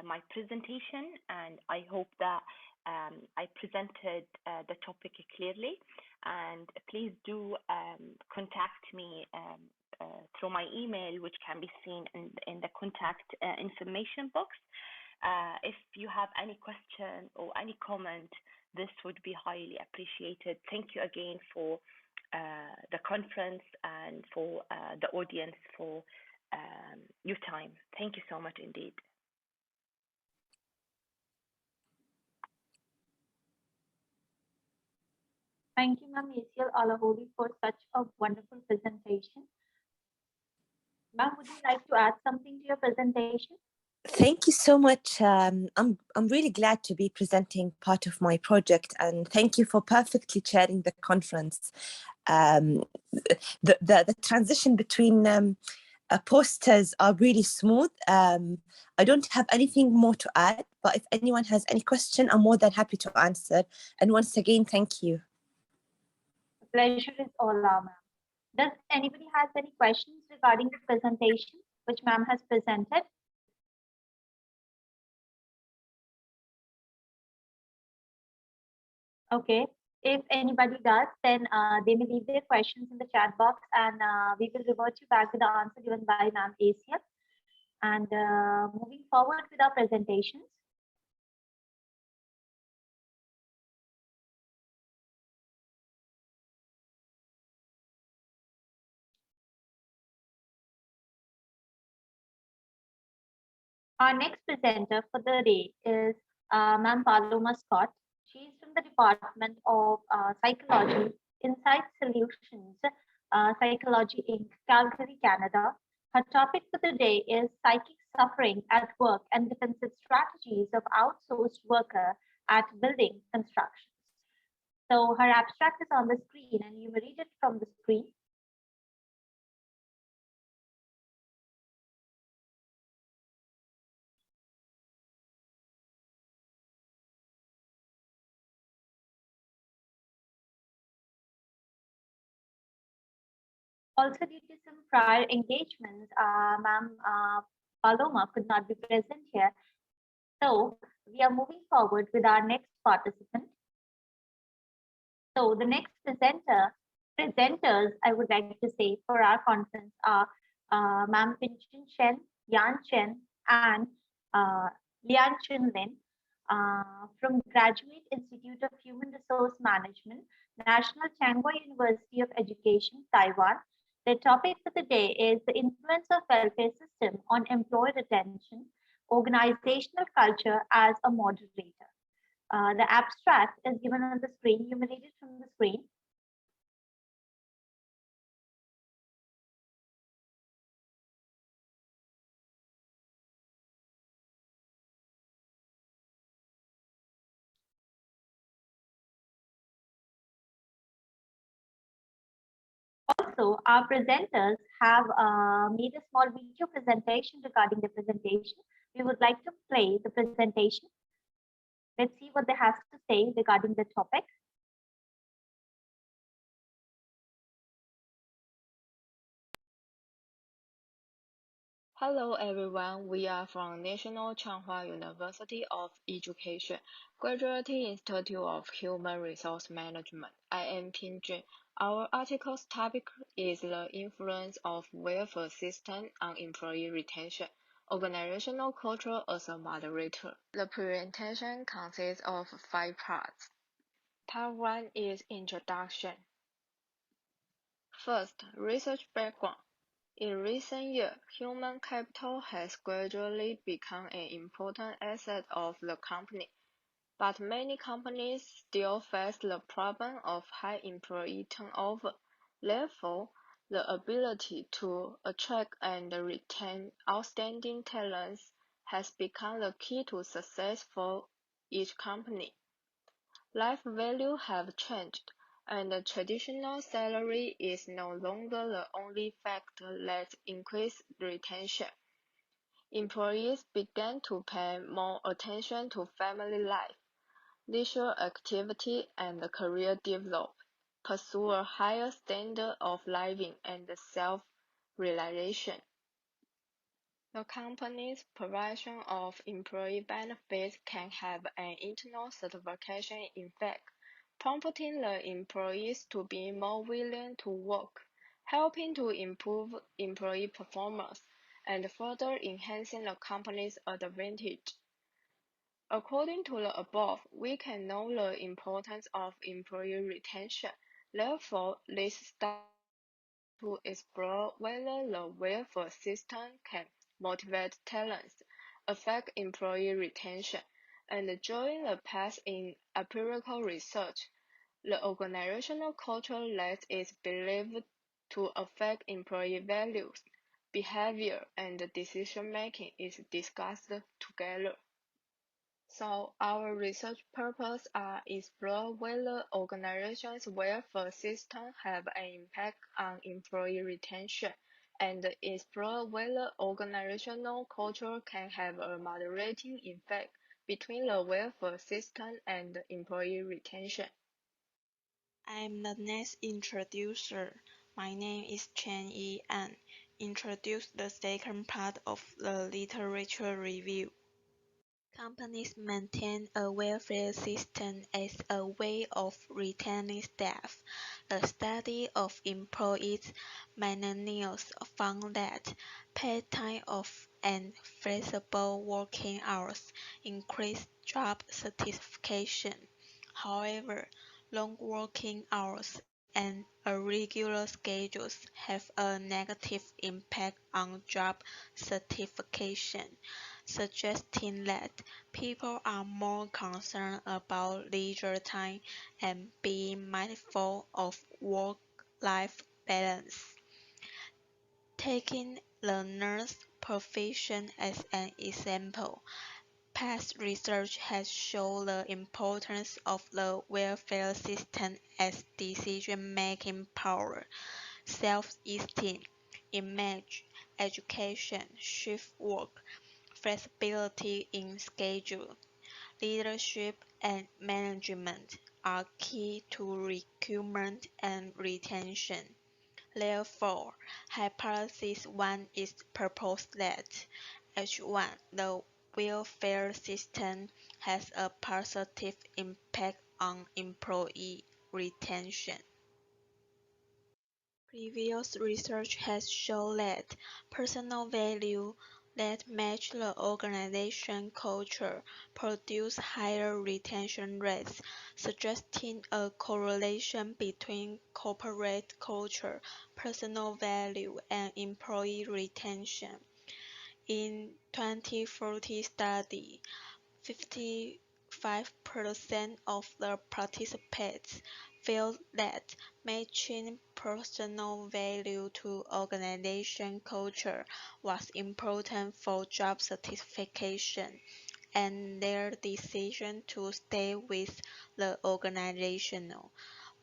my presentation, and I hope that I presented the topic clearly. And please do contact me through my email, which can be seen in the contact information box. If you have any question or any comment, this would be highly appreciated. Thank you again for the conference and for the audience for your time. Thank you so much indeed. Thank you, Ma'am ACL Alaholi, for such a wonderful presentation. Ma'am, would you like to add something to your presentation? Thank you so much. I'm really glad to be presenting part of my project, and thank you for perfectly chairing the conference. The transition between posters are really smooth. I don't have anything more to add, but if anyone has any question, I'm more than happy to answer. And once again, thank you. The pleasure is all our ma'am. Does anybody has any questions regarding the presentation which ma'am has presented? Okay, if anybody does, then they may leave their questions in the chat box, and we will revert you back with the answer given by Ma'am Asia. And moving forward with our presentations. Our next presenter for the day is Ma'am Paloma Scott. She is from the Department of Psychology, Insight Solutions, Psychology Inc., Calgary, Canada. Her topic for the day is psychic suffering at work and defensive strategies of outsourced worker at building constructions. So her abstract is on the screen, and you may read it from the screen. Also, due to some prior engagements, Ma'am Paloma could not be present here. So we are moving forward with our next participant. So the next presenters, I would like to say, for our conference are Ma'am Pinchin Chen, Yan Chen, and Lian Chun Lin from Graduate Institute of Human Resource Management, National Tsinghua University of Education, Taiwan. The topic for the day is the influence of welfare system on employee retention, organizational culture as a moderator. The abstract is given on the screen. You may read it from the screen. Also, our presenters have made a small video presentation regarding the presentation. We would like to play the presentation. Let's see what they have to say regarding the topic. Hello everyone, we are from National Tsinghua University of Education, Graduate Institute of Human Resource Management. I am Pin Jun. Our article's topic is the influence of welfare system on employee retention, organizational culture as a moderator. The presentation consists of 5 parts. Part 1 is introduction. First, research background. In recent years, human capital has gradually become an important asset of the company, but many companies still face the problem of high employee turnover. Therefore, the ability to attract and retain outstanding talents has become the key to success for each company. Life values have changed, and the traditional salary is no longer the only factor that increases retention. Employees began to pay more attention to family life, leisure activity, and career development, pursue a higher standard of living and self-realization. The company's provision of employee benefits can have an internal satisfaction effect, prompting the employees to be more willing to work, helping to improve employee performance, and further enhancing the company's advantage. According to the above, we can know the importance of employee retention. Therefore, this study to explore whether the welfare system can motivate talents, affect employee retention, and join the path in empirical research. The organizational culture that is believed to affect employee values, behavior, and decision-making is discussed together. So our research purpose are explore whether organizations' welfare systems have an impact on employee retention, and explore whether organizational culture can have a moderating effect between the welfare system and employee retention. I'm the next introducer. My name is Chen Yi An. Introduce the second part of the literature review. Companies maintain a welfare system as a way of retaining staff. A study of employees' millennials found that paid time off and flexible working hours increase job satisfaction. However, long working hours and irregular schedules have a negative impact on job satisfaction, suggesting that people are more concerned about leisure time and being mindful of work-life balance. Taking the nurse profession as an example, past research has shown the importance of the welfare system as decision-making power, self-esteem, image, education, shift work, flexibility in schedule, leadership, and management are key to recruitment and retention. Therefore, hypothesis 1 is proposed that H1, the welfare system, has a positive impact on employee retention. Previous research has shown that personal value that match the organization culture produce higher retention rates, suggesting a correlation between corporate culture, personal value, and employee retention. In 2040 study, 55% of the participants felt that matching personal value to organization culture was important for job satisfaction and their decision to stay with the organization,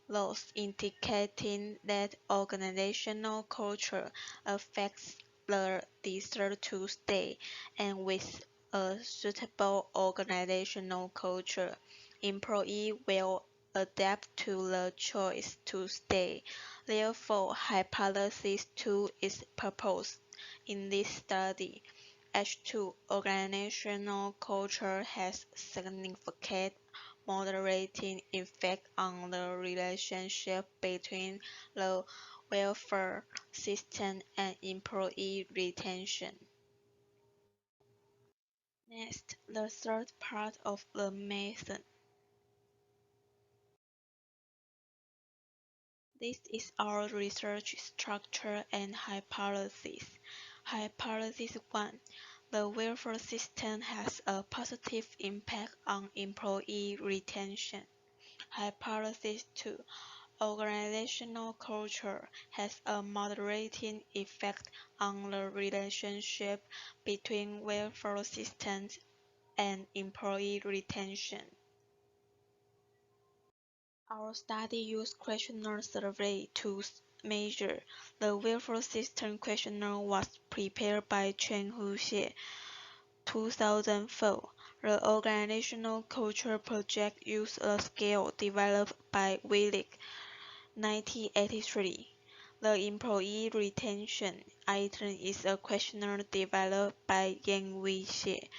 thus indicating that organizational culture affects the desire to stay, and with a suitable organizational culture, employees will adapt to the choice to stay. Therefore, hypothesis 2 is proposed in this study. H2 organizational culture has significant moderating effect on the relationship between the welfare system and employee retention. Next, the third part of the method. This is our research structure and hypothesis. Hypothesis 1. The welfare system has a positive impact on employee retention. Hypothesis 2. Organizational culture has a moderating effect on the relationship between welfare systems and employee retention. Our study used questionnaire survey to measure. The welfare system questionnaire was prepared by Chen Huxie, 2004. The organizational culture project used a scale developed by Willig, 1983. The employee retention item is a questionnaire developed by Yang Wei-xie,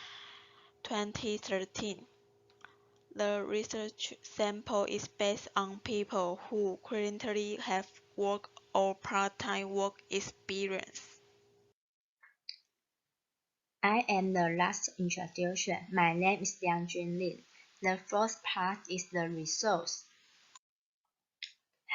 2013. The research sample is based on people who currently have work or part-time work experience. I am the last introduction. My name is Liang Junlin. The first part is the results.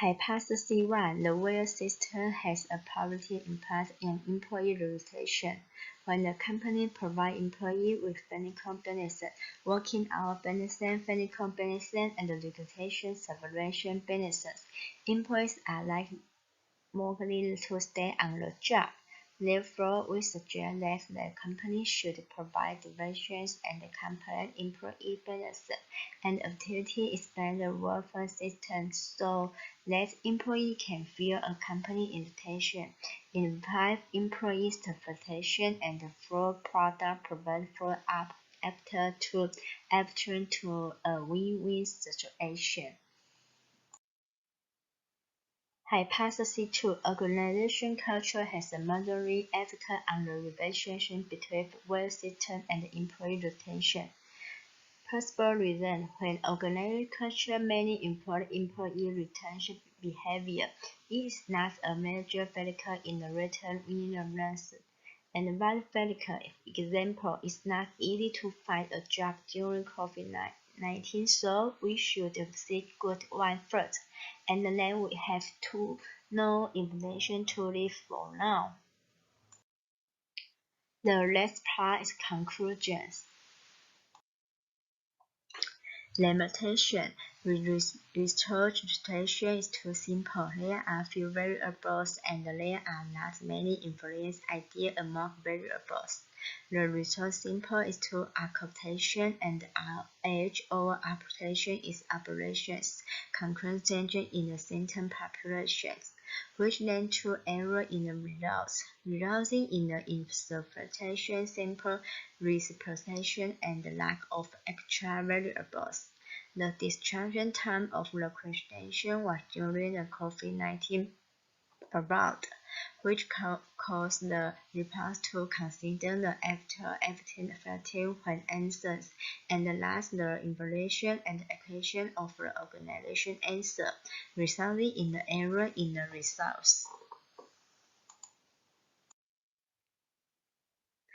Hypothesis 1. The welfare system has a positive impact on employee retention. When the company provides employees with medical benefits, working hour benefits, medical benefits, and reputation separation benefits, employees are more likely to stay on the job. Therefore, we suggest that the company should provide diversions and complete employee benefits and activity expand the welfare system so that employees can feel a company invitation, improve employee satisfaction, and flow product provide follow up after to a win-win situation. Hypothesis 2. Organization culture has a moderating effect on the relationship between welfare system and employee retention. Possible reason: when organization culture mainly improves employee retention behavior, it is not a major factor in the return willingness. And one factor, example, it's not easy to find a job during COVID-19, so we should seek good one first, and then we have to no information to live for now. The last part is conclusions. Limitation. Research situation is too simple. There are few variables and there are not many influence ideas among variables. The research sample is to occultation and our age or application is operations concentration in the sentence populations, which led to error in the results, resulting in the insufficient sample representation and lack of actual variables. The discharging time of the questionnaire was during the COVID-19 period, which caused the reports to consider the effective when answers, and last the evaluation and application of the organization answer, resulting in the error in the results.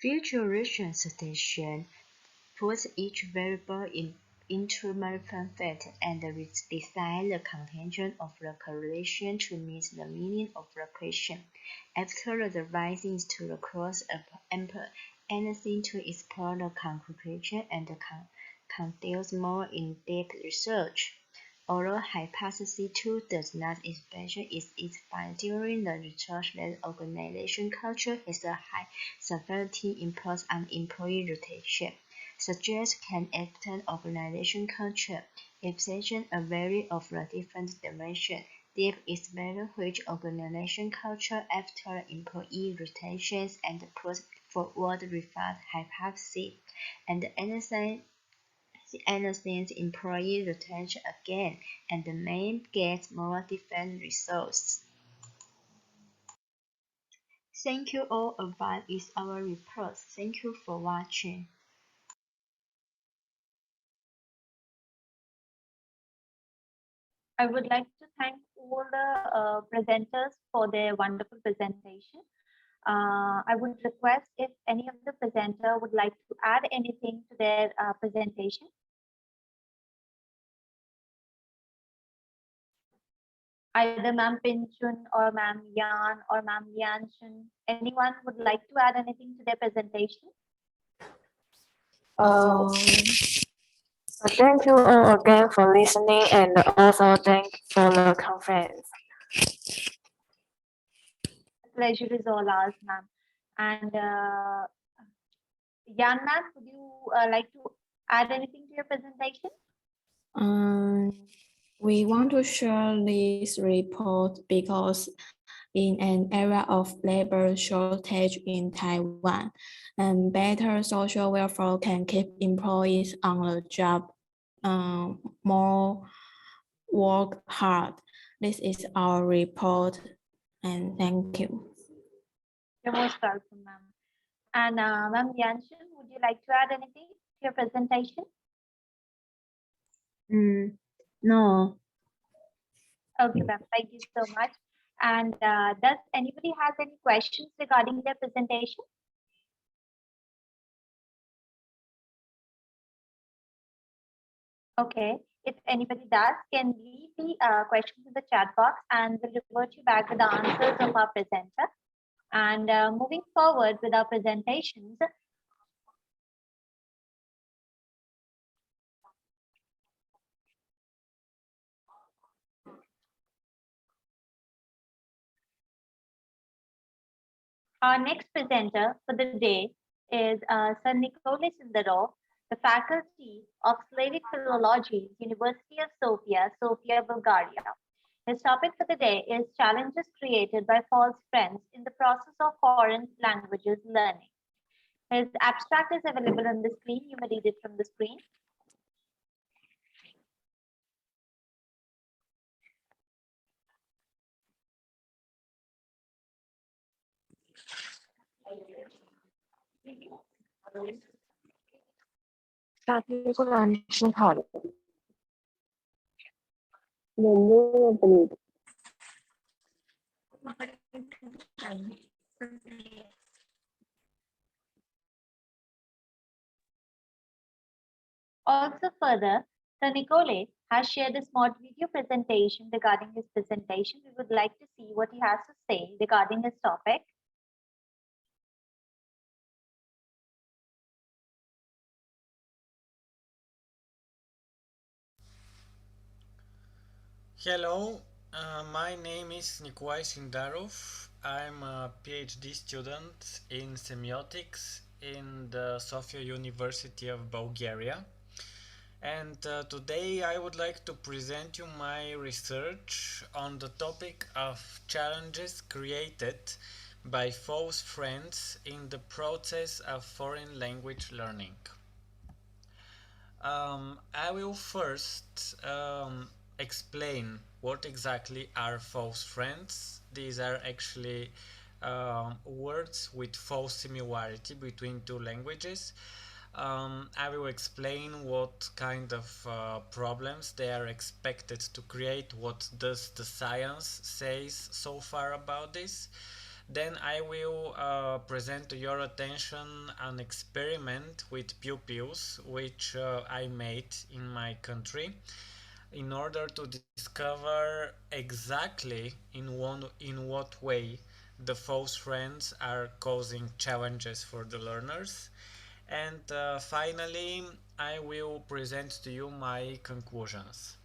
Future research station puts each variable into multiple factors and decide the contention of the correlation to meet the meaning of the question. After the rising to the cross anything to explore the conclusion and conduct more in-depth research. Although hypothesis 2 does not explain its findings during the research that organization culture has a high severity impact on employee retention, suggests can affect organization culture. If sessions are vary of the different dimensions, deep is better which organization culture after employee retention and put forward refund hypothesis and analyze employee retention again and may get more different results. Thank you all. Above is our report. Thank you for watching. I would like to thank all the presenters for their wonderful presentation. I would request if any of the presenter would like to add anything to their presentation. Either Ma'am Pinchun or Ma'am Yan or Ma'am Lianchun. Anyone would like to add anything to their presentation? Thank you all again for listening and also thank for the conference. The pleasure is all ours, ma'am. And Yan ma'am, would you like to add anything to your presentation? We want to share this report because in an era of labor shortage in Taiwan, and better social welfare can keep employees on the job more work hard. This is our report, and thank you. You're most welcome, ma'am. And Ma'am Yanshin, would you like to add anything to your presentation? No. Okay, ma'am. Thank you so much. And does anybody has any questions regarding their presentation? Okay, if anybody does, can leave the questions in the chat box and we'll revert you back with the answers of our presenter. And moving forward with our presentations, our next presenter for the day is Sir Nicolas Indaro, the faculty of Slavic Philology, University of Sofia, Sofia, Bulgaria. His topic for the day is challenges created by false friends in the process of foreign languages learning. His abstract is available on the screen. You may read it from the screen. Also further, Sir Nicole has shared a small video presentation regarding his presentation. We would like to see what he has to say regarding his topic. Hello, my name is Nikolai Sindarov. I'm a PhD student in semiotics in the Sofia University of Bulgaria. And today I would like to present you my research on the topic of challenges created by false friends in the process of foreign language learning. I will first explain what exactly are false friends. These are actually words with false similarity between two languages. I will explain what kind of problems they are expected to create, what does the science says so far about this. Then I will present to your attention an experiment with pupils which I made in my country in order to discover exactly in what way the false friends are causing challenges for the learners. And finally, I will present to you my conclusions.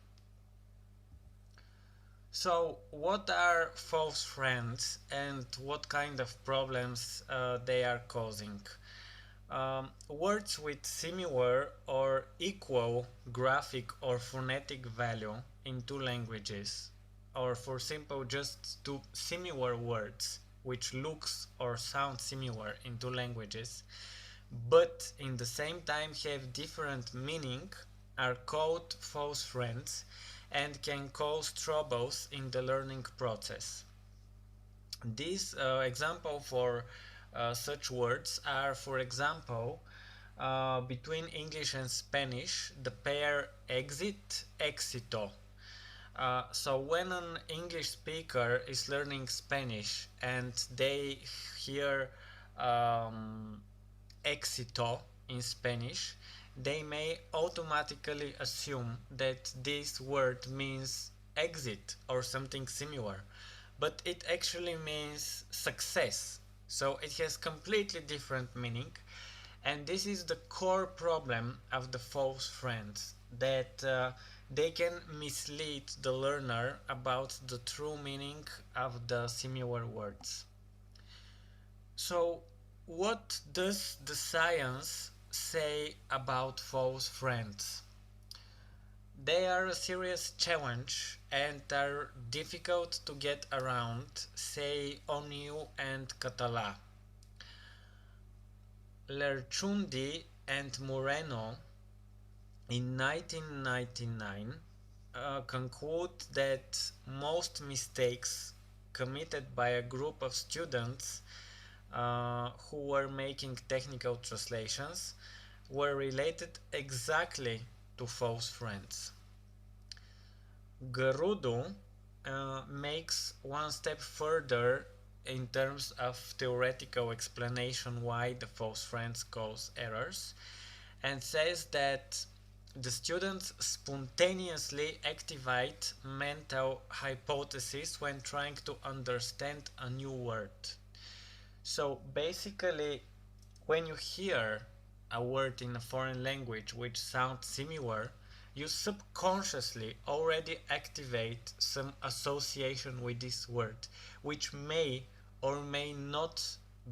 So, what are false friends and what kind of problems they are causing? Words with similar or equal graphic or phonetic value in two languages, or for simple, just two similar words which looks or sound similar in two languages, but in the same time have different meaning, are called false friends and can cause troubles in the learning process. These example for such words are, for example, between English and Spanish, the pair exit, éxito. So when an English speaker is learning Spanish and they hear éxito in Spanish, they may automatically assume that this word means exit or something similar, but it actually means success. So it has completely different meaning, and this is the core problem of the false friends, that they can mislead the learner about the true meaning of the similar words. So what does the science say about false friends? They are a serious challenge and are difficult to get around, say Oniu and Català. Lerchundi and Moreno in 1999 conclude that most mistakes committed by a group of students who were making technical translations were related exactly to false friends. Garudo makes one step further in terms of theoretical explanation why the false friends cause errors, and says that the students spontaneously activate mental hypotheses when trying to understand a new word. So basically, when you hear a word in a foreign language which sounds similar, you subconsciously already activate some association with this word, which may or may not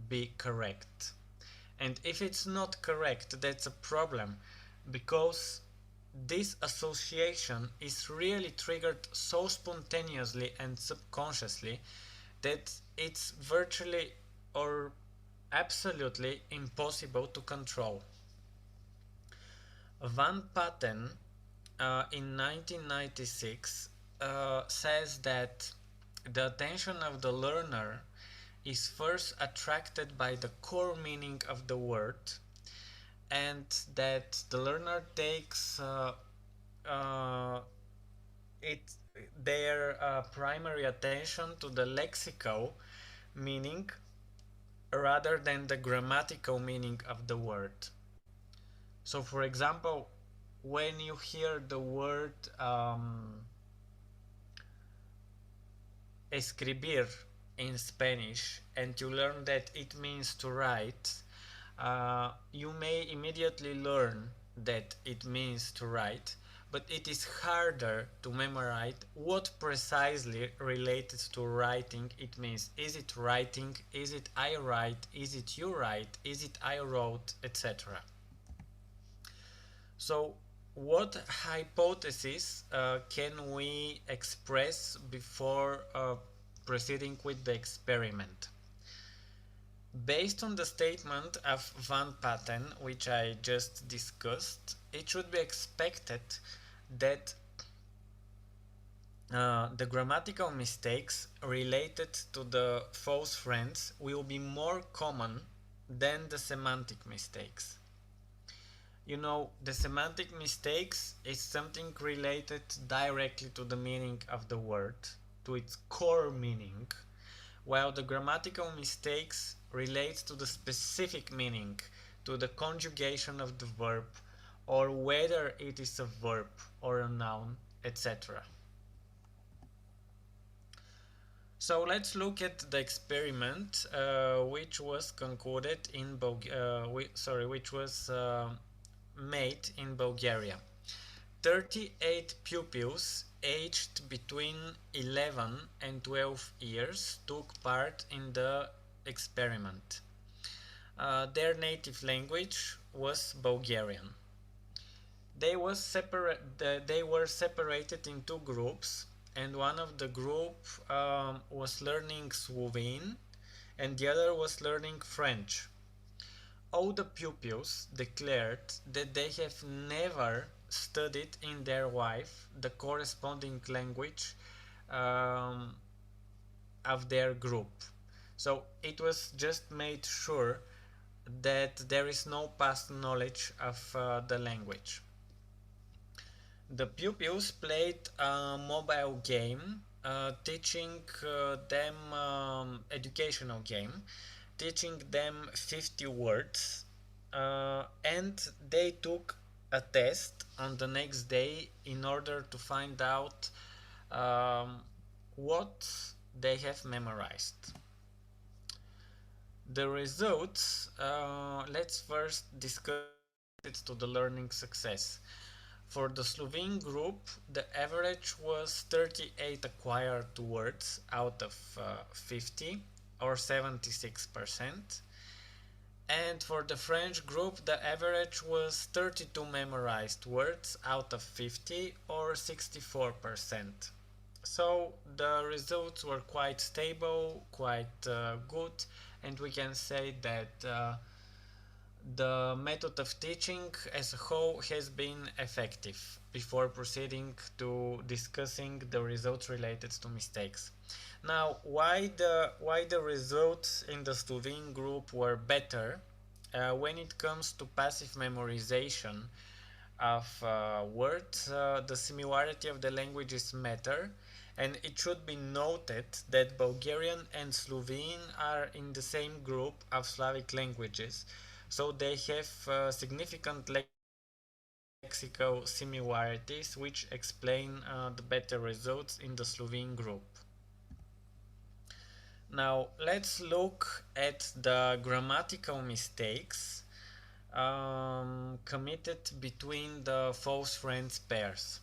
be correct. And if it's not correct, that's a problem, because this association is really triggered so spontaneously and subconsciously that it's virtually or absolutely impossible to control. Van Patten in 1996 says that the attention of the learner is first attracted by the core meaning of the word, and that the learner takes their primary attention to the lexical meaning rather than the grammatical meaning of the word. So for example, when you hear the word escribir in Spanish and you learn that it means to write, you may immediately learn that it means to write, but it is harder to memorize what precisely related to writing it means. Is it writing? Is it I write? Is it you write? Is it I wrote? Etc. So what hypothesis can we express before proceeding with the experiment? Based on the statement of Van Patten, which I just discussed, it should be expected that the grammatical mistakes related to the false friends will be more common than the semantic mistakes. You know, the semantic mistakes is something related directly to the meaning of the word, to its core meaning, while the grammatical mistakes relate to the specific meaning, to the conjugation of the verb, or whether it is a verb or a noun, etc. So let's look at the experiment, which was concluded in which was made in Bulgaria. 38 pupils aged between 11 and 12 years took part in the experiment. Their native language was Bulgarian. They were separated in two groups, and one of the group was learning Slovene and the other was learning French. All the pupils declared that they have never studied in their life the corresponding language of their group. So it was just made sure that there is no past knowledge of the language. The pupils played a mobile game teaching them educational game, teaching them 50 words, and they took a test on the next day in order to find out what they have memorized. The results, let's first discuss it to the learning success. For the Slovene group, the average was 38 acquired words out of 50, or 76%. And for the French group, the average was 32 memorized words out of 50, or 64%. So the results were quite stable, quite good, and we can say that the method of teaching as a whole has been effective before proceeding to discussing the results related to mistakes. Now, why the results in the Slovene group were better when it comes to passive memorization of words, the similarity of the languages matter, and it should be noted that Bulgarian and Slovene are in the same group of Slavic languages, so they have significant lexical similarities which explain the better results in the Slovene group. Now let's look at the grammatical mistakes committed between the false friends pairs.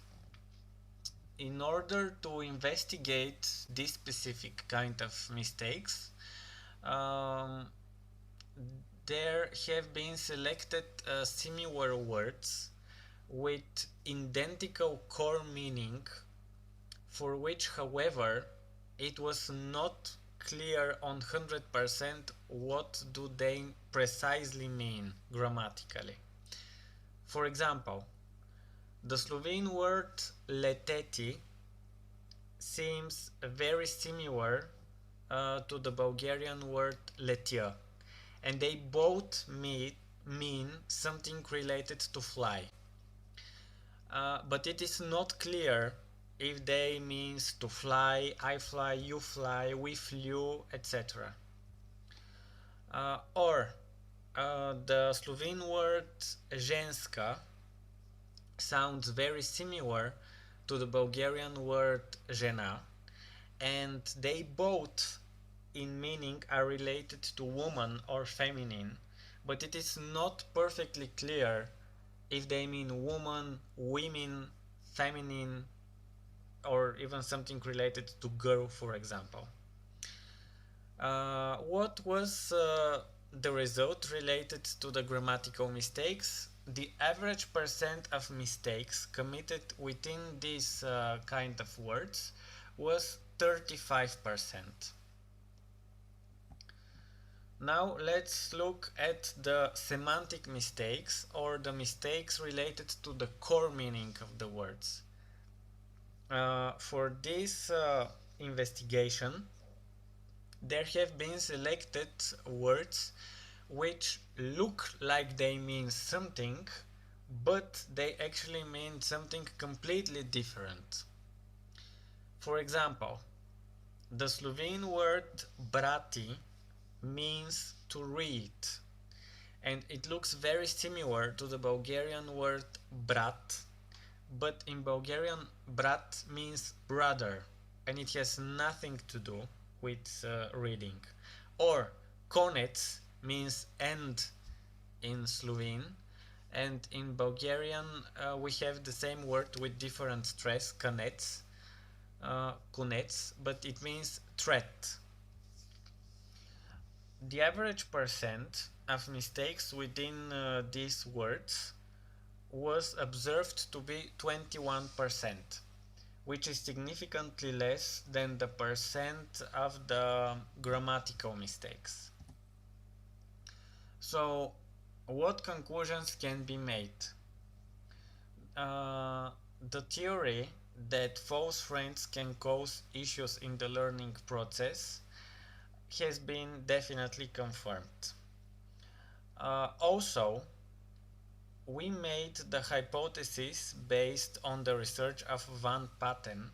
In order to investigate this specific kind of mistakes, there have been selected similar words with identical core meaning, for which, however, it was not clear on 100% what do they precisely mean grammatically. For example, the Slovene word leteti seems very similar to the Bulgarian word letja, and they both mean something related to fly. But it is not clear if they means to fly, I fly, you fly, we flew, etc. Or the Slovene word ženska sounds very similar to the Bulgarian word žena, and they both in meaning are related to woman or feminine, but it is not perfectly clear if they mean woman, women, feminine, or even something related to girl, for example. What was the result related to the grammatical mistakes? The average percent of mistakes committed within these kind of words was 35%. Now let's look at the semantic mistakes, or the mistakes related to the core meaning of the words. For this investigation, there have been selected words which look like they mean something, but they actually mean something completely different. For example, the Slovene word brati means to read, and it looks very similar to the Bulgarian word brat, but in Bulgarian brat means brother, and it has nothing to do with reading. Or konec means end in Slovene, and in Bulgarian we have the same word with different stress, konec, kunec, but it means threat. The average percent of mistakes within these words was observed to be 21%, which is significantly less than the percent of the grammatical mistakes. So, what conclusions can be made? The theory that false friends can cause issues in the learning process has been definitely confirmed. Also, we made the hypothesis based on the research of Van Patten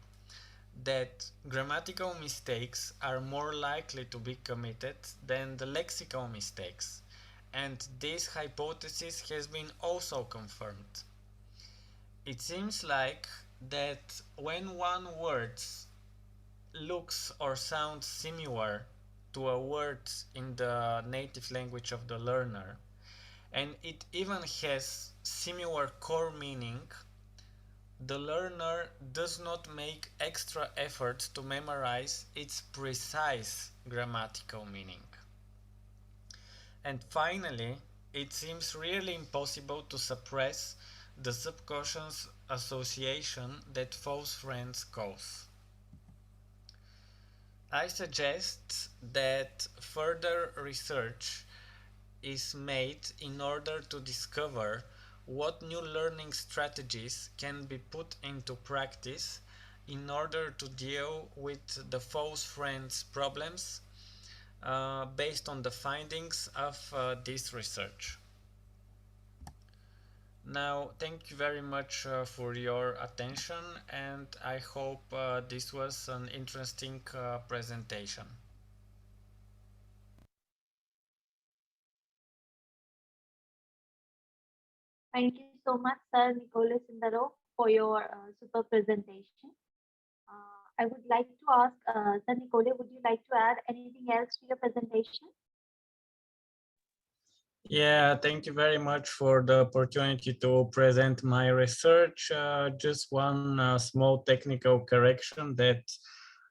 that grammatical mistakes are more likely to be committed than the lexical mistakes, and this hypothesis has been also confirmed. It seems like that when one word looks or sounds similar to a word in the native language of the learner, and it even has similar core meaning, the learner does not make extra efforts to memorize its precise grammatical meaning. And finally, it seems really impossible to suppress the subconscious association that false friends cause. I suggest that further research is made in order to discover what new learning strategies can be put into practice in order to deal with the false friends problems based on the findings of this research. Now, thank you very much for your attention, and I hope this was an interesting presentation. Thank you so much, Sir Nicholas Indaro, for your super presentation. I would like to ask, Sir Nicole, would you like to add anything else to your presentation? Yeah, thank you very much for the opportunity to present my research. Just one small technical correction, that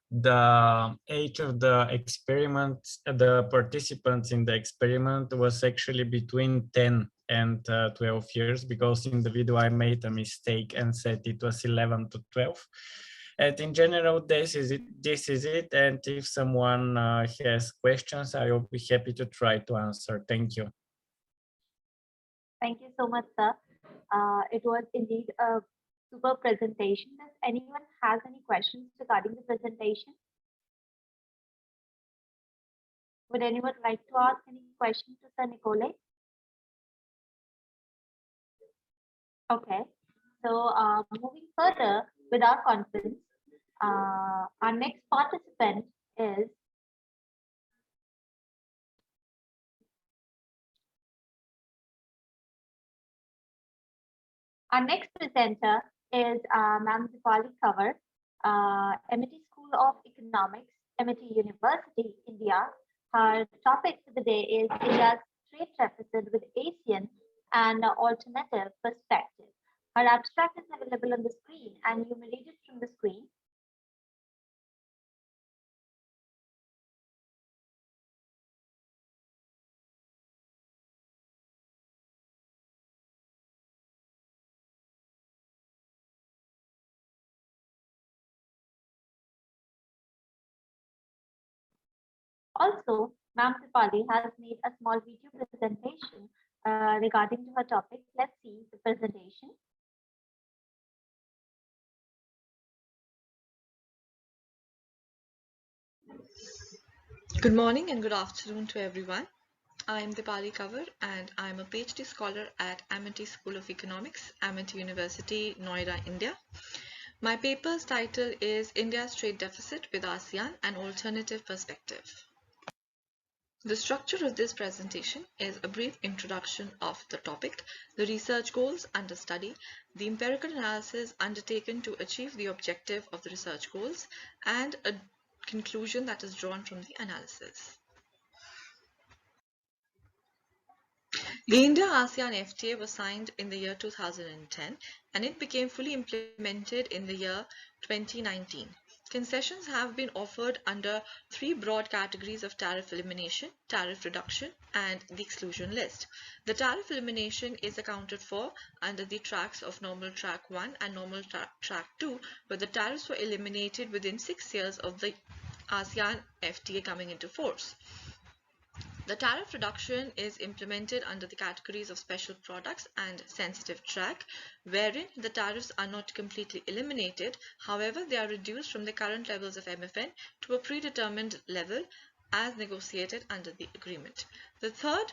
the age of the experiment, the participants in the experiment was actually between 10 and 12 years, because in the video I made a mistake and said it was 11 to 12. And in general, this is it. And if someone has questions, I will be happy to try to answer. Thank you. Thank you so much, sir. It was indeed a super presentation. Does anyone has any questions regarding the presentation? Would anyone like to ask any questions to Sir Nicole? Okay, so moving further with our conference, our next participant is our next presenter is Ma'am Dipali Kanwar, MIT School of Economics, MIT University, India. Her topic for the day is India's trade deficit with ASEAN and alternative perspective. Her abstract is available on the screen, and you may read it from the screen. Also, Ma'am Dipali has made a small video presentation regarding to her topic. Let's see the presentation. Good morning and good afternoon to everyone. I am Dipali Kanwar and I am a PhD scholar at MIT School of Economics, MIT University, Noida, India. My paper's title is India's Trade Deficit with ASEAN, an Alternative Perspective. The structure of this presentation is a brief introduction of the topic, the research goals under study, the empirical analysis undertaken to achieve the objective of the research goals, and a conclusion that is drawn from the analysis. The India-ASEAN FTA was signed in the year 2010 and it became fully implemented in the year 2019. Concessions have been offered under three broad categories of tariff elimination, tariff reduction, and the exclusion list. The tariff elimination is accounted for under the tracks of Normal Track 1 and Normal Track 2, where the tariffs were eliminated within 6 years of the ASEAN FTA coming into force. The tariff reduction is implemented under the categories of special products and sensitive track, wherein the tariffs are not completely eliminated. However, they are reduced from the current levels of MFN to a predetermined level as negotiated under the agreement. The third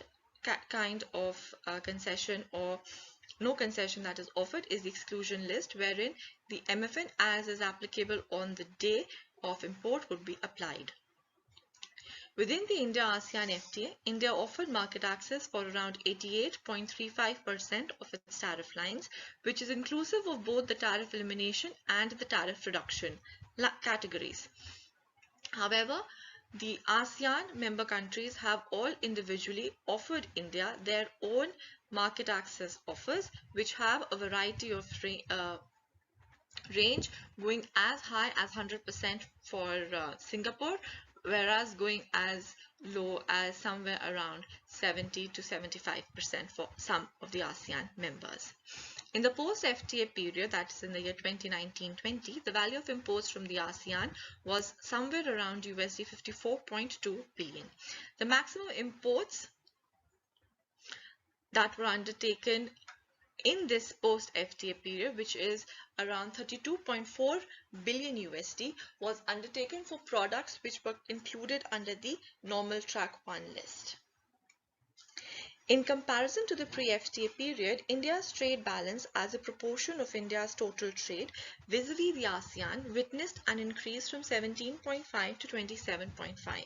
kind of concession or no concession that is offered is the exclusion list, wherein the MFN as is applicable on the day of import would be applied. Within the India-ASEAN FTA, India offered market access for around 88.35% of its tariff lines, which is inclusive of both the tariff elimination and the tariff reduction categories. However, the ASEAN member countries have all individually offered India their own market access offers, which have a variety of range going as high as 100% for Singapore, whereas going as low as somewhere around 70 to 75% for some of the ASEAN members. In the post-FTA period, that is in the year 2019-20, the value of imports from the ASEAN was somewhere around USD 54.2 billion. The maximum imports that were undertaken in this post-FTA period, which is around 32.4 billion USD, was undertaken for products which were included under the normal track 1 list. In comparison to the pre-FTA period, India's trade balance as a proportion of India's total trade vis-a-vis the ASEAN witnessed an increase from 17.5 to 27.5.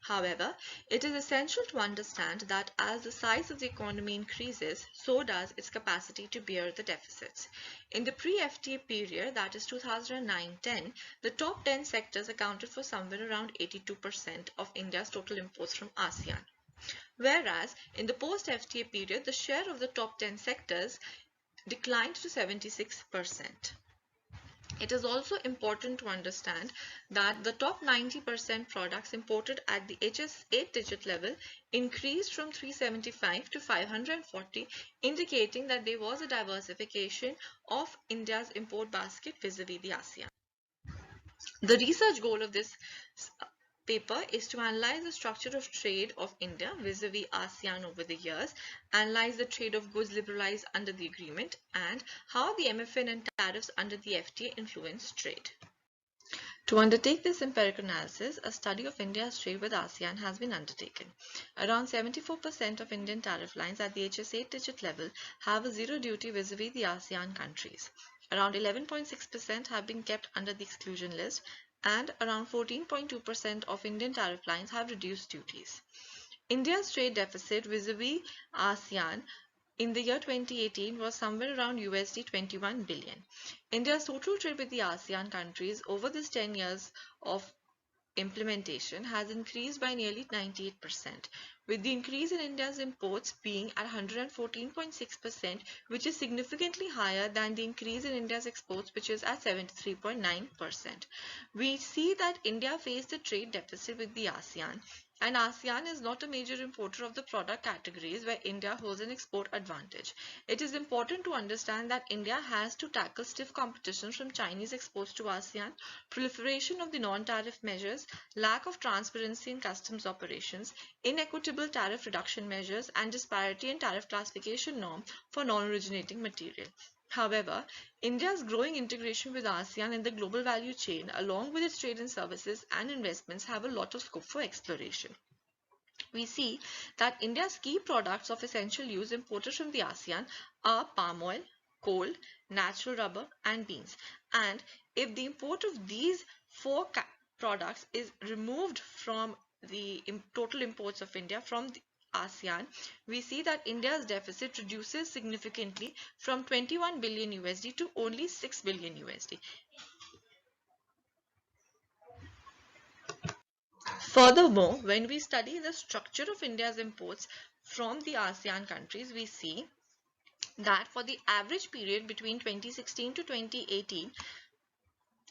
However, it is essential to understand that as the size of the economy increases, so does its capacity to bear the deficits. In the pre-FTA period, that is 2009-10, the top 10 sectors accounted for somewhere around 82% of India's total imports from ASEAN. Whereas in the post-FTA period, the share of the top 10 sectors declined to 76%. It is also important to understand that the top 90% products imported at the HS 8-digit level increased from 375 to 540, indicating that there was a diversification of India's import basket vis-a-vis the ASEAN. The research goal of this paper is to analyze the structure of trade of India vis-a-vis ASEAN over the years, analyze the trade of goods liberalized under the agreement, and how the MFN and tariffs under the FTA influence trade. To undertake this empirical analysis, a study of India's trade with ASEAN has been undertaken. Around 74% of Indian tariff lines at the HS 8-digit level have a zero duty vis-a-vis the ASEAN countries. Around 11.6% have been kept under the exclusion list, and around 14.2% of Indian tariff lines have reduced duties. India's trade deficit vis-a-vis ASEAN in the year 2018 was somewhere around USD 21 billion. India's total trade with the ASEAN countries over this 10 years of implementation has increased by nearly 98%, with the increase in India's imports being at 114.6%, which is significantly higher than the increase in India's exports, which is at 73.9%. We see that India faced a trade deficit with the ASEAN, and ASEAN is not a major importer of the product categories where India holds an export advantage. It is important to understand that India has to tackle stiff competition from Chinese exports to ASEAN, proliferation of the non-tariff measures, lack of transparency in customs operations, inequitable tariff reduction measures, and disparity in tariff classification norm for non-originating material. However, India's growing integration with ASEAN in the global value chain, along with its trade and services and investments, have a lot of scope for exploration. We see that India's key products of essential use imported from the ASEAN are palm oil, coal, natural rubber, and beans. And if the import of these four products is removed from the total imports of India from the ASEAN, we see that India's deficit reduces significantly from 21 billion USD to only 6 billion USD. Furthermore, when we study the structure of India's imports from the ASEAN countries, we see that for the average period between 2016 to 2018,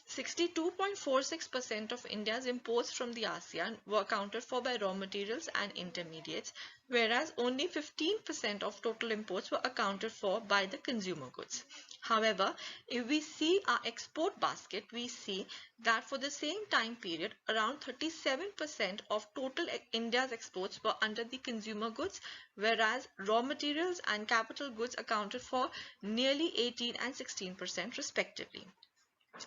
62.46% of India's imports from the ASEAN were accounted for by raw materials and intermediates, whereas only 15% of total imports were accounted for by the consumer goods. However, if we see our export basket, we see that for the same time period, around 37% of total India's exports were under the consumer goods, whereas raw materials and capital goods accounted for nearly 18 and 16% respectively.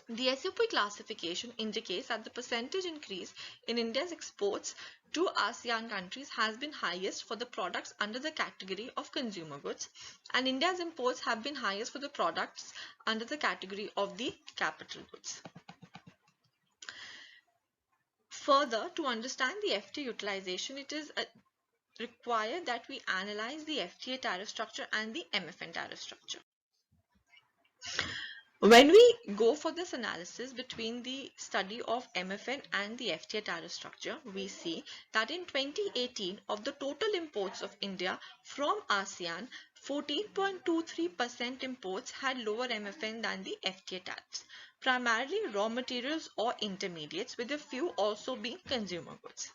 The SOP classification indicates that the percentage increase in India's exports to ASEAN countries has been highest for the products under the category of consumer goods, and India's imports have been highest for the products under the category of the capital goods. Further, to understand the FTA utilization, it is required that we analyze the FTA tariff structure and the MFN tariff structure. When we go for this analysis between the study of MFN and the FTA tariff structure, we see that in 2018, of the total imports of India from ASEAN, 14.23% imports had lower MFN than the FTA tariffs, primarily raw materials or intermediates, with a few also being consumer goods.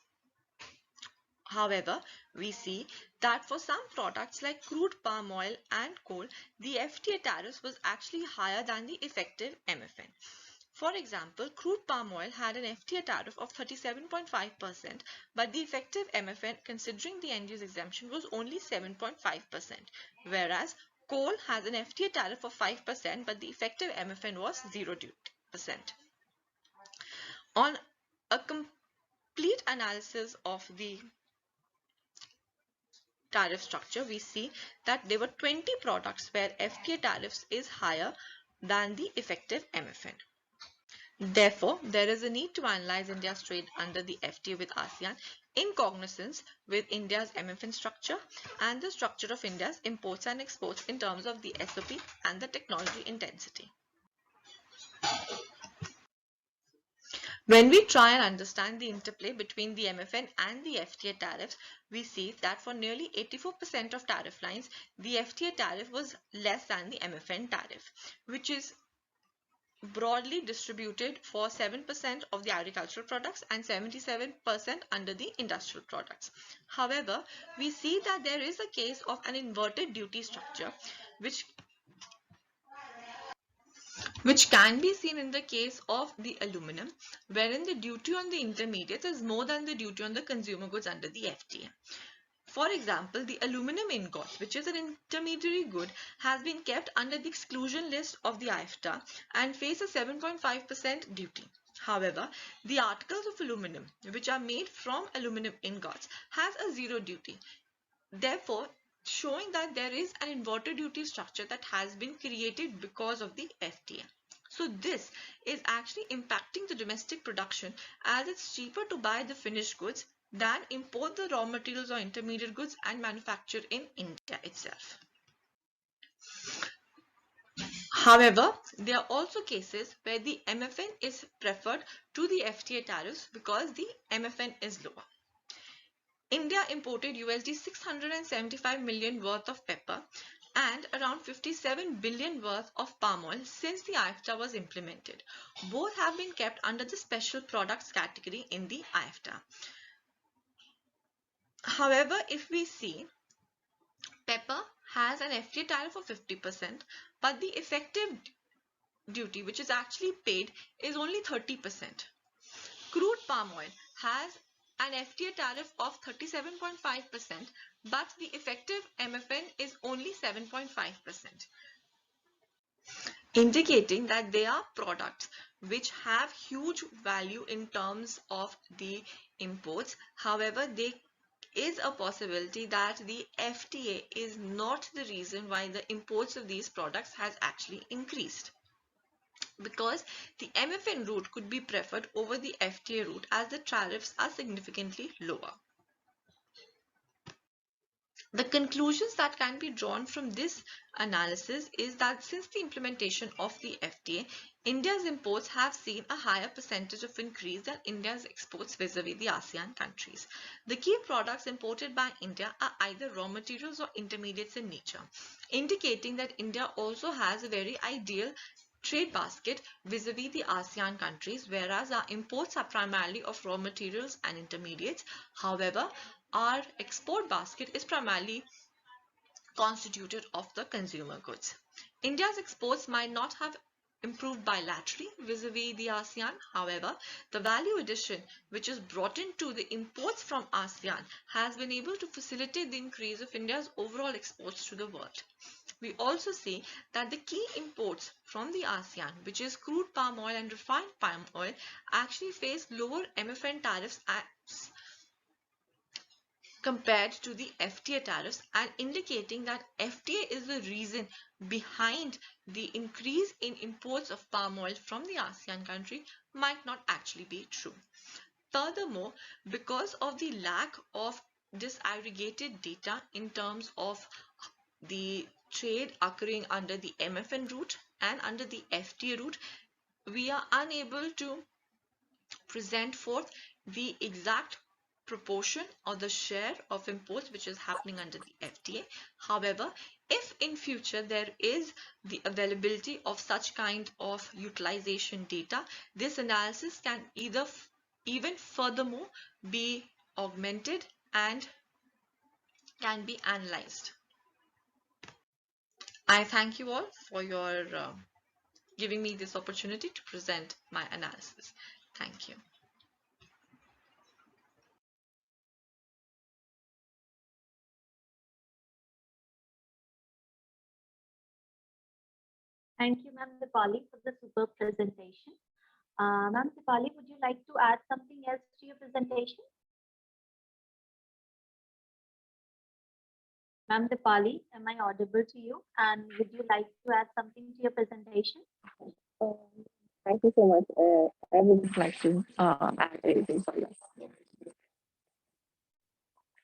However, we see that for some products like crude palm oil and coal, the FTA tariff was actually higher than the effective MFN. For example, crude palm oil had an FTA tariff of 37.5%, but the effective MFN, considering the end-use exemption, was only 7.5%, whereas coal has an FTA tariff of 5%, but the effective MFN was 0%. On a complete analysis of the tariff structure, we see that there were 20 products where FTA tariffs is higher than the effective MFN. Therefore, there is a need to analyze India's trade under the FTA with ASEAN in cognizance with India's MFN structure and the structure of India's imports and exports in terms of the SOP and the technology intensity. When we try and understand the interplay between the MFN and the FTA tariffs, we see that for nearly 84% of tariff lines, the FTA tariff was less than the MFN tariff, which is broadly distributed for 7% of the agricultural products and 77% under the industrial products. However, we see that there is a case of an inverted duty structure, which can be seen in the case of the aluminum, wherein the duty on the intermediates is more than the duty on the consumer goods under the FTA. For example, the aluminum ingot, which is an intermediary good, has been kept under the exclusion list of the IFTA and faces a 7.5% duty. However, the articles of aluminum, which are made from aluminum ingots, has a zero duty. Therefore, showing that there is an inverted duty structure that has been created because of the FTA. So this is actually impacting the domestic production, as it's cheaper to buy the finished goods than import the raw materials or intermediate goods and manufacture in India itself. However, there are also cases where the MFN is preferred to the FTA tariffs because the MFN is lower. India imported USD 675 million worth of pepper and around 57 billion worth of palm oil since the IFTA was implemented. Both have been kept under the special products category in the IFTA. However, if we see, pepper has an FTA tariff of 50%, but the effective duty, which is actually paid, is only 30%. Crude palm oil has an FTA tariff of 37.5%, but the effective MFN is only 7.5%, indicating that they are products which have huge value in terms of the imports. However, there is a possibility that the FTA is not the reason why the imports of these products has actually increased, because the MFN route could be preferred over the FTA route as the tariffs are significantly lower. The conclusions that can be drawn from this analysis is that since the implementation of the FTA, India's imports have seen a higher percentage of increase than India's exports vis-a-vis the ASEAN countries. The key products imported by India are either raw materials or intermediates in nature, indicating that India also has a very ideal trade basket vis-a-vis the ASEAN countries, whereas our imports are primarily of raw materials and intermediates. However, our export basket is primarily constituted of the consumer goods. India's exports might not have improved bilaterally vis-a-vis the ASEAN. However, the value addition which is brought into the imports from ASEAN has been able to facilitate the increase of India's overall exports to the world. We also see that the key imports from the ASEAN, which is crude palm oil and refined palm oil, actually face lower MFN tariffs as compared to the FTA tariffs, and indicating that FTA is the reason behind the increase in imports of palm oil from the ASEAN country might not actually be true. Furthermore, because of the lack of disaggregated data in terms of the trade occurring under the MFN route and under the FTA route, we are unable to present forth the exact proportion or the share of imports which is happening under the FTA. However, if in future there is the availability of such kind of utilization data, this analysis can either even furthermore be augmented and can be analyzed. I thank you all for your giving me this opportunity to present my analysis. Thank you. Thank you, Ma'am Dipali, for the superb presentation. Ma'am Dipali, would you like to add something else to your presentation? Ma'am Dipali, am I audible to you? And would you like to add something to your presentation? Thank you so much. I would like to add anything for you.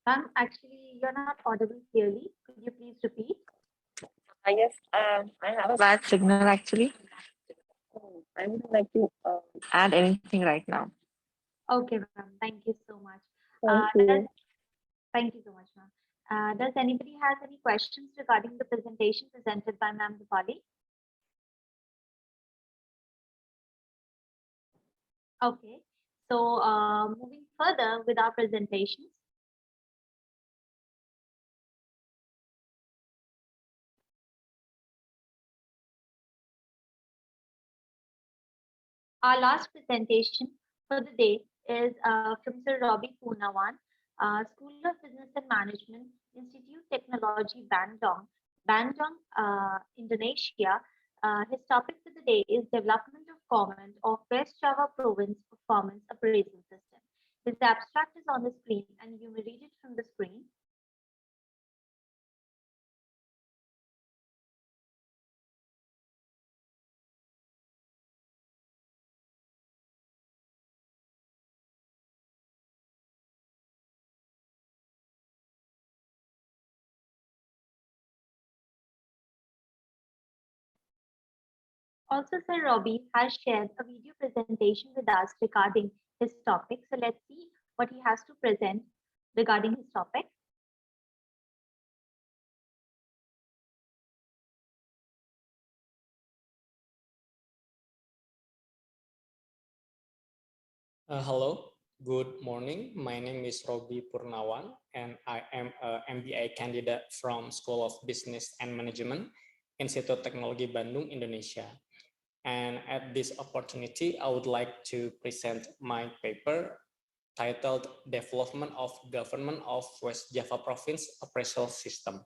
Ma'am, actually, you're not audible clearly. Could you please repeat? Yes, I have a bad signal actually. I would like to add anything right now. Okay, ma'am. Thank you so much. Thank you so much, ma'am. Does anybody have any questions regarding the presentation presented by Ma'am Dipali? Okay, so moving further with our presentations. Our last presentation for the day is from Sir Robbie Poonawan, School of Business and Management, Institute Technology, Bandung, Indonesia. His topic for the day is Development of Comment of West Java Province Performance Appraisal System. His abstract is on the screen and you may read it from the screen. Also, Sir Robbie has shared a video presentation with us regarding his topic. So let's see what he has to present regarding his topic. Hello, good morning. My name is Robbie Purnawan, and I am an MBA candidate from School of Business and Management, Institute Technology Bandung, Indonesia. And at this opportunity, I would like to present my paper titled Development of Government of West Java Province Appraisal System.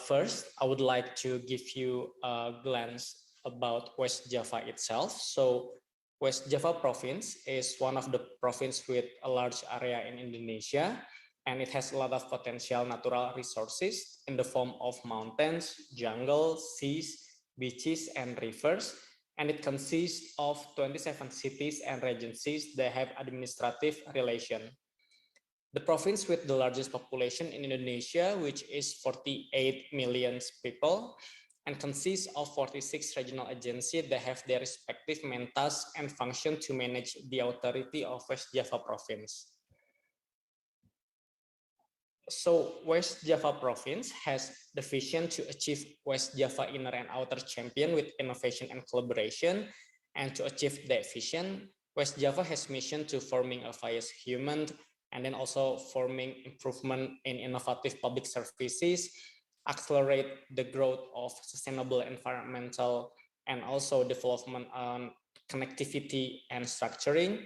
First, I would like to give you a glance about West Java itself. So West Java province is one of the provinces with a large area in Indonesia, and it has a lot of potential natural resources in the form of mountains, jungle, seas, beaches, and rivers. And it consists of 27 cities and regencies that have administrative relation. The province with the largest population in Indonesia, which is 48 million people, and consists of 46 regional agencies that have their respective main tasks and function to manage the authority of West Java province. So West Java province has the vision to achieve West Java inner and outer champion with innovation and collaboration. And to achieve that vision, West Java has mission to forming a various human and then also forming improvement in innovative public services, accelerate the growth of sustainable environmental and also development on connectivity and structuring,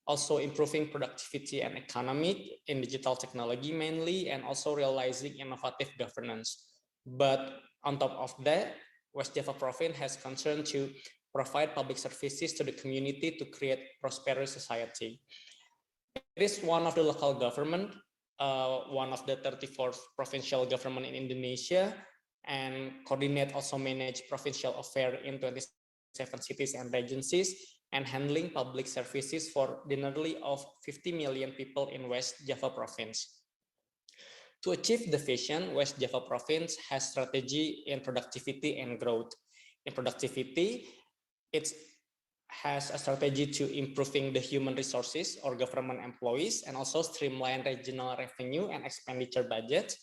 also improving productivity and economy in digital technology mainly, and also realizing innovative governance. But on top of that, West Java Province has concern to provide public services to the community to create prosperous society. It is one of the local government, one of the 34th provincial government in Indonesia, and coordinate also manage provincial affairs in 27 cities and regencies, and handling public services for the nearly of 50 million people in West Java Province. To achieve the vision, West Java Province has strategy in productivity and growth. In productivity, it has a strategy to improving the human resources or government employees, and also streamline regional revenue and expenditure budget,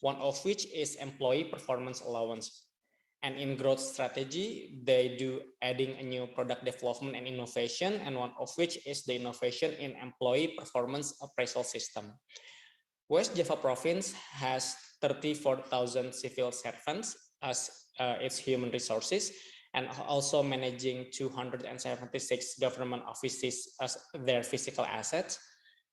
one of which is employee performance allowance. And in growth strategy, they do adding a new product development and innovation, and one of which is the innovation in employee performance appraisal system. West Java Province has 34,000 civil servants as its human resources, and also managing 276 government offices as their physical assets,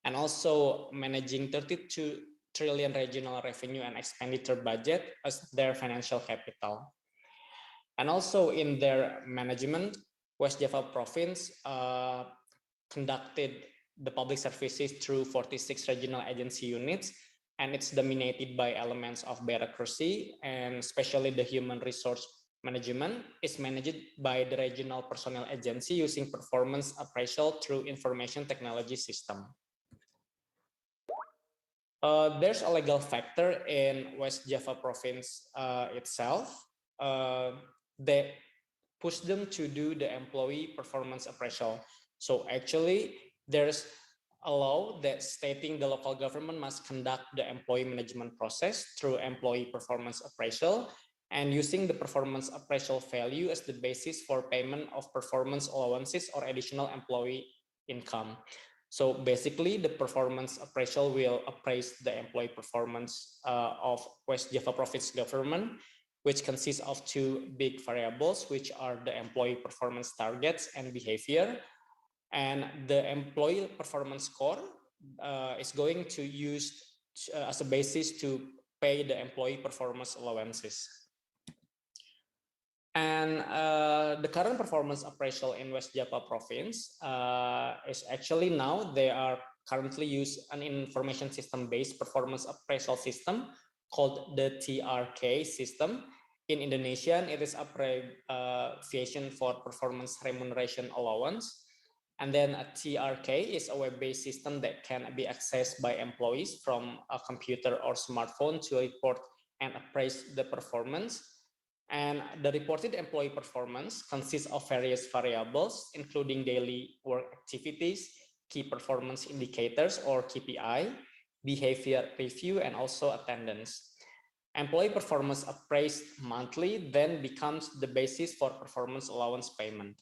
and also managing 32 trillion regional revenue and expenditure budget as their financial capital. And also in their management, West Java Province conducted the public services through 46 regional agency units, and it's dominated by elements of bureaucracy, and especially the human resource management is managed by the regional personnel agency using performance appraisal through information technology system. There's a legal factor in West Java Province itself that push them to do the employee performance appraisal. So actually, there's a law that stating the local government must conduct the employee management process through employee performance appraisal, and using the performance appraisal value as the basis for payment of performance allowances or additional employee income. So basically, the performance appraisal will appraise the employee performance of West Java Province government, which consists of two big variables, which are the employee performance targets and behavior. And the employee performance score is going to use as a basis to pay the employee performance allowances. And the current performance appraisal in West Java Province is actually now they are currently use an information system-based performance appraisal system called the TRK system. In Indonesian, it is abbreviation for performance remuneration allowance. And then a TRK is a web-based system that can be accessed by employees from a computer or smartphone to report and appraise the performance. And the reported employee performance consists of various variables, including daily work activities, key performance indicators or KPI, behavior review, and also attendance. Employee performance appraised monthly then becomes the basis for performance allowance payment.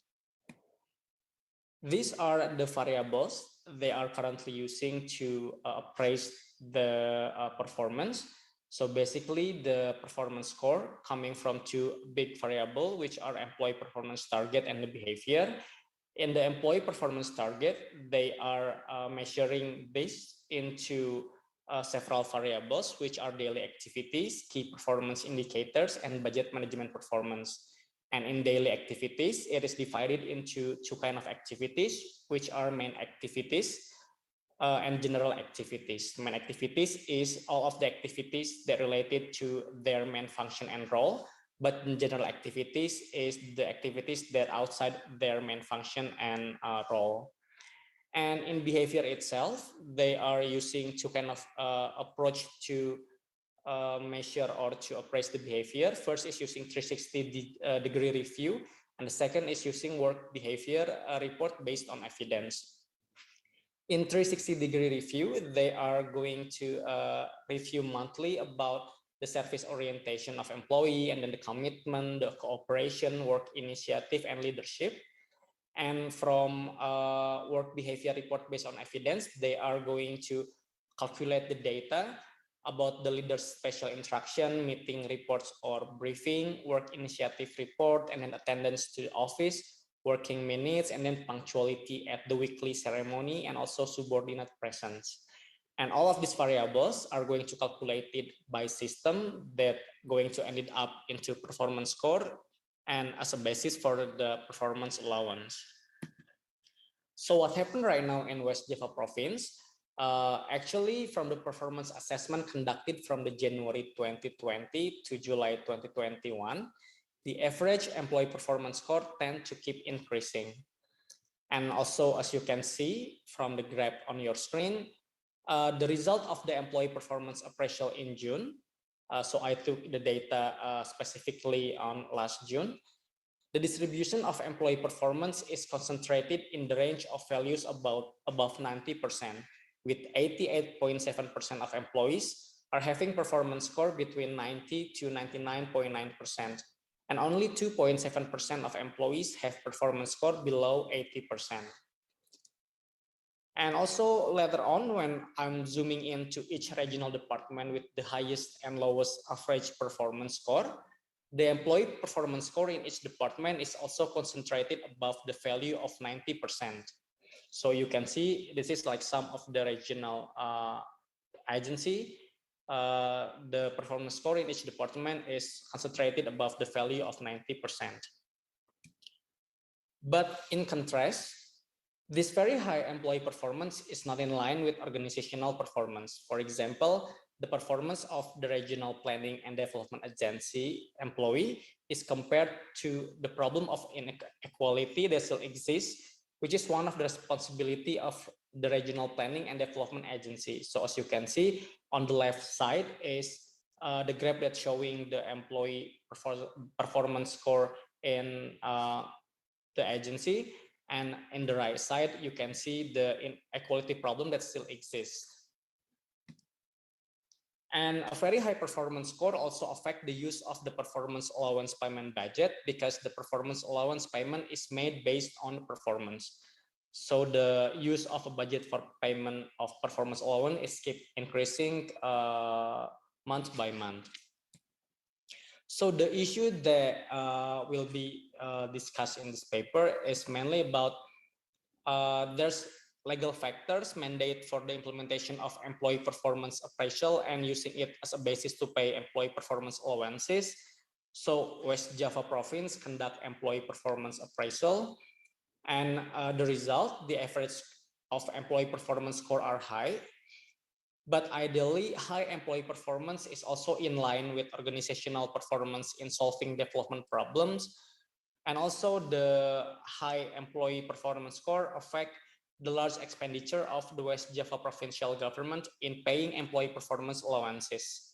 These are the variables they are currently using to appraise the performance. So basically the performance score coming from two big variables, which are employee performance target and the behavior. In the employee performance target, they are measuring this into several variables, which are daily activities, key performance indicators, and budget management performance. And in daily activities, it is divided into two kinds of activities, which are main activities and general activities. Main activities is all of the activities that related to their main function and role, but general activities is the activities that outside their main function and role. And in behavior itself, they are using two kind of approach to measure or to appraise the behavior. First is using 360-degree review, and the second is using work behavior report based on evidence. In 360-degree review, they are going to review monthly about the service orientation of employee, and then the commitment, the cooperation, work initiative, and leadership. And from work behavior report based on evidence, they are going to calculate the data about the leader's special instruction, meeting reports or briefing, work initiative report, and then attendance to the office, working minutes, and then punctuality at the weekly ceremony, and also subordinate presence. And all of these variables are going to calculated by system that going to end it up into performance score and as a basis for the performance allowance. So what happened right now in West Java province? Actually, from the performance assessment conducted from the January 2020 to July 2021, the average employee performance score tend to keep increasing. And also, as you can see from the graph on your screen, the result of the employee performance appraisal in June. So I took the data specifically on last June. The distribution of employee performance is concentrated in the range of values above 90%, with 88.7% of employees are having performance score between 90 to 99.9%, and only 2.7% of employees have performance score below 80%. And also later on, when I'm zooming into each regional department with the highest and lowest average performance score, the employee performance score in each department is also concentrated above the value of 90%. So you can see this is like some of the regional agency. The performance score in each department is concentrated above the value of 90%. But in contrast, this very high employee performance is not in line with organizational performance. For example, the performance of the regional planning and development agency employee is compared to the problem of inequality that still exists, which is one of the responsibility of the regional planning and development agency. So as you can see on the left side is the graph that's showing the employee performance score in the agency. And in the right side, you can see the inequality problem that still exists. And a very high performance score also affect the use of the performance allowance payment budget, because the performance allowance payment is made based on performance. So the use of a budget for payment of performance allowance is keep increasing month by month. So the issue that will be discussed in this paper is mainly about there's legal factors mandate for the implementation of employee performance appraisal and using it as a basis to pay employee performance allowances. So West Java province conduct employee performance appraisal, and the result, the average of employee performance score are high. But ideally, high employee performance is also in line with organizational performance in solving development problems. And also the high employee performance score affect the large expenditure of the West Java provincial government in paying employee performance allowances.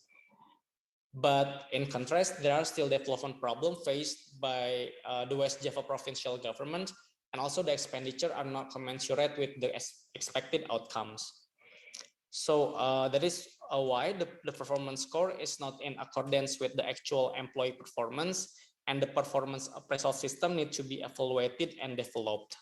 But in contrast, there are still development problems faced by the West Java provincial government, and also the expenditure are not commensurate with the expected outcomes. So that is why the performance score is not in accordance with the actual employee performance, and the performance appraisal system needs to be evaluated and developed.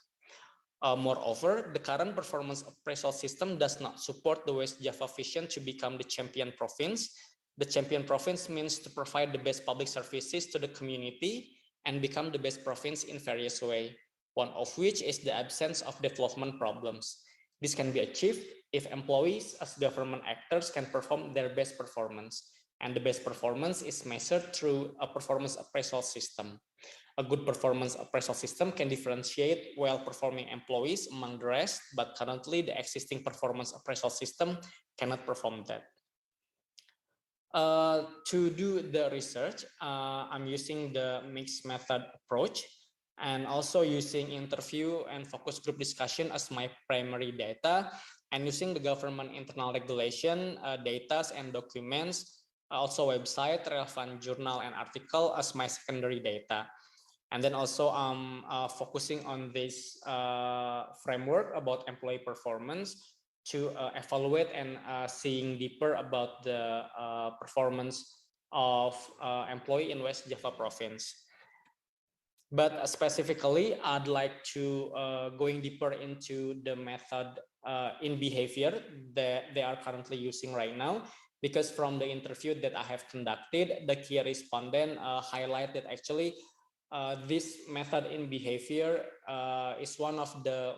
Moreover, the current performance appraisal system does not support the West Java vision to become the champion province. The champion province means to provide the best public services to the community and become the best province in various ways, one of which is the absence of development problems. This can be achieved if employees as government actors can perform their best performance, and the best performance is measured through a performance appraisal system. A good performance appraisal system can differentiate well-performing employees among the rest, but currently the existing performance appraisal system cannot perform that. To do the research, I'm using the mixed method approach, and also using interview and focus group discussion as my primary data, and using the government internal regulation data and documents, also website, relevant journal and article as my secondary data. And then also focusing on this framework about employee performance to evaluate and seeing deeper about the performance of employee in West Java province. But specifically, I'd like to going deeper into the method in behavior that they are currently using right now, because from the interview that I have conducted, the key respondent highlight that actually this method in behavior is one of the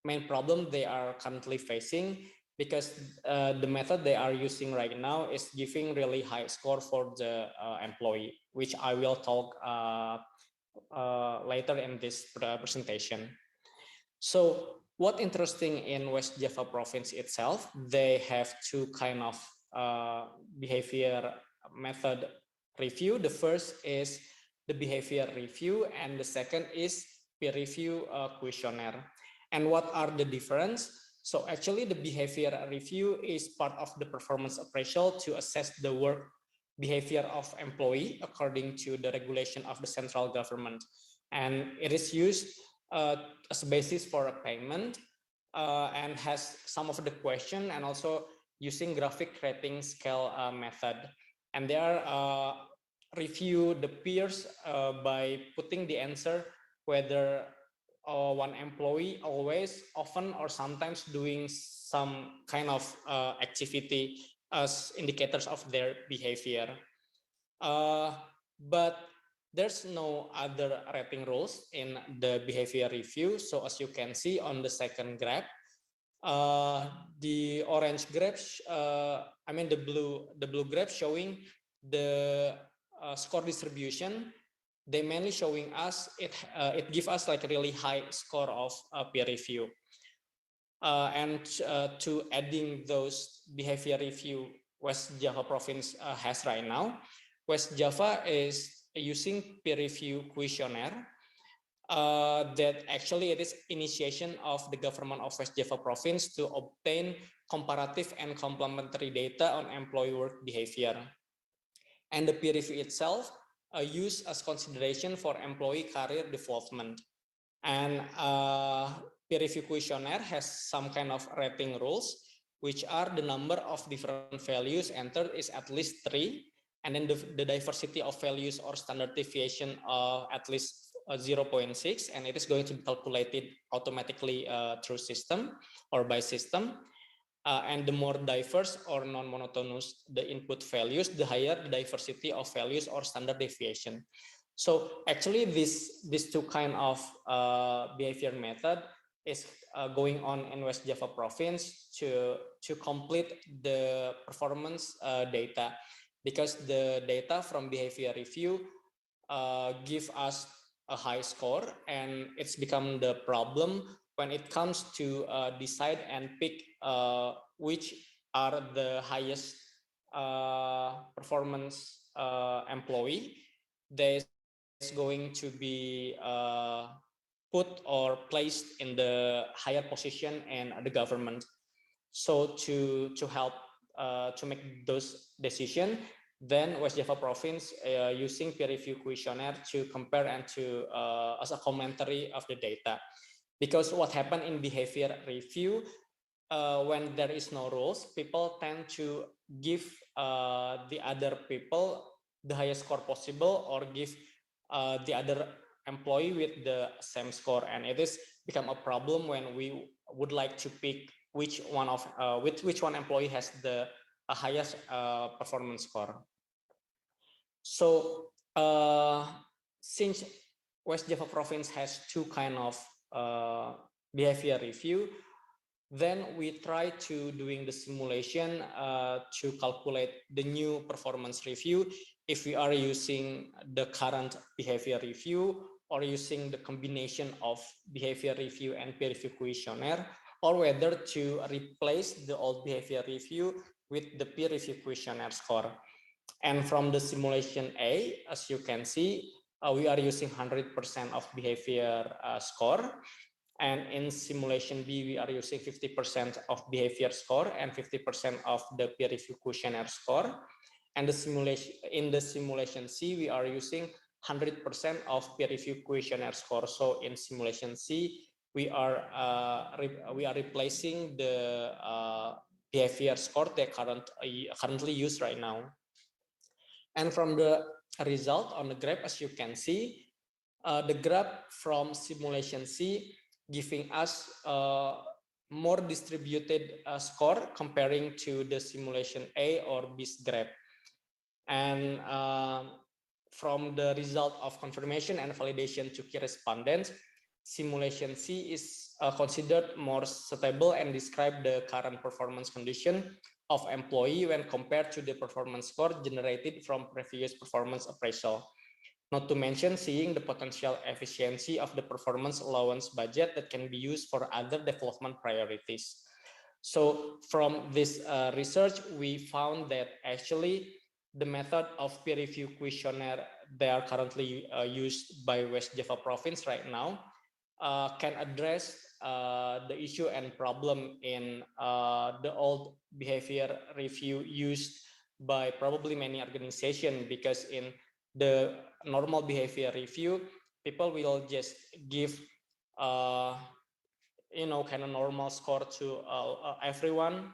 main problem they are currently facing, because the method they are using right now is giving really high score for the employee, which I will talk later in this presentation. So what interesting in West Java province itself, they have two kind of behavior method review. The first is the behavior review, and the second is peer review questionnaire. And what are the difference? So actually the behavior review is part of the performance appraisal to assess the work behavior of employee according to the regulation of the central government. And it is used as a basis for a payment and has some of the question, and also using graphic rating scale method. And they are review the peers by putting the answer whether one employee always, often, or sometimes doing some kind of activity as indicators of their behavior. But there's no other rating rules in the behavior review. So as you can see on the second graph, the orange graph, the blue graph showing the score distribution. They mainly showing us it gives us like a really high score of peer review. And to adding those behavior review West Java province has right now, West Java is using peer review questionnaire that actually it is initiation of the government of West Java province to obtain comparative and complementary data on employee work behavior. And the peer review itself used as consideration for employee career development. And peer review questionnaire has some kind of rating rules, which are the number of different values entered is at least 3, and then the diversity of values or standard deviation at least 0.6, and it is going to be calculated automatically through system or by system. And the more diverse or non-monotonous the input values, the higher the diversity of values or standard deviation. So actually these two kind of behavior method is going on in West Java province to complete the performance data, because the data from behavior review give us a high score, and it's become the problem when it comes to decide and pick which are the highest performance employee. There's going to be put or placed in the higher position in the government. So to help to make those decisions, then West Java province using peer review questionnaire to compare and to as a commentary of the data. Because what happened in behavior review, when there is no rules, people tend to give the other people the highest score possible, or give the other employee with the same score, and it is become a problem when we would like to pick which one employee has the highest performance score. So since West Java province has two kind of behavior review, then we try to doing the simulation to calculate the new performance review if we are using the current behavior review, or using the combination of behavior review and peer review questionnaire, or whether to replace the old behavior review with the peer review questionnaire score. And from the simulation A, as you can see, we are using 100% of behavior score. And in simulation B, we are using 50% of behavior score and 50% of the peer review questionnaire score. And in the simulation C, we are using 100% of peer review questionnaire score. So in simulation C, we are replacing the behavior score they currently used right now. And from the result on the graph, as you can see, the graph from simulation C giving us more distributed score comparing to the simulation A or B's graph. And from the result of confirmation and validation to key respondents, simulation C is considered more suitable and describe the current performance condition of employee when compared to the performance score generated from previous performance appraisal. Not to mention seeing the potential efficiency of the performance allowance budget that can be used for other development priorities. So from this research, we found that actually the method of peer review questionnaire they are currently used by West Java province right now can address the issue and problem in the old behavior review used by probably many organizations, because in the normal behavior review, people will just give kind of normal score to everyone,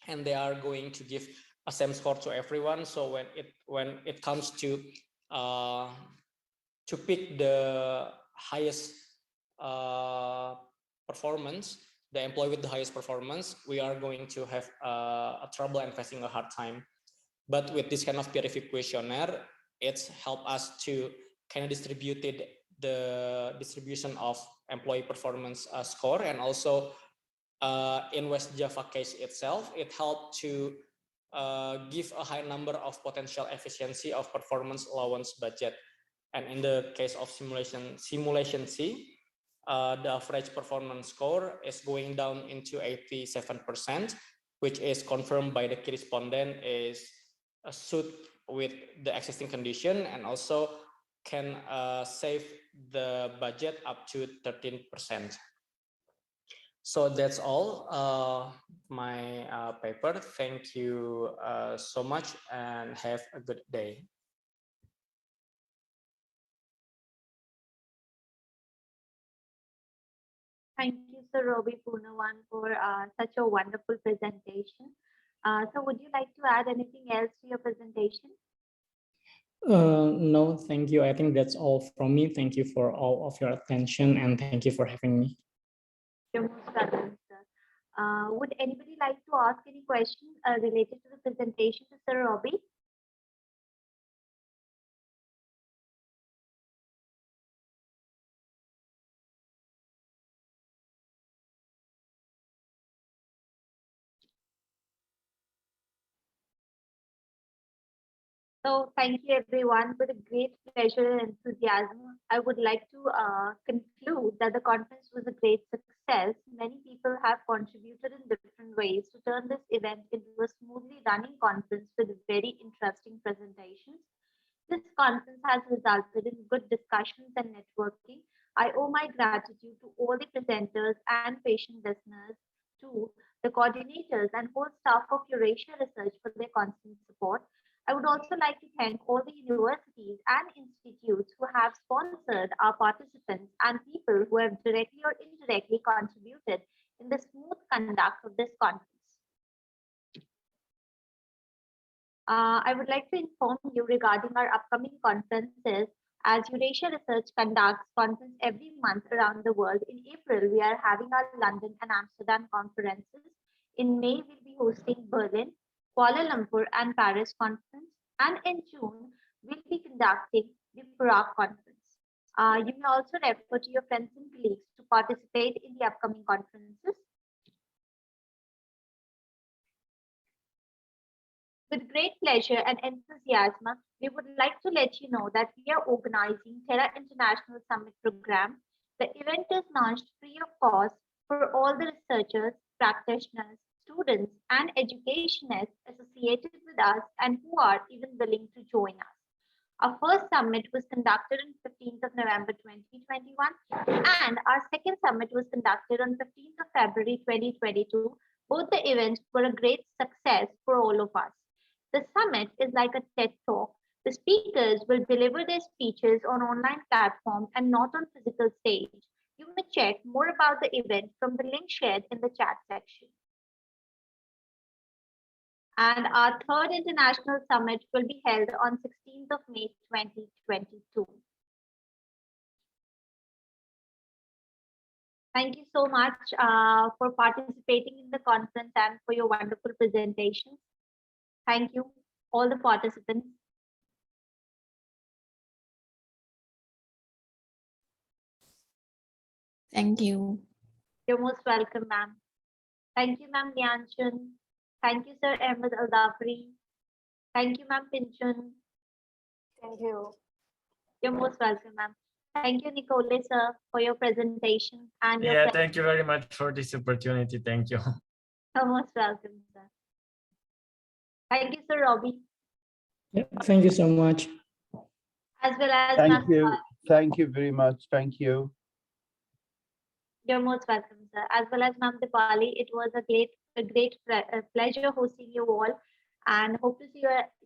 and they are going to give a same score to everyone. So when it comes to pick the highest performance, the employee with the highest performance, we are going to have a trouble and facing a hard time. But with this kind of peer review questionnaire, it's helped us to kind of distributed the distribution of employee performance score, and also in West Java case itself, it helped to give a high number of potential efficiency of performance allowance budget. And in the case of simulation C, the average performance score is going down into 87%, which is confirmed by the key respondent is suit with the existing condition, and also can save the budget up to 13%. So that's all my paper. Thank you so much and have a good day. Thank you, Sir Robbie Poonawan, for such a wonderful presentation. So would you like to add anything else to your presentation? No, thank you. I think that's all from me. Thank you for all of your attention, and thank you for having me. You're most welcome, sir. Would anybody like to ask any questions related to the presentation to Sir Robbie? So thank you everyone. With a great pleasure and enthusiasm, I would like to conclude that the conference was a great success. Many people have contributed in different ways to turn this event into a smoothly running conference with very interesting presentations. This conference has resulted in good discussions and networking. I owe my gratitude to all the presenters and patient listeners, to the coordinators and whole staff of Eurasia Research for their constant support. I would also like to thank all the universities and institutes who have sponsored our participants and people who have directly or indirectly contributed in the smooth conduct of this conference. I would like to inform you regarding our upcoming conferences. As Eurasia Research conducts conference every month around the world, in April, we are having our London and Amsterdam conferences. In May, we'll be hosting Berlin, Kuala Lumpur and Paris conference. And in June, we'll be conducting the Prague conference. You may also refer to your friends and colleagues to participate in the upcoming conferences. With great pleasure and enthusiasm, we would like to let you know that we are organizing Terra International Summit Program. The event is launched free of cost for all the researchers, practitioners, students, and educationists associated with us and who are even willing to join us. Our first summit was conducted on 15th of November 2021, and our second summit was conducted on 15th of February 2022. Both the events were a great success for all of us. The summit is like a TED Talk. The speakers will deliver their speeches on online platform and not on physical stage. You may check more about the event from the link shared in the chat section. And our third international summit will be held on 16th of May 2022. Thank you so much for participating in the conference and for your wonderful presentations. Thank you, all the participants. Thank you. You're most welcome, ma'am. Thank you, ma'am Lianchun. Thank you, sir Ahmed Al-Dafri. Thank you, ma'am Pinchun. Thank you. You're most welcome, ma'am. Thank you, Nicole, sir, for your presentation and your Yeah, thank you very much for this opportunity. Thank you. You're most welcome, sir. Thank you, sir Robbie, Yeah, thank you so much. as well as Thank ma'am. you. Thank you very much. Thank you. You're most welcome, sir. As well as ma'am Dipali, it was a great pleasure hosting you all, and hope to see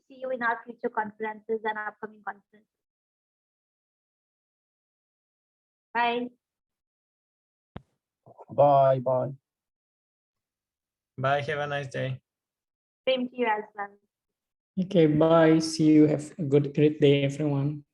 you in our future conferences and upcoming conferences. Bye. Bye. Bye. Bye. Have a nice day. Same to you as well. Okay, bye. See you. Have a great day, everyone.